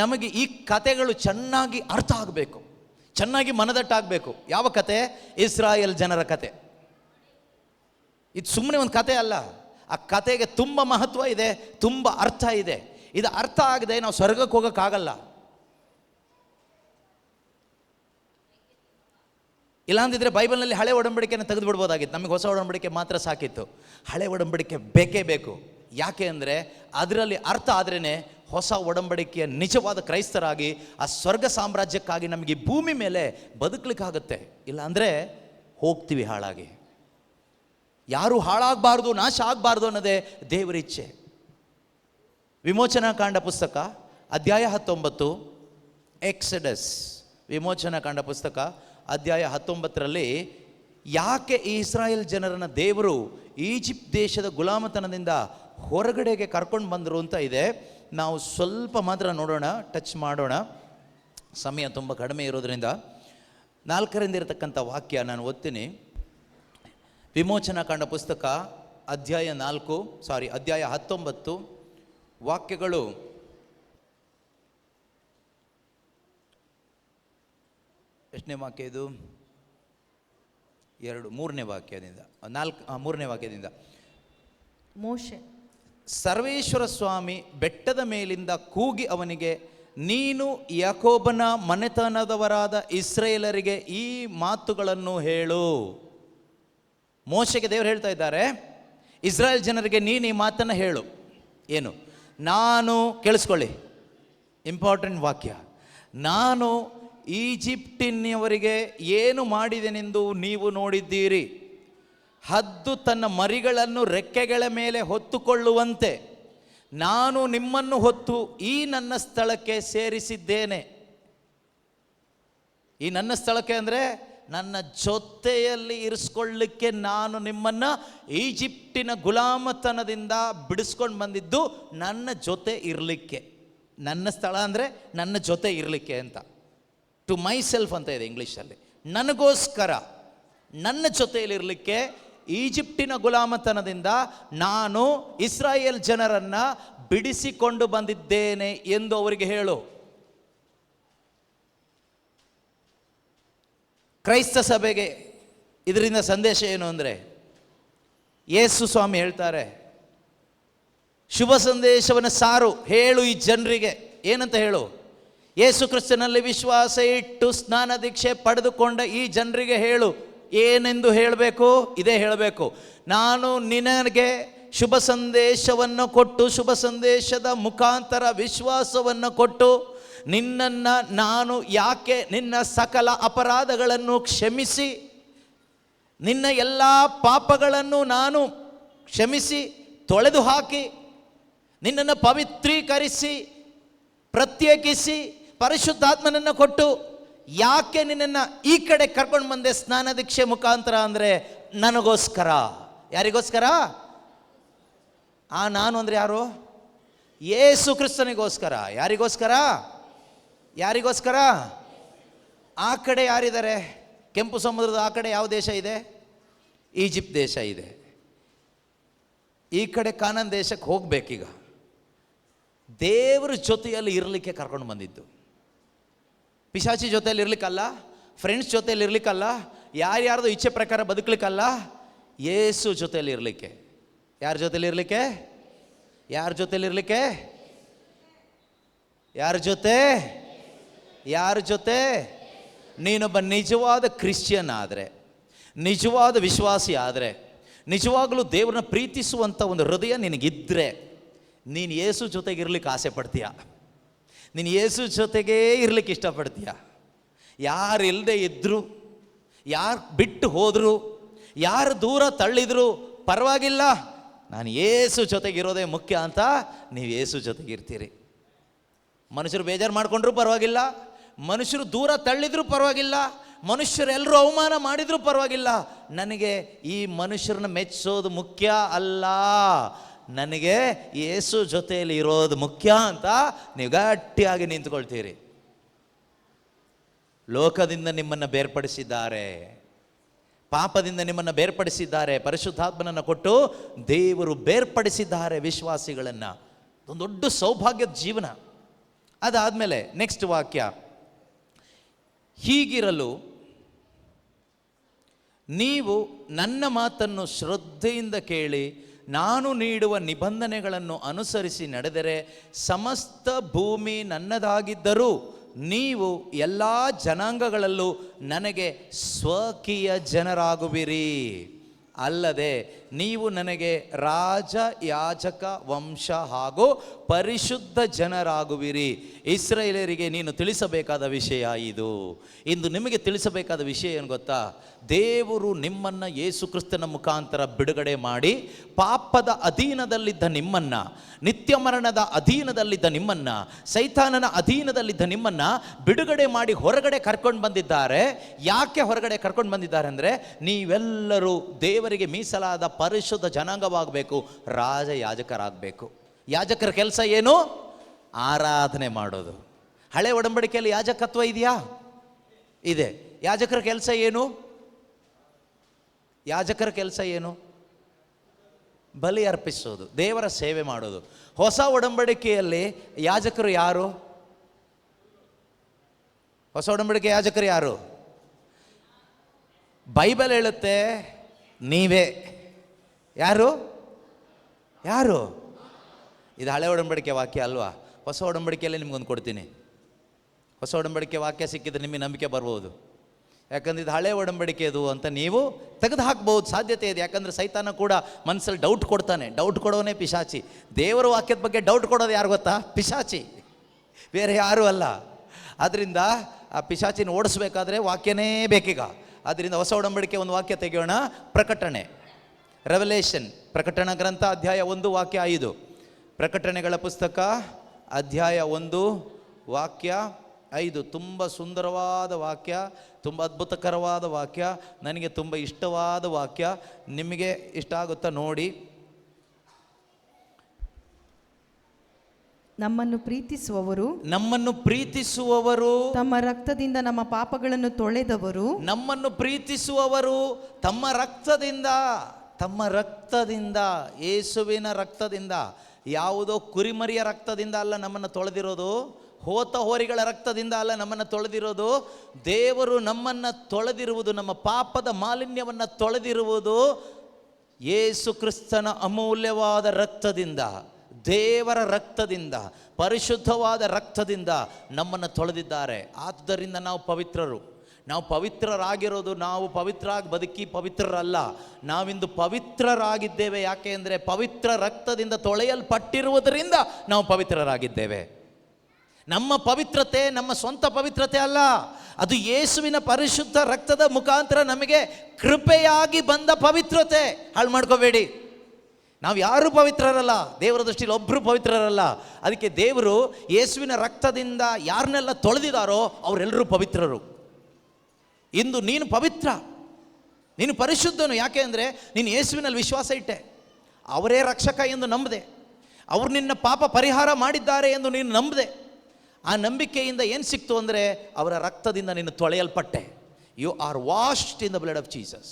ನಮಗೆ ಈ ಕಥೆಗಳು ಚೆನ್ನಾಗಿ ಅರ್ಥ ಆಗಬೇಕು, ಚೆನ್ನಾಗಿ ಮನದಟ್ಟಾಗಬೇಕು. ಯಾವ ಕತೆ? ಇಸ್ರಾಯೇಲ್ ಜನರ ಕತೆ. ಇದು ಸುಮ್ಮನೆ ಒಂದು ಕತೆ ಅಲ್ಲ, ಆ ಕತೆಗೆ ತುಂಬ ಮಹತ್ವ ಇದೆ, ತುಂಬ ಅರ್ಥ ಇದೆ. ಇದು ಅರ್ಥ ಆಗದೆ ನಾವು ಸ್ವರ್ಗಕ್ಕೆ ಹೋಗೋಕ್ಕಾಗಲ್ಲ. ಇಲ್ಲಾಂದಿದ್ರೆ ಬೈಬಲ್ನಲ್ಲಿ ಹಳೆ ಒಡಂಬಡಿಕೆಯನ್ನು ತೆಗೆದು ಬಿಡ್ಬೋದಾಗಿತ್ತು, ನಮಗೆ ಹೊಸ ಒಡಂಬಡಿಕೆ ಮಾತ್ರ ಸಾಕಿತ್ತು. ಹಳೆ ಒಡಂಬಡಿಕೆ ಬೇಕೇ ಬೇಕು. ಯಾಕೆ ಅಂದರೆ ಅದರಲ್ಲಿ ಅರ್ಥ ಆದ್ರೇ ಹೊಸ ಒಡಂಬಡಿಕೆಯ ನಿಜವಾದ ಕ್ರೈಸ್ತರಾಗಿ ಆ ಸ್ವರ್ಗ ಸಾಮ್ರಾಜ್ಯಕ್ಕಾಗಿ ನಮಗೆ ಭೂಮಿ ಮೇಲೆ ಬದುಕಲಿಕ್ಕಾಗುತ್ತೆ. ಇಲ್ಲಾಂದರೆ ಹೋಗ್ತೀವಿ ಹಾಳಾಗಿ. ಯಾರು ಹಾಳಾಗಬಾರ್ದು, ನಾಶ ಆಗಬಾರ್ದು ಅನ್ನೋದೇ ದೇವರ ಇಚ್ಛೆ. ವಿಮೋಚನಾಕಾಂಡ ಪುಸ್ತಕ ಅಧ್ಯಾಯ 19, ಎಕ್ಸಡಸ್ ವಿಮೋಚನಾಕಾಂಡ ಪುಸ್ತಕ ಅಧ್ಯಾಯ 19ರಲ್ಲಿ ಯಾಕೆ ಈ ಇಸ್ರಾಯೇಲ್ ಜನರನ್ನು ದೇವರು ಈಜಿಪ್ಟ್ ದೇಶದ ಗುಲಾಮತನದಿಂದ ಹೊರಗಡೆಗೆ ಕರ್ಕೊಂಡು ಬಂದರು ಅಂತ ಇದೆ. ನಾವು ಸ್ವಲ್ಪ ಮಾತ್ರ ನೋಡೋಣ, ಟಚ್ ಮಾಡೋಣ, ಸಮಯ ತುಂಬ ಕಡಿಮೆ ಇರೋದ್ರಿಂದ. 4ರಿಂದ ಇರತಕ್ಕಂಥ ವಾಕ್ಯ ನಾನು ಓದ್ತೀನಿ. ವಿಮೋಚನಾಕಾಂಡ ಪುಸ್ತಕ ಅಧ್ಯಾಯ 19 ವಾಕ್ಯಗಳು ಎಷ್ಟನೇ ವಾಕ್ಯ ಇದು? 3ನೇ ವಾಕ್ಯದಿಂದ 3ನೇ ವಾಕ್ಯದಿಂದ. ಸರ್ವೇಶ್ವರ ಸ್ವಾಮಿ ಬೆಟ್ಟದ ಮೇಲಿಂದ ಕೂಗಿ ಅವನಿಗೆ, ನೀನು ಯಾಕೋಬನ ಮನೆತನದವರಾದ ಇಸ್ರಾಯೇಲರಿಗೆ ಈ ಮಾತುಗಳನ್ನು ಹೇಳು. ಮೋಶೆಗೆ ದೇವರು ಹೇಳ್ತಾ ಇದ್ದಾರೆ, ಇಸ್ರಾಯೇಲ್ ಜನರಿಗೆ ನೀನು ಈ ಮಾತನ್ನು ಹೇಳು. ಏನು? ನಾನು, ಕೇಳಿಸ್ಕೊಳ್ಳಿ, ಇಂಪಾರ್ಟೆಂಟ್ ವಾಕ್ಯ, ನಾನು ಈಜಿಪ್ಟಿನವರಿಗೆ ಏನು ಮಾಡಿದೆನೆಂದು ನೀವು ನೋಡಿದ್ದೀರಿ. ಹದ್ದು ತನ್ನ ಮರಿಗಳನ್ನು ರೆಕ್ಕೆಗಳ ಮೇಲೆ ಹೊತ್ತುಕೊಳ್ಳುವಂತೆ ನಾನು ನಿಮ್ಮನ್ನು ಹೊತ್ತು ಈ ನನ್ನ ಸ್ಥಳಕ್ಕೆ ಸೇರಿಸಿದ್ದೇನೆ. ಈ ನನ್ನ ಸ್ಥಳಕ್ಕೆ ಅಂದರೆ ನನ್ನ ಜೊತೆಯಲ್ಲಿ ಇರಿಸ್ಕೊಳ್ಳಿಕ್ಕೆ ನಾನು ನಿಮ್ಮನ್ನು ಈಜಿಪ್ಟಿನ ಗುಲಾಮತನದಿಂದ ಬಿಡಿಸ್ಕೊಂಡು ಬಂದಿದ್ದು ನನ್ನ ಜೊತೆ ಇರಲಿಕ್ಕೆ. ನನ್ನ ಸ್ಥಳ ಅಂದರೆ ನನ್ನ ಜೊತೆ ಇರಲಿಕ್ಕೆ ಅಂತ. ಟು ಮೈ ಸೆಲ್ಫ್ ಅಂತ ಇದೆ ಇಂಗ್ಲೀಷಲ್ಲಿ. ನನಗೋಸ್ಕರ ನನ್ನ ಜೊತೆಯಲ್ಲಿರಲಿಕ್ಕೆ ಈಜಿಪ್ಟಿನ ಗುಲಾಮತನದಿಂದ ನಾನು ಇಸ್ರಾಯೇಲ್ ಜನರನ್ನು ಬಿಡಿಸಿಕೊಂಡು ಬಂದಿದ್ದೇನೆ ಎಂದು ಅವರಿಗೆ ಹೇಳು. ಕ್ರೈಸ್ತ ಸಭೆಗೆ ಇದರಿಂದ ಸಂದೇಶ ಏನು ಅಂದರೆ, ಯೇಸು ಸ್ವಾಮಿ ಹೇಳ್ತಾರೆ, ಶುಭ ಸಂದೇಶವನ್ನು ಸಾರು, ಹೇಳು ಈ ಜನರಿಗೆ. ಏನಂತ ಹೇಳು? ಯೇಸು ಕ್ರಿಸ್ತನಲ್ಲಿ ವಿಶ್ವಾಸ ಇಟ್ಟು ಸ್ನಾನ ದೀಕ್ಷೆ ಪಡೆದುಕೊಂಡ ಈ ಜನರಿಗೆ ಹೇಳು. ಏನೆಂದು ಹೇಳಬೇಕು? ಇದೇ ಹೇಳಬೇಕು, ನಾನು ನಿನಗೆ ಶುಭ ಸಂದೇಶವನ್ನು ಕೊಟ್ಟು, ಶುಭ ಸಂದೇಶದ ಮುಖಾಂತರ ವಿಶ್ವಾಸವನ್ನು ಕೊಟ್ಟು, ನಿನ್ನನ್ನು ನಾನು ಯಾಕೆ ನಿನ್ನ ಸಕಲ ಅಪರಾಧಗಳನ್ನು ಕ್ಷಮಿಸಿ, ನಿನ್ನ ಎಲ್ಲ ಪಾಪಗಳನ್ನು ನಾನು ಕ್ಷಮಿಸಿ ತೊಳೆದು ಹಾಕಿ, ನಿನ್ನನ್ನು ಪವಿತ್ರೀಕರಿಸಿ ಪ್ರತ್ಯೇಕಿಸಿ ಪರಿಶುದ್ಧಾತ್ಮನನ್ನು ಕೊಟ್ಟು ಯಾಕೆ ನಿನ್ನನ್ನು ಈ ಕಡೆ ಕರ್ಕೊಂಡು ಬಂದೆ ಸ್ನಾನ ದೀಕ್ಷೆ ಮುಖಾಂತರ ಅಂದರೆ ನನಗೋಸ್ಕರ. ಯಾರಿಗೋಸ್ಕರ? ನಾನು ಅಂದರೆ ಯಾರು? ಯೇಸು ಕ್ರಿಸ್ತನಿಗೋಸ್ಕರ. ಯಾರಿಗೋಸ್ಕರ? ಯಾರಿಗೋಸ್ಕರ? ಆ ಕಡೆ ಯಾರಿದ್ದಾರೆ? ಕೆಂಪು ಸಮುದ್ರದ ಆ ಕಡೆ ಯಾವ ದೇಶ ಇದೆ? ಈಜಿಪ್ಟ್ ದೇಶ ಇದೆ. ಈ ಕಡೆ ಕಾನಾನ್ ದೇಶಕ್ಕೆ ಹೋಗ್ಬೇಕೀಗ. ದೇವರ ಜೊತೆಯಲ್ಲಿ ಇರಲಿಕ್ಕೆ ಕರ್ಕೊಂಡು ಬಂದಿದ್ದು. ಪಿಶಾಚಿ ಜೊತೆಯಲ್ಲಿ ಇರ್ಲಿಕ್ಕಲ್ಲ, ಫ್ರೆಂಡ್ಸ್ ಜೊತೆಯಲ್ಲಿ ಇರ್ಲಿಕ್ಕಲ್ಲ, ಯಾರ್ಯಾರ್ದು ಇಚ್ಛೆ ಪ್ರಕಾರ ಬದುಕಲಿಕ್ಕಲ್ಲ, ಯೇಸು ಜೊತೆಯಲ್ಲಿ ಇರಲಿಕ್ಕೆ. ಯಾರ ಜೊತೆಯಲ್ಲಿ ಇರಲಿಕ್ಕೆ? ಯಾರ ಜೊತೆಯಲ್ಲಿ ಇರಲಿಕ್ಕೆ? ಯಾರ ಜೊತೆ? ಯಾರ ಜೊತೆ? ನೀನೊಬ್ಬ ನಿಜವಾದ ಕ್ರಿಶ್ಚಿಯನ್ ಆದರೆ, ನಿಜವಾದ ವಿಶ್ವಾಸಿ ಆದರೆ, ನಿಜವಾಗಲೂ ದೇವರನ್ನ ಪ್ರೀತಿಸುವಂಥ ಒಂದು ಹೃದಯ ನಿನಗಿದ್ದರೆ, ನೀನು ಯೇಸು ಜೊತೆಗೆ ಇರ್ಲಿಕ್ಕೆ ಆಸೆ ಪಡ್ತೀಯ. ನೀನು ಯೇಸು ಜೊತೆಗೇ ಇರ್ಲಿಕ್ಕೆ ಇಷ್ಟಪಡ್ತೀಯ. ಯಾರು ಇಲ್ಲದೆ ಇದ್ದರು, ಯಾರು ಬಿಟ್ಟು ಹೋದರು, ಯಾರು ದೂರ ತಳ್ಳಿದ್ರು ಪರವಾಗಿಲ್ಲ, ನಾನು ಯೇಸು ಜೊತೆಗಿರೋದೇ ಮುಖ್ಯ ಅಂತ ನೀವು ಯೇಸು ಜೊತೆಗಿರ್ತೀರಿ. ಮನುಷ್ಯರು ಬೇಜಾರು ಮಾಡಿಕೊಂಡ್ರೂ ಪರವಾಗಿಲ್ಲ, ಮನುಷ್ಯರು ದೂರ ತಳ್ಳಿದ್ರೂ ಪರವಾಗಿಲ್ಲ, ಮನುಷ್ಯರೆಲ್ಲರೂ ಅವಮಾನ ಮಾಡಿದರೂ ಪರವಾಗಿಲ್ಲ, ನನಗೆ ಈ ಮನುಷ್ಯರನ್ನ ಮೆಚ್ಚೋದು ಮುಖ್ಯ ಅಲ್ಲ, ನನಗೆ ಯೇಸು ಜೊತೆಯಲ್ಲಿ ಇರೋದು ಮುಖ್ಯ ಅಂತ ನೀವು ಗಟ್ಟಿಯಾಗಿ ನಿಂತ್ಕೊಳ್ತೀರಿ. ಲೋಕದಿಂದ ನಿಮ್ಮನ್ನು ಬೇರ್ಪಡಿಸಿದ್ದಾರೆ, ಪಾಪದಿಂದ ನಿಮ್ಮನ್ನು ಬೇರ್ಪಡಿಸಿದ್ದಾರೆ, ಪರಿಶುದ್ಧಾತ್ಮನನ್ನು ಕೊಟ್ಟು ದೇವರು ಬೇರ್ಪಡಿಸಿದ್ದಾರೆ ವಿಶ್ವಾಸಿಗಳನ್ನು. ಒಂದು ದೊಡ್ಡ ಸೌಭಾಗ್ಯದ ಜೀವನ. ಅದಾದಮೇಲೆ ನೆಕ್ಸ್ಟ್ ವಾಕ್ಯ, ಹೀಗಿರಲು ನೀವು ನನ್ನ ಮಾತನ್ನು ಶ್ರದ್ಧೆಯಿಂದ ಕೇಳಿ ನಾನು ನೀಡುವ ನಿಬಂಧನೆಗಳನ್ನು ಅನುಸರಿಸಿ ನಡೆದರೆ ಸಮಸ್ತ ಭೂಮಿ ನನ್ನದಾಗಿದ್ದರೂ ನೀವು ಎಲ್ಲ ಜನಾಂಗಗಳಲ್ಲೂ ನನಗೆ ಸ್ವಕೀಯ ಜನರಾಗುವಿರಿ. ಅಲ್ಲದೆ ನೀವು ನನಗೆ ರಾಜ ಯಾಜಕ ವಂಶ ಹಾಗೂ ಪರಿಶುದ್ಧ ಜನರಾಗುವಿರಿ. ಇಸ್ರಾಯೇಲರಿಗೆ ನೀನು ತಿಳಿಸಬೇಕಾದ ವಿಷಯ ಇದು. ಇಂದು ನಿಮಗೆ ತಿಳಿಸಬೇಕಾದ ವಿಷಯ ಏನು ಗೊತ್ತಾ? ದೇವರು ನಿಮ್ಮನ್ನು ಯೇಸು ಕ್ರಿಸ್ತನ ಮುಖಾಂತರ ಬಿಡುಗಡೆ ಮಾಡಿ ಪಾಪದ ಅಧೀನದಲ್ಲಿದ್ದ ನಿಮ್ಮನ್ನು, ನಿತ್ಯ ಮರಣದ ಅಧೀನದಲ್ಲಿದ್ದ ನಿಮ್ಮನ್ನು, ಸೈತಾನನ ಅಧೀನದಲ್ಲಿದ್ದ ನಿಮ್ಮನ್ನು ಬಿಡುಗಡೆ ಮಾಡಿ ಹೊರಗಡೆ ಕರ್ಕೊಂಡು ಬಂದಿದ್ದಾರೆ. ಯಾಕೆ ಹೊರಗಡೆ ಕರ್ಕೊಂಡು ಬಂದಿದ್ದಾರೆ ಅಂದರೆ, ನೀವೆಲ್ಲರೂ ದೇವರಿಗೆ ಮೀಸಲಾದ ಪರಿಶುದ್ಧ ಜನಾಂಗವಾಗಬೇಕು, ರಾಜ ಯಾಜಕರಾಗಬೇಕು. ಯಾಜಕರ ಕೆಲಸ ಏನು? ಆರಾಧನೆ ಮಾಡೋದು. ಹಳೆ ಒಡಂಬಡಿಕೆಯಲ್ಲಿ ಯಾಜಕತ್ವ ಇದೆಯಾ? ಇದೆ. ಯಾಜಕರ ಕೆಲಸ ಏನು? ಯಾಜಕರ ಕೆಲಸ ಏನು? ಬಲಿ ಅರ್ಪಿಸೋದು, ದೇವರ ಸೇವೆ ಮಾಡೋದು. ಹೊಸ ಒಡಂಬಡಿಕೆಯಲ್ಲಿ ಯಾಜಕರು ಯಾರು? ಹೊಸ ಒಡಂಬಡಿಕೆ ಯಾಜಕರು ಯಾರು? ಬೈಬಲ್ ಹೇಳುತ್ತೆ ನೀವೇ. ಯಾರು? ಯಾರು? ಇದು ಹಳೆ ಒಡಂಬಡಿಕೆ ವಾಕ್ಯ ಅಲ್ವಾ? ಹೊಸ ಒಡಂಬಡಿಕೆಯಲ್ಲೇ ನಿಮ್ಗೊಂದು ಕೊಡ್ತೀನಿ. ಹೊಸ ಒಡಂಬಡಿಕೆ ವಾಕ್ಯ ಸಿಕ್ಕಿದ್ರೆ ನಿಮಗೆ ನಂಬಿಕೆ ಬರ್ಬೋದು. ಯಾಕಂದ್ರೆ ಇದು ಹಳೆ ಒಡಂಬಡಿಕೆ ಇದು ಅಂತ ನೀವು ತೆಗೆದು ಹಾಕ್ಬೋದು, ಸಾಧ್ಯತೆ ಇದೆ. ಯಾಕಂದರೆ ಸೈತಾನ ಕೂಡ ಮನಸ್ಸಲ್ಲಿ ಡೌಟ್ ಕೊಡ್ತಾನೆ. ಡೌಟ್ ಕೊಡೋನೇ ಪಿಶಾಚಿ. ದೇವರ ವಾಕ್ಯದ ಬಗ್ಗೆ ಡೌಟ್ ಕೊಡೋದು ಯಾರು ಗೊತ್ತಾ? ಪಿಶಾಚಿ, ಬೇರೆ ಯಾರೂ ಅಲ್ಲ. ಆದ್ದರಿಂದ ಆ ಪಿಶಾಚಿನ ಓಡಿಸ್ಬೇಕಾದ್ರೆ ವಾಕ್ಯನೇ ಬೇಕೀಗ. ಆದ್ದರಿಂದ ಹೊಸ ಒಡಂಬಡಿಕೆ ಒಂದು ವಾಕ್ಯ ತೆಗೆಯೋಣ. ಪ್ರಕಟಣೆ, ರೆವಲೇಷನ್, ಪ್ರಕಟಣ ಗ್ರಂಥ ಅಧ್ಯಾಯ 1 ವಾಕ್ಯ 5. ಪ್ರಕಟಣೆಗಳ ಪುಸ್ತಕ ಅಧ್ಯಾಯ 1 ವಾಕ್ಯ 5. ತುಂಬ ಸುಂದರವಾದ ವಾಕ್ಯ, ತುಂಬ ಅದ್ಭುತಕರವಾದ ವಾಕ್ಯ, ನನಗೆ ತುಂಬ ಇಷ್ಟವಾದ ವಾಕ್ಯ. ನಿಮಗೆ ಇಷ್ಟ ಆಗುತ್ತಾ ನೋಡಿ. ನಮ್ಮನ್ನು ಪ್ರೀತಿಸುವವರು ತಮ್ಮ ರಕ್ತದಿಂದ ನಮ್ಮ ಪಾಪಗಳನ್ನು ತೊಳೆದವರು. ನಮ್ಮನ್ನು ಪ್ರೀತಿಸುವವರು ತಮ್ಮ ರಕ್ತದಿಂದ, ಯೇಸುವಿನ ರಕ್ತದಿಂದ, ಯಾವುದೋ ಕುರಿಮರಿಯ ರಕ್ತದಿಂದ ಅಲ್ಲ ನಮ್ಮನ್ನು ತೊಳೆದಿರೋದು, ಹೋತ ಹೋರಿಗಳ ರಕ್ತದಿಂದ ಅಲ್ಲ ನಮ್ಮನ್ನು ತೊಳೆದಿರೋದು. ದೇವರು ನಮ್ಮನ್ನು ತೊಳೆದಿರುವುದು, ನಮ್ಮ ಪಾಪದ ಮಾಲಿನ್ಯವನ್ನು ತೊಳೆದಿರುವುದು ಯೇಸು ಕ್ರಿಸ್ತನ ಅಮೂಲ್ಯವಾದ ರಕ್ತದಿಂದ, ದೇವರ ರಕ್ತದಿಂದ, ಪರಿಶುದ್ಧವಾದ ರಕ್ತದಿಂದ ನಮ್ಮನ್ನು ತೊಳೆದಿದ್ದಾರೆ. ಆದ್ದರಿಂದ ನಾವು ಪವಿತ್ರರು. ನಾವು ಪವಿತ್ರರಾಗಿರೋದು, ನಾವು ಪವಿತ್ರರಾಗಿ ಬದುಕಿ ಪವಿತ್ರರಲ್ಲ, ನಾವಿಂದು ಪವಿತ್ರರಾಗಿದ್ದೇವೆ. ಯಾಕೆ ಅಂದರೆ ಪವಿತ್ರ ರಕ್ತದಿಂದ ತೊಳೆಯಲ್ಪಟ್ಟಿರುವುದರಿಂದ ನಾವು ಪವಿತ್ರರಾಗಿದ್ದೇವೆ. ನಮ್ಮ ಪವಿತ್ರತೆ ನಮ್ಮ ಸ್ವಂತ ಪವಿತ್ರತೆ ಅಲ್ಲ, ಅದು ಯೇಸುವಿನ ಪರಿಶುದ್ಧ ರಕ್ತದ ಮುಖಾಂತರ ನಮಗೆ ಕೃಪೆಯಾಗಿ ಬಂದ ಪವಿತ್ರತೆ. ಹಾಳು ಮಾಡ್ಕೋಬೇಡಿ. ನಾವು ಯಾರೂ ಪವಿತ್ರರಲ್ಲ, ದೇವರ ದೃಷ್ಟಿಯಲ್ಲಿ ಒಬ್ಬರು ಪವಿತ್ರರಲ್ಲ. ಅದಕ್ಕೆ ದೇವರು ಯೇಸುವಿನ ರಕ್ತದಿಂದ ಯಾರನ್ನೆಲ್ಲ ತೊಳೆದಿದ್ದಾರೋ ಅವರೆಲ್ಲರೂ ಪವಿತ್ರರು. ಇಂದು ನೀನು ಪವಿತ್ರ, ನೀನು ಪರಿಶುದ್ಧನು. ಯಾಕೆ ಅಂದರೆ ನೀನು ಯೇಸುವಿನಲ್ಲಿ ವಿಶ್ವಾಸ ಇಟ್ಟೆ, ಅವರೇ ರಕ್ಷಕ ಎಂದು ನಂಬದೆ, ಅವರು ನಿನ್ನ ಪಾಪ ಪರಿಹಾರ ಮಾಡಿದ್ದಾರೆ ಎಂದು ನೀನು ನಂಬದೆ. ಆ ನಂಬಿಕೆಯಿಂದ ಏನು ಸಿಕ್ತು ಅಂದರೆ ಅವರ ರಕ್ತದಿಂದ ನೀನು ತೊಳೆಯಲ್ಪಟ್ಟೆ. You are washed in the blood of Jesus.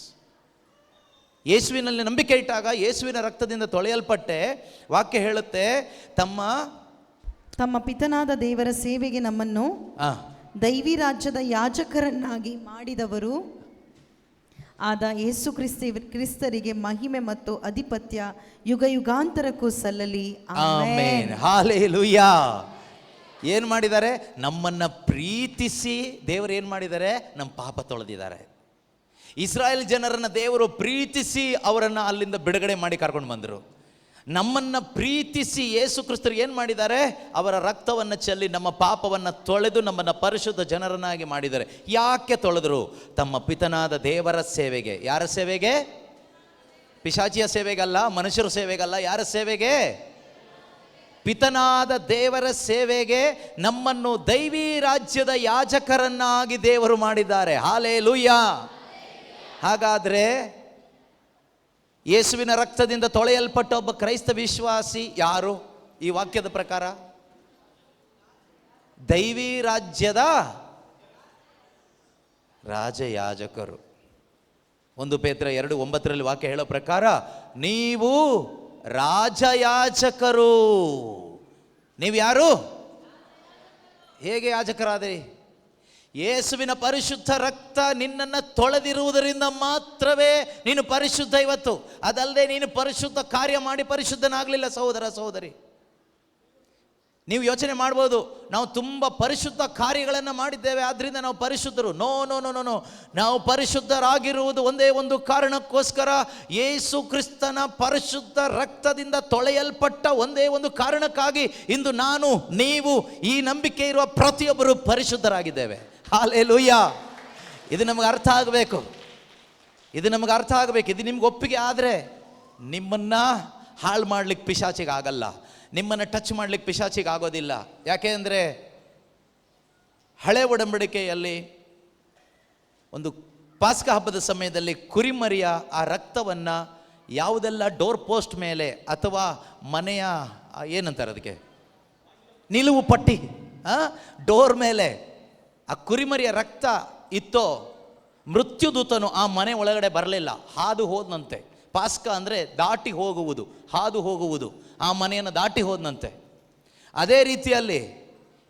ಯೇಸುವಿನಲ್ಲಿ ನಂಬಿಕೆ ಇಟ್ಟಾಗ ಯೇಸುವಿನ ರಕ್ತದಿಂದ ತೊಳೆಯಲ್ಪಟ್ಟೆ. ವಾಕ್ಯ ಹೇಳುತ್ತೆ, ತಮ್ಮ ಪಿತನಾದ ದೇವರ ಸೇವೆಗೆ ನಮ್ಮನ್ನು ದೈವಿ ರಾಜ್ಯದ ಯಾಜಕರನ್ನಾಗಿ ಮಾಡಿದವರು ಆದ ಯೇಸು ಕ್ರಿಸ್ತರಿಗೆ ಮಹಿಮೆ ಮತ್ತು ಅಧಿಪತ್ಯ ಯುಗ ಯುಗಾಂತರಕ್ಕೂ ಸಲ್ಲಲಿ. ಆಮೆನ್. ಹಲ್ಲೆಲೂಯಾ. ಏನು ಮಾಡಿದ್ದಾರೆ? ನಮ್ಮನ್ನು ಪ್ರೀತಿಸಿ ದೇವರು ಏನು ಮಾಡಿದ್ದಾರೆ? ನಮ್ಮ ಪಾಪ ತೊಳೆದಿದ್ದಾರೆ. ಇಸ್ರಾಯೇಲ್ ಜನರನ್ನು ದೇವರು ಪ್ರೀತಿಸಿ ಅವರನ್ನು ಅಲ್ಲಿಂದ ಬಿಡುಗಡೆ ಮಾಡಿ ಕರ್ಕೊಂಡು ಬಂದರು. ನಮ್ಮನ್ನು ಪ್ರೀತಿಸಿ ಯೇಸು ಕ್ರಿಸ್ತರು ಏನು ಮಾಡಿದ್ದಾರೆ? ಅವರ ರಕ್ತವನ್ನು ಚೆಲ್ಲಿ ನಮ್ಮ ಪಾಪವನ್ನು ತೊಳೆದು ನಮ್ಮನ್ನು ಪರಿಶುದ್ಧ ಜನರನ್ನಾಗಿ ಮಾಡಿದ್ದಾರೆ. ಯಾಕೆ ತೊಳೆದರು? ತಮ್ಮ ಪಿತನಾದ ದೇವರ ಸೇವೆಗೆ. ಯಾರ ಸೇವೆಗೆ? ಪಿಶಾಚಿಯ ಸೇವೆಗಲ್ಲ, ಮನುಷ್ಯರ ಸೇವೆಗಲ್ಲ. ಯಾರ ಸೇವೆಗೆ? ಪಿತನಾದ ದೇವರ ಸೇವೆಗೆ ನಮ್ಮನ್ನು ದೈವಿ ರಾಜ್ಯದ ಯಾಜಕರನ್ನಾಗಿ ದೇವರು ಮಾಡಿದ್ದಾರೆ. ಹಲ್ಲೆಲೂಯಾ. ಹಾಗಾದರೆ ಯೇಸುವಿನ ರಕ್ತದಿಂದ ತೊಳೆಯಲ್ಪಟ್ಟ ಒಬ್ಬ ಕ್ರೈಸ್ತ ವಿಶ್ವಾಸಿ ಯಾರು? ಈ ವಾಕ್ಯದ ಪ್ರಕಾರ ದೈವಿ ರಾಜ್ಯದ ರಾಜಯಾಜಕರು. 1 ಪೇತ್ರ 2:9 ವಾಕ್ಯ ಹೇಳೋ ಪ್ರಕಾರ ನೀವು ರಾಜಯಾಜಕರು. ನೀವು ಯಾರು? ಹೇಗೆ ಯಾಜಕರಾದಿರಿ? ಯೇಸುವಿನ ಪರಿಶುದ್ಧ ರಕ್ತ ನಿನ್ನನ್ನು ತೊಳೆದಿರುವುದರಿಂದ ಮಾತ್ರವೇ ನೀನು ಪರಿಶುದ್ಧ. ಇವತ್ತು ಅದಲ್ಲದೆ ನೀನು ಪರಿಶುದ್ಧ ಕಾರ್ಯ ಮಾಡಿ ಪರಿಶುದ್ಧನಾಗಲಿಲ್ಲ ಸಹೋದರ ಸಹೋದರಿ. ನೀವು ಯೋಚನೆ ಮಾಡ್ಬೋದು, ನಾವು ತುಂಬ ಪರಿಶುದ್ಧ ಕಾರ್ಯಗಳನ್ನು ಮಾಡಿದ್ದೇವೆ ಆದ್ದರಿಂದ ನಾವು ಪರಿಶುದ್ಧರು. No no no no no. ನಾವು ಪರಿಶುದ್ಧರಾಗಿರುವುದು ಒಂದೇ ಒಂದು ಕಾರಣಕ್ಕೋಸ್ಕರ, ಯೇಸು ಕ್ರಿಸ್ತನ ಪರಿಶುದ್ಧ ರಕ್ತದಿಂದ ತೊಳೆಯಲ್ಪಟ್ಟ ಒಂದೇ ಒಂದು ಕಾರಣಕ್ಕಾಗಿ ಇಂದು ನಾನು, ನೀವು, ಈ ನಂಬಿಕೆ ಇರುವ ಪ್ರತಿಯೊಬ್ಬರು ಪರಿಶುದ್ಧರಾಗಿದ್ದೇವೆ. ಹಲ್ಲೆಲೂಯಾ. ಇದು ನಮಗೆ ಅರ್ಥ ಆಗಬೇಕು. ಇದು ನಿಮ್ಗೆ ಒಪ್ಪಿಗೆ ಆದರೆ ನಿಮ್ಮನ್ನು ಹಾಳು ಮಾಡ್ಲಿಕ್ಕೆ ಪಿಶಾಚಿಗೆ ಆಗಲ್ಲ, ನಿಮ್ಮನ್ನು ಟಚ್ ಮಾಡಲಿಕ್ಕೆ ಪಿಶಾಚಿಗೆ ಆಗೋದಿಲ್ಲ. ಯಾಕೆ ಅಂದರೆ ಹಳೆ ಒಡಂಬಡಿಕೆಯಲ್ಲಿ ಒಂದು ಪಾಸ್ಕ ಹಬ್ಬದ ಸಮಯದಲ್ಲಿ ಕುರಿಮರಿಯ ಆ ರಕ್ತವನ್ನು ಯಾವುದೆಲ್ಲ ಡೋರ್ ಪೋಸ್ಟ್ ಮೇಲೆ ಅಥವಾ ಮನೆಯ ಏನಂತಾರೆ ಅದಕ್ಕೆ, ನಿಲುವು ಪಟ್ಟಿ, ಡೋರ್ ಮೇಲೆ ಆ ಕುರಿಮರಿಯ ರಕ್ತ ಇತ್ತೋ, ಮೃತ್ಯುದೂತನು ಆ ಮನೆ ಒಳಗಡೆ ಬರಲಿಲ್ಲ, ಹಾದು ಹೋದನಂತೆ. ಪಾಸ್ಕ ಅಂದರೆ ದಾಟಿ ಹೋಗುವುದು, ಹಾದು ಹೋಗುವುದು. ಆ ಮನೆಯನ್ನು ದಾಟಿ ಹೋದನಂತೆ. ಅದೇ ರೀತಿಯಲ್ಲಿ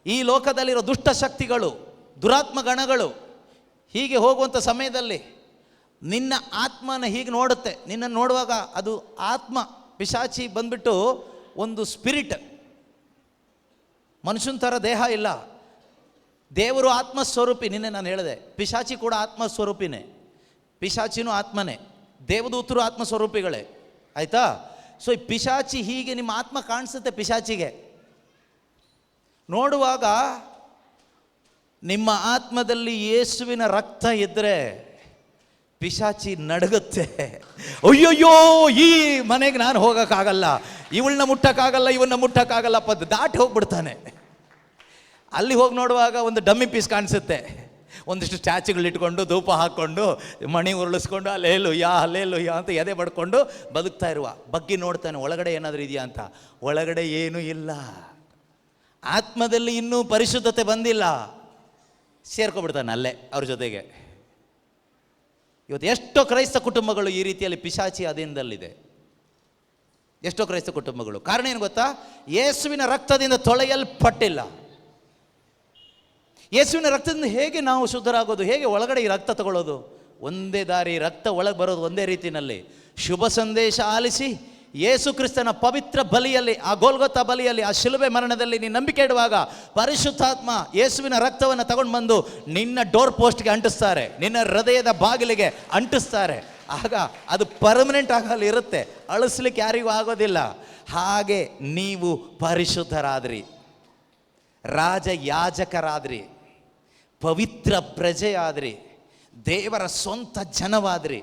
ಈ ಲೋಕದಲ್ಲಿರೋ ದುಷ್ಟ ಶಕ್ತಿಗಳು, ದುರಾತ್ಮ ಗಣಗಳು ಹೀಗೆ ಹೋಗುವಂಥ ಸಮಯದಲ್ಲಿ ನಿನ್ನ ಆತ್ಮನ ಹೀಗೆ ನೋಡುತ್ತೆ. ನಿನ್ನನ್ನು ನೋಡುವಾಗ ಅದು ಆತ್ಮ ಪಿಶಾಚಿ ಬಂದ್ಬಿಟ್ಟು ಒಂದು ಸ್ಪಿರಿಟ್, ಮನುಷ್ಯನ ಥರ ದೇಹ ಇಲ್ಲ. ದೇವರು ಆತ್ಮಸ್ವರೂಪಿ. ನಿನ್ನೆ ನಾನು ಹೇಳಿದೆ, ಪಿಶಾಚಿ ಕೂಡ ಆತ್ಮಸ್ವರೂಪಿನೇ, ಪಿಶಾಚಿನೂ ಆತ್ಮನೇ, ದೇವದೂತರು ಆತ್ಮಸ್ವರೂಪಿಗಳೇ, ಆಯಿತಾ? ಸೊ ಈ ಪಿಶಾಚಿ ಹೀಗೆ ನಿಮ್ಮ ಆತ್ಮ ಕಾಣಿಸುತ್ತೆ. ಪಿಶಾಚಿಗೆ ನೋಡುವಾಗ ನಿಮ್ಮ ಆತ್ಮದಲ್ಲಿ ಯೇಸುವಿನ ರಕ್ತ ಇದ್ದರೆ ಪಿಶಾಚಿ ನಡಗುತ್ತೆ. ಅಯ್ಯೋಯ್ಯೋ, ಈ ಮನೆಗೆ ನಾನು ಹೋಗೋಕ್ಕಾಗಲ್ಲ, ಇವಳನ್ನ ಮುಟ್ಟಕ್ಕಾಗಲ್ಲ, ಇವನ್ನ ಮುಟ್ಟಕ್ಕಾಗಲ್ಲ, ದಾಟಿ ಹೋಗ್ಬಿಡ್ತಾನೆ. ಅಲ್ಲಿ ಹೋಗಿ ನೋಡುವಾಗ ಒಂದು ಡಮ್ಮಿ ಪೀಸ್ ಕಾಣಿಸುತ್ತೆ, ಒಂದಿಷ್ಟು ಸ್ಟ್ಯಾಚುಗಳಿಟ್ಕೊಂಡು ಧೂಪ ಹಾಕ್ಕೊಂಡು ಮಣಿ ಉರುಳಿಸ್ಕೊಂಡು ಅಲ್ಲೇಲುಯ್ಯ ಅಂತ ಎದೆ ಬಡ್ಕೊಂಡು ಬದುಕ್ತಾ ಇರುವ. ಬಗ್ಗಿ ನೋಡ್ತಾನೆ ಒಳಗಡೆ ಏನಾದರೂ ಇದೆಯಾ ಅಂತ. ಒಳಗಡೆ ಏನೂ ಇಲ್ಲ, ಆತ್ಮದಲ್ಲಿ ಇನ್ನೂ ಪರಿಶುದ್ಧತೆ ಬಂದಿಲ್ಲ. ಸೇರ್ಕೊಬಿಡ್ತಾನೆ ಅಲ್ಲೇ ಅವ್ರ ಜೊತೆಗೆ. ಇವತ್ತು ಎಷ್ಟೋ ಕ್ರೈಸ್ತ ಕುಟುಂಬಗಳು ಈ ರೀತಿಯಲ್ಲಿ ಪಿಶಾಚಿ ಅಧೀನದಲ್ಲಿದೆ. ಎಷ್ಟೋ ಕ್ರೈಸ್ತ ಕುಟುಂಬಗಳು. ಕಾರಣ ಏನು ಗೊತ್ತಾ? ಯೇಸುವಿನ ರಕ್ತದಿಂದ ತೊಳೆಯಲ್ಪಟ್ಟಿಲ್ಲ. ಯೇಸುವಿನ ರಕ್ತದಿಂದ ಹೇಗೆ ನಾವು ಶುದ್ಧರಾಗೋದು? ಹೇಗೆ ಒಳಗಡೆ ಈ ರಕ್ತ ತಗೊಳ್ಳೋದು? ಒಂದೇ ದಾರಿ, ರಕ್ತ ಒಳಗೆ ಬರೋದು ಒಂದೇ ರೀತಿಯಲ್ಲಿ. ಶುಭ ಸಂದೇಶ ಆಲಿಸಿ ಯೇಸು ಕ್ರಿಸ್ತನ ಪವಿತ್ರ ಬಲಿಯಲ್ಲಿ, ಆ ಗೋಲ್ಗೊತ್ತಾ ಬಲಿಯಲ್ಲಿ, ಆ ಶಿಲುಬೆ ಮರಣದಲ್ಲಿ ನೀನು ನಂಬಿಕೆ ಇಡುವಾಗ ಪರಿಶುದ್ಧಾತ್ಮ ಯೇಸುವಿನ ರಕ್ತವನ್ನು ತಗೊಂಡು ಬಂದು ನಿನ್ನ ಡೋರ್ ಪೋಸ್ಟ್ಗೆ ಅಂಟಿಸ್ತಾರೆ, ನಿನ್ನ ಹೃದಯದ ಬಾಗಿಲಿಗೆ ಅಂಟಿಸ್ತಾರೆ. ಆಗ ಅದು ಪರ್ಮನೆಂಟ್ ಆಗಲ್ಲಿ ಇರುತ್ತೆ, ಅಳಿಸ್ಲಿಕ್ಕೆ ಯಾರಿಗೂ ಆಗೋದಿಲ್ಲ. ಹಾಗೆ ನೀವು ಪರಿಶುದ್ಧರಾದ್ರಿ, ರಾಜ ಯಾಜಕರಾದ್ರಿ, ಪವಿತ್ರ ಪ್ರಜೆಯಾದ್ರಿ, ದೇವರ ಸ್ವಂತ ಜನವಾದ್ರಿ.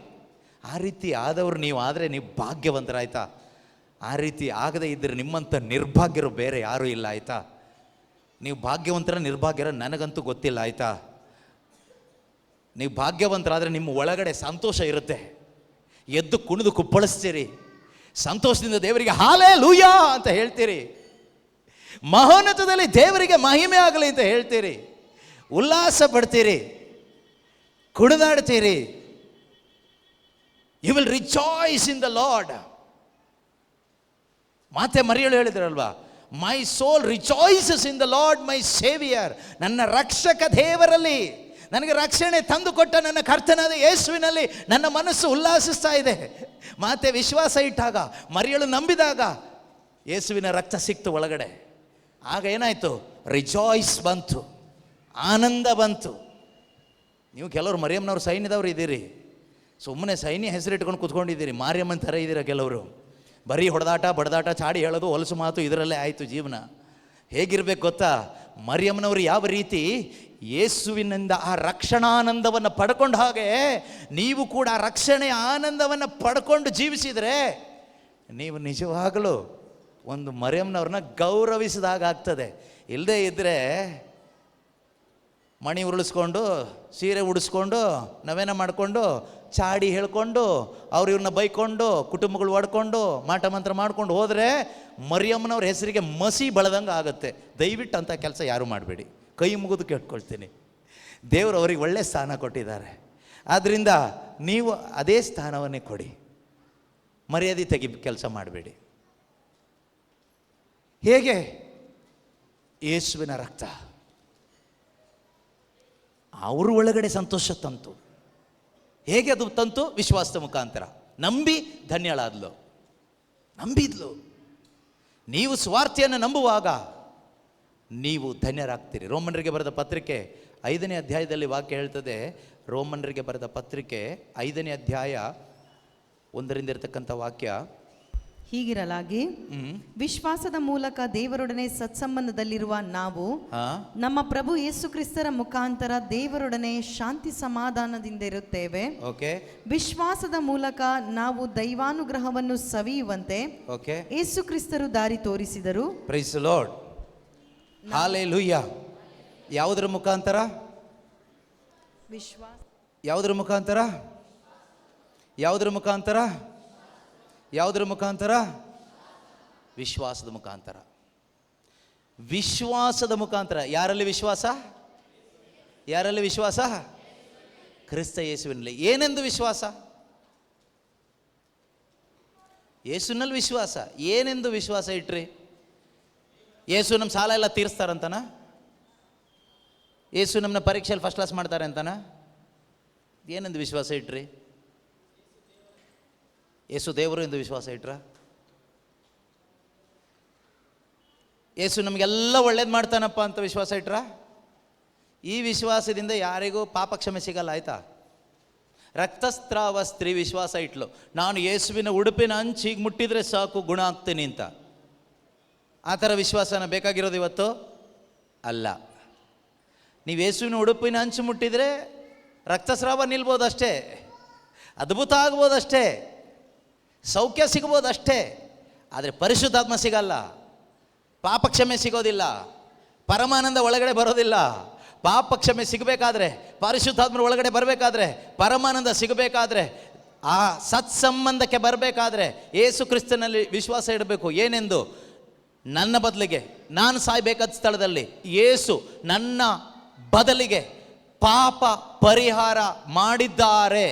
ಆ ರೀತಿ ಆದವರು ನೀವು ಆದರೆ ನೀವು ಭಾಗ್ಯವಂತರಾಯ್ತಾ? ಆ ರೀತಿ ಆಗದೇ ಇದ್ದರೆ ನಿಮ್ಮಂಥ ನಿರ್ಭಾಗ್ಯರು ಬೇರೆ ಯಾರೂ ಇಲ್ಲ, ಆಯಿತಾ? ನೀವು ಭಾಗ್ಯವಂತರ ನಿರ್ಭಾಗ್ಯರ ನನಗಂತೂ ಗೊತ್ತಿಲ್ಲ, ಆಯಿತಾ? ನೀವು ಭಾಗ್ಯವಂತರಾದರೆ ನಿಮ್ಮ ಒಳಗಡೆ ಸಂತೋಷ ಇರುತ್ತೆ, ಎದ್ದು ಕುಣಿದು ಕುಪ್ಪಳಿಸ್ತೀರಿ, ಸಂತೋಷದಿಂದ ದೇವರಿಗೆ ಹಾಲೆಲೂಯಾ ಅಂತ ಹೇಳ್ತೀರಿ, ಮಹೋನ್ನತದಲ್ಲಿ ದೇವರಿಗೆ ಮಹಿಮೆ ಆಗಲಿ ಅಂತ ಹೇಳ್ತೀರಿ, ಉಲ್ಲಾಸ ಪಡ್ತೀರಿ, ಕುಣಿದಾಡ್ತೀರಿ. You will rejoice in the Lord. ಮಾತೆ ಮರಿಯಳು ಹೇಳಿದ್ರಲ್ವಾ, my soul rejoices in the Lord my saviour. ನನ್ನ ರಕ್ಷಕ ದೇವರಲ್ಲಿ, ನನಗೆ ರಕ್ಷಣೆ ತಂದುಕೊಟ್ಟ ನನ್ನ ಕರ್ತನಾದ ಯೇಸುವಿನಲ್ಲಿ ನನ್ನ ಮನಸ್ಸು ಉಲ್ಲಾಸಿಸ್ತಾ ಇದೆ. ಮಾತೆ ವಿಶ್ವಾಸ ಇಟ್ಟಾಗ, ಮರಿಯಳು ನಂಬಿದಾಗ ಯೇಸುವಿನ ರಕ್ತ ಸಿಕ್ತು ಒಳಗಡೆ. ಆಗ ಏನಾಯಿತು? ರಿಜಾಯ್ಸ್ ಬಂತು, ಆನಂದ ಬಂತು. ನೀವು ಕೆಲವರು ಮರಿಯಮ್ಮನವ್ರು ಸೈನ್ಯದವ್ರು ಇದ್ದೀರಿ, ಸುಮ್ಮನೆ ಸೈನ್ಯ ಹೆಸರಿಟ್ಕೊಂಡು ಕೂತ್ಕೊಂಡಿದ್ದೀರಿ, ಮಾರಿಯಮ್ಮನ ಥರ ಇದ್ದೀರ ಕೆಲವರು. ಬರೀ ಹೊಡೆದಾಟ ಬಡದಾಟ, ಚಾಡಿ ಹೇಳೋದು, ಹೊಲಸು ಮಾತು, ಇದರಲ್ಲೇ ಆಯಿತು ಜೀವನ. ಹೇಗಿರ್ಬೇಕು ಗೊತ್ತಾ? ಮರಿಯಮ್ಮನವರು ಯಾವ ರೀತಿ ಯೇಸುವಿನಿಂದ ಆ ರಕ್ಷಣಾನಂದವನ್ನು ಪಡ್ಕೊಂಡ ಹಾಗೆ ನೀವು ಕೂಡ ರಕ್ಷಣೆಯ ಆನಂದವನ್ನು ಪಡ್ಕೊಂಡು ಜೀವಿಸಿದರೆ ನೀವು ನಿಜವಾಗಲೂ ಒಂದು ಮರಿಯಮ್ಮನವ್ರನ್ನ ಗೌರವಿಸಿದಾಗ ಆಗ್ತದೆ. ಇಲ್ಲದೇ ಇದ್ದರೆ ಮಣಿ ಉರುಳಿಸ್ಕೊಂಡು, ಸೀರೆ ಉಡಿಸ್ಕೊಂಡು, ನವೇನ ಮಾಡಿಕೊಂಡು, ಚಾಡಿ ಹೇಳ್ಕೊಂಡು, ಅವ್ರು ಇವ್ರನ್ನ ಬೈಕೊಂಡು, ಕುಟುಂಬಗಳು ಒಡ್ಕೊಂಡು, ಮಾಟ ಮಂತ್ರ ಮಾಡ್ಕೊಂಡು ಹೋದರೆ ಮರಿಯಮ್ಮನವ್ರ ಹೆಸರಿಗೆ ಮಸಿ ಬಳದಂಗೆ ಆಗುತ್ತೆ. ದಯವಿಟ್ಟು ಅಂಥ ಕೆಲಸ ಯಾರೂ ಮಾಡಬೇಡಿ, ಕೈ ಮುಗಿದು ಕೇಳ್ಕೊಳ್ತೀನಿ. ದೇವರು ಅವ್ರಿಗೆ ಒಳ್ಳೆ ಸ್ಥಾನ ಕೊಟ್ಟಿದ್ದಾರೆ, ಆದ್ದರಿಂದ ನೀವು ಅದೇ ಸ್ಥಾನವನ್ನೇ ಕೊಡಿ, ಮರ್ಯಾದೆ ತೆಗಿ ಕೆಲಸ ಮಾಡಬೇಡಿ. ಹೇಗೆ? ಯೇಸುವಿನ ರಕ್ತ ಅವ್ರ ಒಳಗಡೆ ಸಂತೋಷ ತಂತು. ಹೇಗೆ ಅದು ತಂತು? ವಿಶ್ವಾಸದ ಮುಖಾಂತರ. ನಂಬಿ ಧನ್ಯಳಾದ್ಲು, ನಂಬಿದ್ಲು. ನೀವು ಸ್ವಾರ್ಥಿಯನ್ನು ನಂಬುವಾಗ ನೀವು ಧನ್ಯರಾಗ್ತೀರಿ. ರೋಮನರಿಗೆ ಬರೆದ ಪತ್ರಿಕೆ 5ನೇ ಅಧ್ಯಾಯದಲ್ಲಿ ವಾಕ್ಯ ಹೇಳ್ತದೆ. ರೋಮನರಿಗೆ ಬರೆದ ಪತ್ರಿಕೆ 5ನೇ ಅಧ್ಯಾಯ 1ರಿಂದ ಇರತಕ್ಕಂಥ ವಾಕ್ಯ, ಹೀಗಿರಲಾಗಿ ವಿಶ್ವಾಸದ ಮೂಲಕ ದೇವರೊಡನೆ ಸತ್ಸಂಬಂಧದಲ್ಲಿರುವ ನಾವು ನಮ್ಮ ಪ್ರಭು ಯೇಸು ಕ್ರಿಸ್ತರ ಮುಖಾಂತರ ದೇವರೊಡನೆ ಶಾಂತಿ ಸಮಾಧಾನದಿಂದ ಇರುತ್ತೇವೆ. ವಿಶ್ವಾಸದ ಮೂಲಕ ನಾವು ದೈವಾನುಗ್ರಹವನ್ನು ಸವಿಯುವಂತೆ ಯೇಸು ಕ್ರಿಸ್ತರು ದಾರಿ ತೋರಿಸಿದರು. Praise the Lord, hallelujah. ಯಾವುದರ ಮುಖಾಂತರ? ಯಾವುದರ ಮುಖಾಂತರ? ಯಾವುದರ ಮುಖಾಂತರ? ಯಾವುದರ ಮುಖಾಂತರ? ವಿಶ್ವಾಸದ ಮುಖಾಂತರ. ವಿಶ್ವಾಸದ ಮುಖಾಂತರ. ಯಾರಲ್ಲಿ ವಿಶ್ವಾಸ? ಯಾರಲ್ಲಿ ವಿಶ್ವಾಸ? ಕ್ರಿಸ್ತ ಯೇಸುವಿನಲ್ಲಿ. ಏನೆಂದು ವಿಶ್ವಾಸ? ಯೇಸುವಿನಲ್ಲಿ ವಿಶ್ವಾಸ. ಏನೆಂದು ವಿಶ್ವಾಸ ಇಟ್ರಿ? ಯೇಸು ನಮ್ಮ ಸಾಲ ಎಲ್ಲ ತೀರಿಸ್ತಾರಂತನ? ಯೇಸು ನಮ್ಮನ್ನ ಪರೀಕ್ಷೆಯಲ್ಲಿ ಫಸ್ಟ್ ಕ್ಲಾಸ್ ಮಾಡ್ತಾರೆ ಅಂತನ? ಏನೆಂದು ವಿಶ್ವಾಸ ಇಟ್ರಿ? ಯೇಸು ದೇವರು ಎಂದು ವಿಶ್ವಾಸ ಇಟ್ರ? ಯೇಸು ನಮಗೆಲ್ಲ ಒಳ್ಳೇದು ಮಾಡ್ತಾನಪ್ಪ ಅಂತ ವಿಶ್ವಾಸ ಇಟ್ರ? ಈ ವಿಶ್ವಾಸದಿಂದ ಯಾರಿಗೂ ಪಾಪ ಕ್ಷಮೆ ಸಿಗಲ್ಲ, ಆಯ್ತಾ? ರಕ್ತಸ್ರಾವ ಸ್ತ್ರೀ ವಿಶ್ವಾಸ ಇಟ್ಲು, ನಾನು ಯೇಸುವಿನ ಉಡುಪಿನ ಅಂಚಿಗೆ ಮುಟ್ಟಿದ್ರೆ ಸಾಕು ಗುಣ ಆಗ್ತೀನಿ ಅಂತ. ಆ ಥರ ವಿಶ್ವಾಸನ ಬೇಕಾಗಿರೋದು ಇವತ್ತು? ಅಲ್ಲ. ನೀವು ಯೇಸುವಿನ ಉಡುಪಿನ ಅಂಚು ಮುಟ್ಟಿದರೆ ರಕ್ತಸ್ರಾವ ನಿಲ್ಬೋದಷ್ಟೇ, ಅದ್ಭುತ ಆಗ್ಬೋದಷ್ಟೇ, ಸೌಖ್ಯ ಸಿಗ್ಬೋದಷ್ಟೇ, ಆದರೆ ಪರಿಶುದ್ಧಾತ್ಮ ಸಿಗಲ್ಲ, ಪಾಪ ಕ್ಷಮೆ ಸಿಗೋದಿಲ್ಲ, ಪರಮಾನಂದ ಒಳಗಡೆ ಬರೋದಿಲ್ಲ. ಪಾಪ ಕ್ಷಮೆ ಸಿಗಬೇಕಾದ್ರೆ, ಪರಿಶುದ್ಧಾತ್ಮರ ಒಳಗಡೆ ಬರಬೇಕಾದ್ರೆ, ಪರಮಾನಂದ ಸಿಗಬೇಕಾದ್ರೆ, ಆ ಸತ್ಸಂಬಂಧಕ್ಕೆ ಬರಬೇಕಾದ್ರೆ ಯೇಸು ಕ್ರಿಸ್ತನಲ್ಲಿ ವಿಶ್ವಾಸ ಇಡಬೇಕು. ಏನೆಂದು? ನನ್ನ ಬದಲಿಗೆ ನಾನು ಸಾಯ್ಬೇಕಾದ ಸ್ಥಳದಲ್ಲಿ ಯೇಸು ನನ್ನ ಬದಲಿಗೆ ಪಾಪ ಪರಿಹಾರ ಮಾಡಿದ್ದಾರೆ.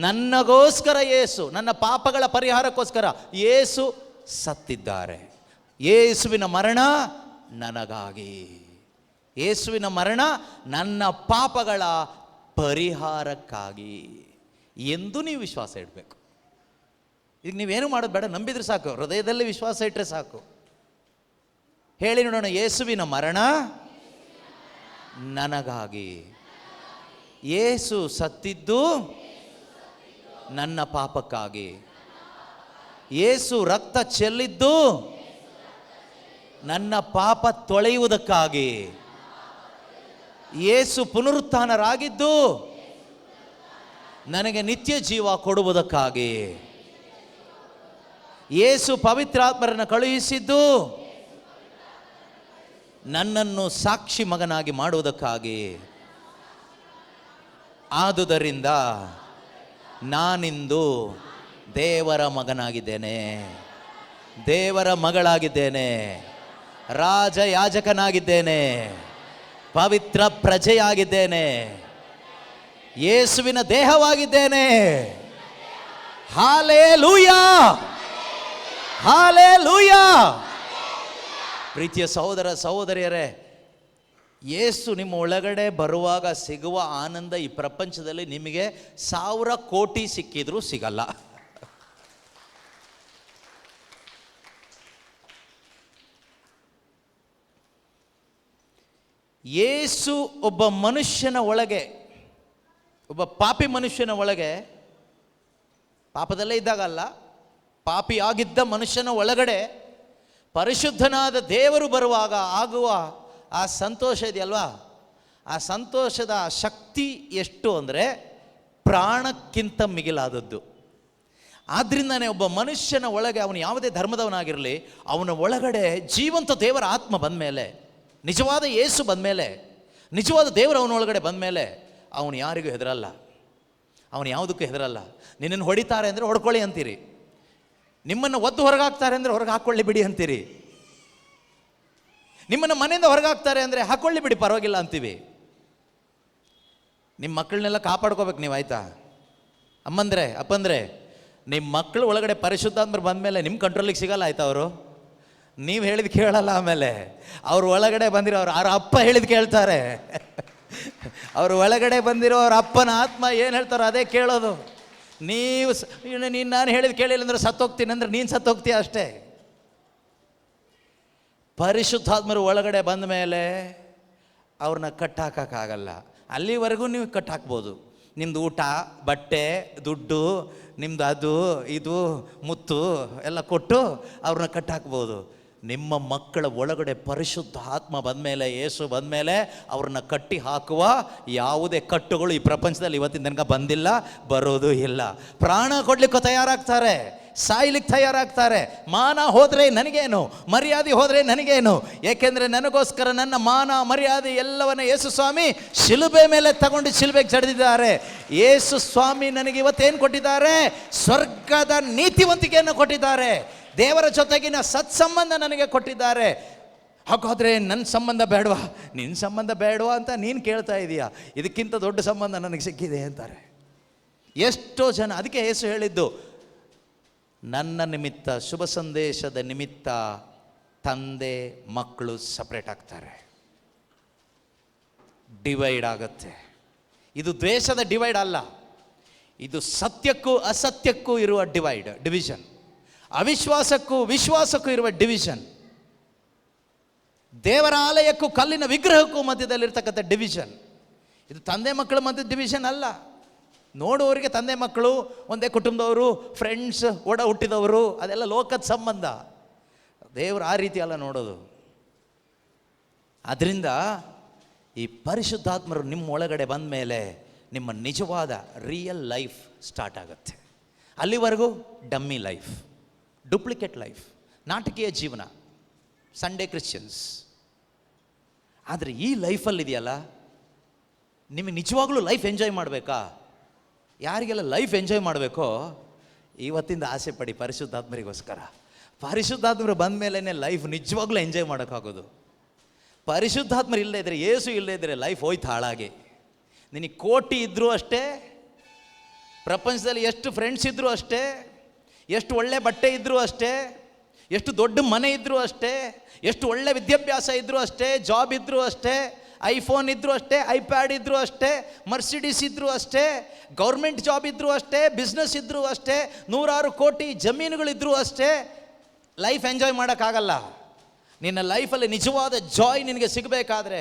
ನನ್ನಗೋಸ್ಕರ ಯೇಸು, ನನ್ನ ಪಾಪಗಳ ಪರಿಹಾರಕ್ಕೋಸ್ಕರ ಯೇಸು ಸತ್ತಿದ್ದಾರೆ. ಯೇಸುವಿನ ಮರಣ ನನಗಾಗಿ, ಯೇಸುವಿನ ಮರಣ ನನ್ನ ಪಾಪಗಳ ಪರಿಹಾರಕ್ಕಾಗಿ ಎಂದು ನೀವು ವಿಶ್ವಾಸ ಇಡಬೇಕು. ಈಗ ನೀವೇನು ಮಾಡೋದು ಬೇಡ, ನಂಬಿದ್ರೆ ಸಾಕು, ಹೃದಯದಲ್ಲಿ ವಿಶ್ವಾಸ ಇಟ್ಟರೆ ಸಾಕು. ಹೇಳಿ ನೋಡೋಣ, ಯೇಸುವಿನ ಮರಣ ನನಗಾಗಿ, ಯೇಸು ಸತ್ತಿದ್ದು ನನ್ನ ಪಾಪಕ್ಕಾಗಿ, ಯೇಸು ರಕ್ತ ಚೆಲ್ಲಿದ್ದು ನನ್ನ ಪಾಪ ತೊಳೆಯುವುದಕ್ಕಾಗಿ, ಯೇಸು ಪುನರುತ್ಥಾನರಾಗಿದ್ದು ನನಗೆ ನಿತ್ಯ ಜೀವ ಕೊಡುವುದಕ್ಕಾಗಿ, ಯೇಸು ಪವಿತ್ರಾತ್ಮರನ್ನು ಕಳುಹಿಸಿದ್ದು ನನ್ನನ್ನು ಸಾಕ್ಷಿ ಮಗನಾಗಿ ಮಾಡುವುದಕ್ಕಾಗಿ. ಆದುದರಿಂದ ನಾನಿಂದು ದೇವರ ಮಗನಾಗಿದ್ದೇನೆ, ದೇವರ ಮಗಳಾಗಿದ್ದೇನೆ, ರಾಜ ಯಾಜಕನಾಗಿದ್ದೇನೆ, ಪವಿತ್ರ ಪ್ರಜೆಯಾಗಿದ್ದೇನೆ, ಯೇಸುವಿನ ದೇಹವಾಗಿದ್ದೇನೆ. Hallelujah, hallelujah. ಪ್ರೀತಿಯ ಸಹೋದರ ಸಹೋದರಿಯರೇ, ಯೇಸು ನಿಮ್ಮ ಒಳಗಡೆ ಬರುವಾಗ ಸಿಗುವ ಆನಂದ ಈ ಪ್ರಪಂಚದಲ್ಲಿ ನಿಮಗೆ 1000 ಕೋಟಿ ಸಿಕ್ಕಿದ್ರೂ ಸಿಗಲ್ಲ. ಯೇಸು ಒಬ್ಬ ಮನುಷ್ಯನ ಒಳಗೆ, ಒಬ್ಬ ಪಾಪಿ ಮನುಷ್ಯನ ಒಳಗೆ, ಪಾಪದಲ್ಲೇ ಇದ್ದಾಗಲ್ಲ, ಪಾಪಿ ಆಗಿದ್ದ ಮನುಷ್ಯನ ಒಳಗಡೆ ಪರಿಶುದ್ಧನಾದ ದೇವರು ಬರುವಾಗ ಆಗುವ ಆ ಸಂತೋಷ ಇದೆಯಲ್ವಾ, ಆ ಸಂತೋಷದ ಶಕ್ತಿ ಎಷ್ಟು ಅಂದರೆ ಪ್ರಾಣಕ್ಕಿಂತ ಮಿಗಿಲಾದದ್ದು. ಆದ್ದರಿಂದನೇ ಒಬ್ಬ ಮನುಷ್ಯನ ಒಳಗೆ, ಅವನು ಯಾವುದೇ ಧರ್ಮದವನಾಗಿರಲಿ, ಅವನ ಒಳಗಡೆ ಜೀವಂತ ದೇವರ ಆತ್ಮ ಬಂದ ಮೇಲೆ, ನಿಜವಾದ ಯೇಸು ಬಂದ ಮೇಲೆ, ನಿಜವಾದ ದೇವರು ಅವನ ಒಳಗಡೆ ಬಂದ ಮೇಲೆ ಅವನು ಯಾರಿಗೂ ಹೆದರಲ್ಲ, ಅವನು ಯಾವುದಕ್ಕೂ ಹೆದರಲ್ಲ. ನಿನ್ನನ್ನು ಹೊಡಿತಾರೆ ಅಂದರೆ ಹೊಡ್ಕೊಳ್ಳಿ ಅಂತೀರಿ, ನಿಮ್ಮನ್ನು ಒದ್ದು ಹೊರಗಾಕ್ತಾರೆ ಅಂದರೆ ಹೊರಗೆ ಹಾಕ್ಕೊಳ್ಳಿ ಬಿಡಿ ಅಂತೀರಿ, ನಿಮ್ಮನ್ನು ಮನೆಯಿಂದ ಹೊರಗಾಕ್ತಾರೆ ಅಂದರೆ ಹಾಕ್ಕೊಳ್ಳಿ ಬಿಡಿ ಪರವಾಗಿಲ್ಲ ಅಂತೀವಿ. ನಿಮ್ಮ ಮಕ್ಕಳನ್ನೆಲ್ಲ ಕಾಪಾಡ್ಕೋಬೇಕು ನೀವು, ಆಯಿತಾ? ಅಮ್ಮಂದ್ರೆ ಅಪ್ಪಂದ್ರೆ, ನಿಮ್ಮ ಮಕ್ಕಳು ಒಳಗಡೆ ಪರಿಶುದ್ಧಾತ್ಮ ಬಂದಮೇಲೆ ನಿಮ್ಮ ಕಂಟ್ರೋಲಿಗೆ ಸಿಗಲ್ಲ, ಆಯ್ತಾ? ಅವರು ನೀವು ಹೇಳಿದ ಕೇಳಲ್ಲ, ಆಮೇಲೆ ಅವ್ರ ಒಳಗಡೆ ಬಂದಿರೋ ಅವ್ರ ಅಪ್ಪ ಹೇಳಿದ್ ಕೇಳ್ತಾರೆ. ಅವ್ರ ಒಳಗಡೆ ಬಂದಿರೋ ಅವ್ರ ಅಪ್ಪನ ಆತ್ಮ ಏನು ಹೇಳ್ತಾರೋ ಅದೇ ಕೇಳೋದು. ನೀನು ನಾನು ಹೇಳಿದ್ ಕೇಳಿಲ್ಲ ಅಂದ್ರೆ ಸತ್ತೋಗ್ತೀನಿ ಅಂದ್ರೆ ನೀನು ಸತ್ತೋಗ್ತೀಯ ಅಷ್ಟೇ. ಪರಿಶುದ್ಧಾತ್ಮರು ಒಳಗಡೆ ಬಂದ ಮೇಲೆ ಅವ್ರನ್ನ ಕಟ್ಟಾಕೋಕ್ಕಾಗಲ್ಲ. ಅಲ್ಲಿವರೆಗೂ ನೀವು ಕಟ್ಟಾಕ್ಬೋದು, ನಿಮ್ಮದು ಊಟ, ಬಟ್ಟೆ, ದುಡ್ಡು, ನಿಮ್ಮದು ಅದು ಇದು ಮುತ್ತು ಎಲ್ಲ ಕೊಟ್ಟು ಅವ್ರನ್ನ ಕಟ್ಟಾಕ್ಬೋದು. ನಿಮ್ಮ ಮಕ್ಕಳ ಒಳಗಡೆ ಪರಿಶುದ್ಧ ಆತ್ಮ ಬಂದಮೇಲೆ, ಯೇಸು ಬಂದಮೇಲೆ ಅವ್ರನ್ನ ಕಟ್ಟಿ ಹಾಕುವ ಯಾವುದೇ ಕಟ್ಟುಗಳು ಈ ಪ್ರಪಂಚದಲ್ಲಿ ಇವತ್ತಿನ ತನಕ ಬಂದಿಲ್ಲ, ಬರೋದು ಇಲ್ಲ. ಪ್ರಾಣ ಕೊಡ್ಲಿಕ್ಕೂ ತಯಾರಾಗ್ತಾರೆ, ಸಾಯ್ಲಿಕ್ಕೆ ತಯಾರಾಗ್ತಾರೆ. ಮಾನ ಹೋದರೆ ನನಗೇನು, ಮರ್ಯಾದೆ ಹೋದರೆ ನನಗೇನು, ಏಕೆಂದರೆ ನನಗೋಸ್ಕರ ನನ್ನ ಮಾನ ಮರ್ಯಾದೆ ಎಲ್ಲವನ್ನ ಯೇಸು ಸ್ವಾಮಿ ಶಿಲುಬೆ ಮೇಲೆ ತಗೊಂಡು ಶಿಲುಬೆಗೆ ಜಡಿದಿದ್ದಾರೆ. ಯೇಸು ಸ್ವಾಮಿ ನನಗೆ ಇವತ್ತೇನು ಕೊಟ್ಟಿದ್ದಾರೆ? ಸ್ವರ್ಗದ ನೀತಿವಂತಿಕೆಯನ್ನು ಕೊಟ್ಟಿದ್ದಾರೆ, ದೇವರ ಜೊತೆಗಿನ ಸತ್ಸಂಬಂಧ ನನಗೆ ಕೊಟ್ಟಿದ್ದಾರೆ. ಹಾಗಾದರೆ ನನ್ನ ಸಂಬಂಧ ಬೇಡವಾ, ನಿನ್ನ ಸಂಬಂಧ ಬೇಡವಾ ಅಂತ ನೀನು ಕೇಳ್ತಾ ಇದೀಯಾ? ಇದಕ್ಕಿಂತ ದೊಡ್ಡ ಸಂಬಂಧ ನನಗೆ ಸಿಕ್ಕಿದೆ ಅಂತಾರೆ ಎಷ್ಟೋ ಜನ. ಅದಕ್ಕೆ ಯೇಸು ಹೇಳಿದ್ದು, ನನ್ನ ನಿಮಿತ್ತ, ಶುಭ ಸಂದೇಶದ ನಿಮಿತ್ತ ತಂದೆ ಮಕ್ಕಳು ಸಪ್ರೇಟ್ ಆಗ್ತಾರೆ, ಡಿವೈಡ್ ಆಗುತ್ತೆ. ಇದು ದ್ವೇಷದ ಡಿವೈಡ್ ಅಲ್ಲ, ಇದು ಸತ್ಯಕ್ಕೂ ಅಸತ್ಯಕ್ಕೂ ಇರುವ ಡಿವಿಷನ್, ಅವಿಶ್ವಾಸಕ್ಕೂ ವಿಶ್ವಾಸಕ್ಕೂ ಇರುವ ಡಿವಿಷನ್. ದೇವರ ಆಲಯಕ್ಕೂ ಕಲ್ಲಿನ ವಿಗ್ರಹಕ್ಕೂ ಮಧ್ಯದಲ್ಲಿರ್ತಕ್ಕಂಥ ಡಿವಿಷನ್. ಇದು ತಂದೆ ಮಕ್ಕಳ ಮಧ್ಯೆ ಡಿವಿಷನ್ ಅಲ್ಲ. ನೋಡುವವರಿಗೆ ತಂದೆ ಮಕ್ಕಳು ಒಂದೇ ಕುಟುಂಬದವರು, ಫ್ರೆಂಡ್ಸ್, ಒಡ ಹುಟ್ಟಿದವರು, ಅದೆಲ್ಲ ಲೋಕದ ಸಂಬಂಧ. ದೇವರು ಆ ರೀತಿ ಅಲ್ಲ ನೋಡೋದು. ಆದ್ದರಿಂದ ಈ ಪರಿಶುದ್ಧಾತ್ಮರು ನಿಮ್ಮ ಒಳಗಡೆ ಬಂದ ಮೇಲೆ ನಿಮ್ಮ ನಿಜವಾದ ರಿಯಲ್ ಲೈಫ್ ಸ್ಟಾರ್ಟ್ ಆಗುತ್ತೆ. ಅಲ್ಲಿವರೆಗೂ ಡಮ್ಮಿ ಲೈಫ್, ಡೂಪ್ಲಿಕೇಟ್ ಲೈಫ್, ನಾಟಕೀಯ ಜೀವನ, ಸಂಡೇ ಕ್ರಿಶ್ಚಿಯನ್ಸ್. ಆದರೆ ಈ ಲೈಫಲ್ಲಿದೆಯಲ್ಲ, ನಿಮಗೆ ನಿಜವಾಗ್ಲೂ ಲೈಫ್ ಎಂಜಾಯ್ ಮಾಡಬೇಕಾ? ಯಾರಿಗೆಲ್ಲ ಲೈಫ್ ಎಂಜಾಯ್ ಮಾಡಬೇಕೋ ಇವತ್ತಿಂದ ಆಸೆ ಪಡಿ ಪರಿಶುದ್ಧಾತ್ಮರಿಗೋಸ್ಕರ. ಪರಿಶುದ್ಧಾತ್ಮರು ಬಂದ ಮೇಲೇ ಲೈಫ್ ನಿಜವಾಗ್ಲೂ ಎಂಜಾಯ್ ಮಾಡೋಕ್ಕಾಗೋದು. ಪರಿಶುದ್ಧಾತ್ಮರು ಇಲ್ಲದೇ ಇದ್ದರೆ, ಯೇಸು ಇಲ್ಲದೇ ಇದ್ದರೆ ಲೈಫ್ ಹೋಯ್ತು ಹಾಳಾಗಿ. ನಿನಗೆ ಕೋಟಿ ಇದ್ದರೂ ಅಷ್ಟೇ, ಪ್ರಪಂಚದಲ್ಲಿ ಎಷ್ಟು ಫ್ರೆಂಡ್ಸ್ ಇದ್ದರೂ ಅಷ್ಟೇ, ಎಷ್ಟು ಒಳ್ಳೆ ಬಟ್ಟೆ ಇದ್ದರೂ ಅಷ್ಟೇ, ಎಷ್ಟು ದೊಡ್ಡ ಮನೆ ಇದ್ದರೂ ಅಷ್ಟೇ, ಎಷ್ಟು ಒಳ್ಳೆ ವಿದ್ಯಾಭ್ಯಾಸ ಇದ್ದರೂ ಅಷ್ಟೇ, ಜಾಬ್ ಇದ್ದರೂ ಅಷ್ಟೇ, ಐಫೋನ್ ಇದ್ದರೂ ಅಷ್ಟೇ, ಐಪ್ಯಾಡ್ ಇದ್ದರೂ ಅಷ್ಟೇ, ಮರ್ಸಿಡೀಸ್ ಇದ್ದರೂ ಅಷ್ಟೇ, ಗೌರ್ಮೆಂಟ್ ಜಾಬ್ ಇದ್ದರೂ ಅಷ್ಟೇ, ಬಿಸ್ನೆಸ್ ಇದ್ದರೂ ಅಷ್ಟೇ, 100 ಕೋಟಿ ಜಮೀನುಗಳಿದ್ದರೂ ಅಷ್ಟೇ, ಲೈಫ್ ಎಂಜಾಯ್ ಮಾಡೋಕ್ಕಾಗಲ್ಲ. ನಿನ್ನ ಲೈಫಲ್ಲಿ ನಿಜವಾದ ಜಾಯ್ ನಿನಗೆ ಸಿಗಬೇಕಾದ್ರೆ,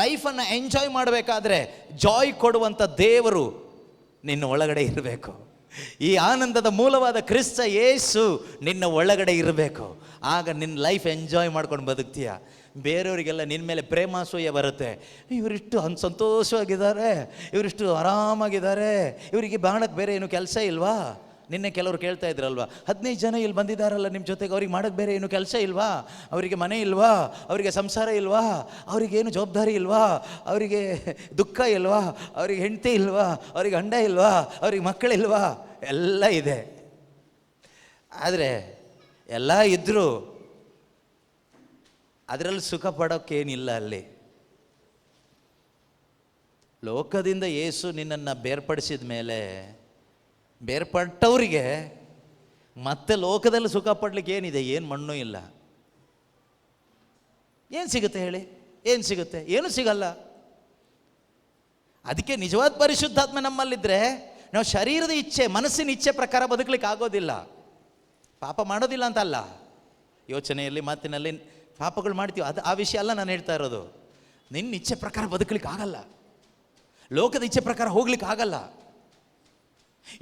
ಲೈಫನ್ನು ಎಂಜಾಯ್ ಮಾಡಬೇಕಾದ್ರೆ, ಜಾಯ್ ಕೊಡುವಂಥ ದೇವರು ನಿನ್ನ ಒಳಗಡೆ ಇರಬೇಕು. ಈ ಆನಂದದ ಮೂಲವಾದ ಕ್ರಿಸ್ತ ಯೇಸು ನಿನ್ನ ಒಳಗಡೆ ಇರಬೇಕು. ಆಗ ನಿನ್ನ ಲೈಫ್ ಎಂಜಾಯ್ ಮಾಡ್ಕೊಂಡು ಬದುಕ್ತೀಯ. ಬೇರೆಯವರಿಗೆಲ್ಲ ನಿನ್ನ ಮೇಲೆ ಪ್ರೇಮಾಸೂಯೆ ಬರುತ್ತೆ. ಇವರಿಷ್ಟು ಸಂತೋಷವಾಗಿದ್ದಾರೆ, ಇವರಿಷ್ಟು ಆರಾಮಾಗಿದ್ದಾರೆ, ಇವರಿಗೆ ಬಾಣಕ್ಕೆ ಬೇರೆ ಏನು ಕೆಲಸ ಇಲ್ವಾ? ನಿನ್ನೆ ಕೆಲವರು ಕೇಳ್ತಾ ಇದ್ರಲ್ವ, 15 ಜನ ಇಲ್ಲಿ ಬಂದಿದ್ದಾರಲ್ಲ ನಿಮ್ಮ ಜೊತೆಗೆ, ಅವ್ರಿಗೆ ಮಾಡೋಕ್ಕೆ ಬೇರೆ ಏನು ಕೆಲಸ ಇಲ್ವಾ? ಅವರಿಗೆ ಮನೆ ಇಲ್ವಾ? ಅವರಿಗೆ ಸಂಸಾರ ಇಲ್ವಾ? ಅವರಿಗೇನು ಜವಾಬ್ದಾರಿ ಇಲ್ವಾ? ಅವರಿಗೆ ದುಃಖ ಇಲ್ವಾ? ಅವರಿಗೆ ಹೆಂಡತಿ ಇಲ್ವಾ? ಅವ್ರಿಗೆ ಗಂಡ ಇಲ್ವಾ? ಅವ್ರಿಗೆ ಮಕ್ಕಳಿಲ್ವಾ? ಎಲ್ಲ ಇದೆ. ಆದರೆ ಎಲ್ಲ ಇದ್ದರೂ ಅದರಲ್ಲಿ ಸುಖ ಪಡೋಕ್ಕೇನಿಲ್ಲ. ಅಲ್ಲಿ ಲೋಕದಿಂದ ಯೇಸು ನಿನ್ನನ್ನು ಬೇರ್ಪಡಿಸಿದ ಮೇಲೆ, ಬೇರ್ಪಟ್ಟವರಿಗೆ ಮತ್ತೆ ಲೋಕದಲ್ಲಿ ಸುಖ ಪಡಲಿಕ್ಕೆ ಏನಿದೆ? ಏನು ಮಣ್ಣು ಇಲ್ಲ. ಏನು ಸಿಗುತ್ತೆ ಹೇಳಿ? ಏನು ಸಿಗುತ್ತೆ? ಏನೂ ಸಿಗಲ್ಲ. ಅದಕ್ಕೆ ನಿಜವಾದ ಪರಿಶುದ್ಧಾತ್ಮ ನಮ್ಮಲ್ಲಿದ್ದರೆ ನಾವು ಶರೀರದ ಇಚ್ಛೆ, ಮನಸ್ಸಿನ ಇಚ್ಛೆ ಪ್ರಕಾರ ಬದುಕಲಿಕ್ಕೆ ಆಗೋದಿಲ್ಲ. ಪಾಪ ಮಾಡೋದಿಲ್ಲ ಅಂತಲ್ಲ, ಯೋಚನೆಯಲ್ಲಿ ಮಾತಿನಲ್ಲಿ ಪಾಪಗಳು ಮಾಡ್ತೀವಿ, ಅದು ಆ ವಿಷಯ ಅಲ್ಲ ನಾನು ಹೇಳ್ತಾ ಇರೋದು. ನಿನ್ನ ಇಚ್ಛೆ ಪ್ರಕಾರ ಬದುಕಲಿಕ್ಕೆ ಆಗಲ್ಲ, ಲೋಕದ ಇಚ್ಛೆ ಪ್ರಕಾರ ಹೋಗ್ಲಿಕ್ಕೆ ಆಗಲ್ಲ.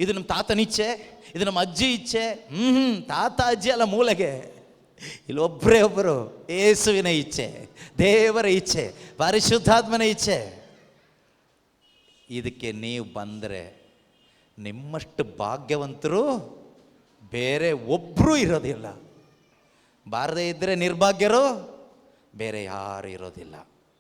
ಇದು ನಮ್ಮ ತಾತನ ಇಚ್ಛೆ, ಇದು ನಮ್ಮ ಅಜ್ಜಿ ಇಚ್ಛೆ. ತಾತ ಅಜ್ಜಿ ಅಲ್ಲ ಮೂಲೆಗೆ, ಇಲ್ಲಿ ಒಬ್ಬರು ಯೇಸುವಿನ ಇಚ್ಛೆ, ದೇವರ ಇಚ್ಛೆ, ಪರಿಶುದ್ಧಾತ್ಮನ ಇಚ್ಛೆ. ಇದಕ್ಕೆ ನೀವು ಬಂದರೆ ನಿಮ್ಮಷ್ಟು ಭಾಗ್ಯವಂತರು ಬೇರೆ ಒಬ್ಬರೂ ಇರೋದಿಲ್ಲ. ಬಾರದೇ ಇದ್ದರೆ ನಿರ್ಭಾಗ್ಯರು ಬೇರೆ ಯಾರು ಇರೋದಿಲ್ಲ.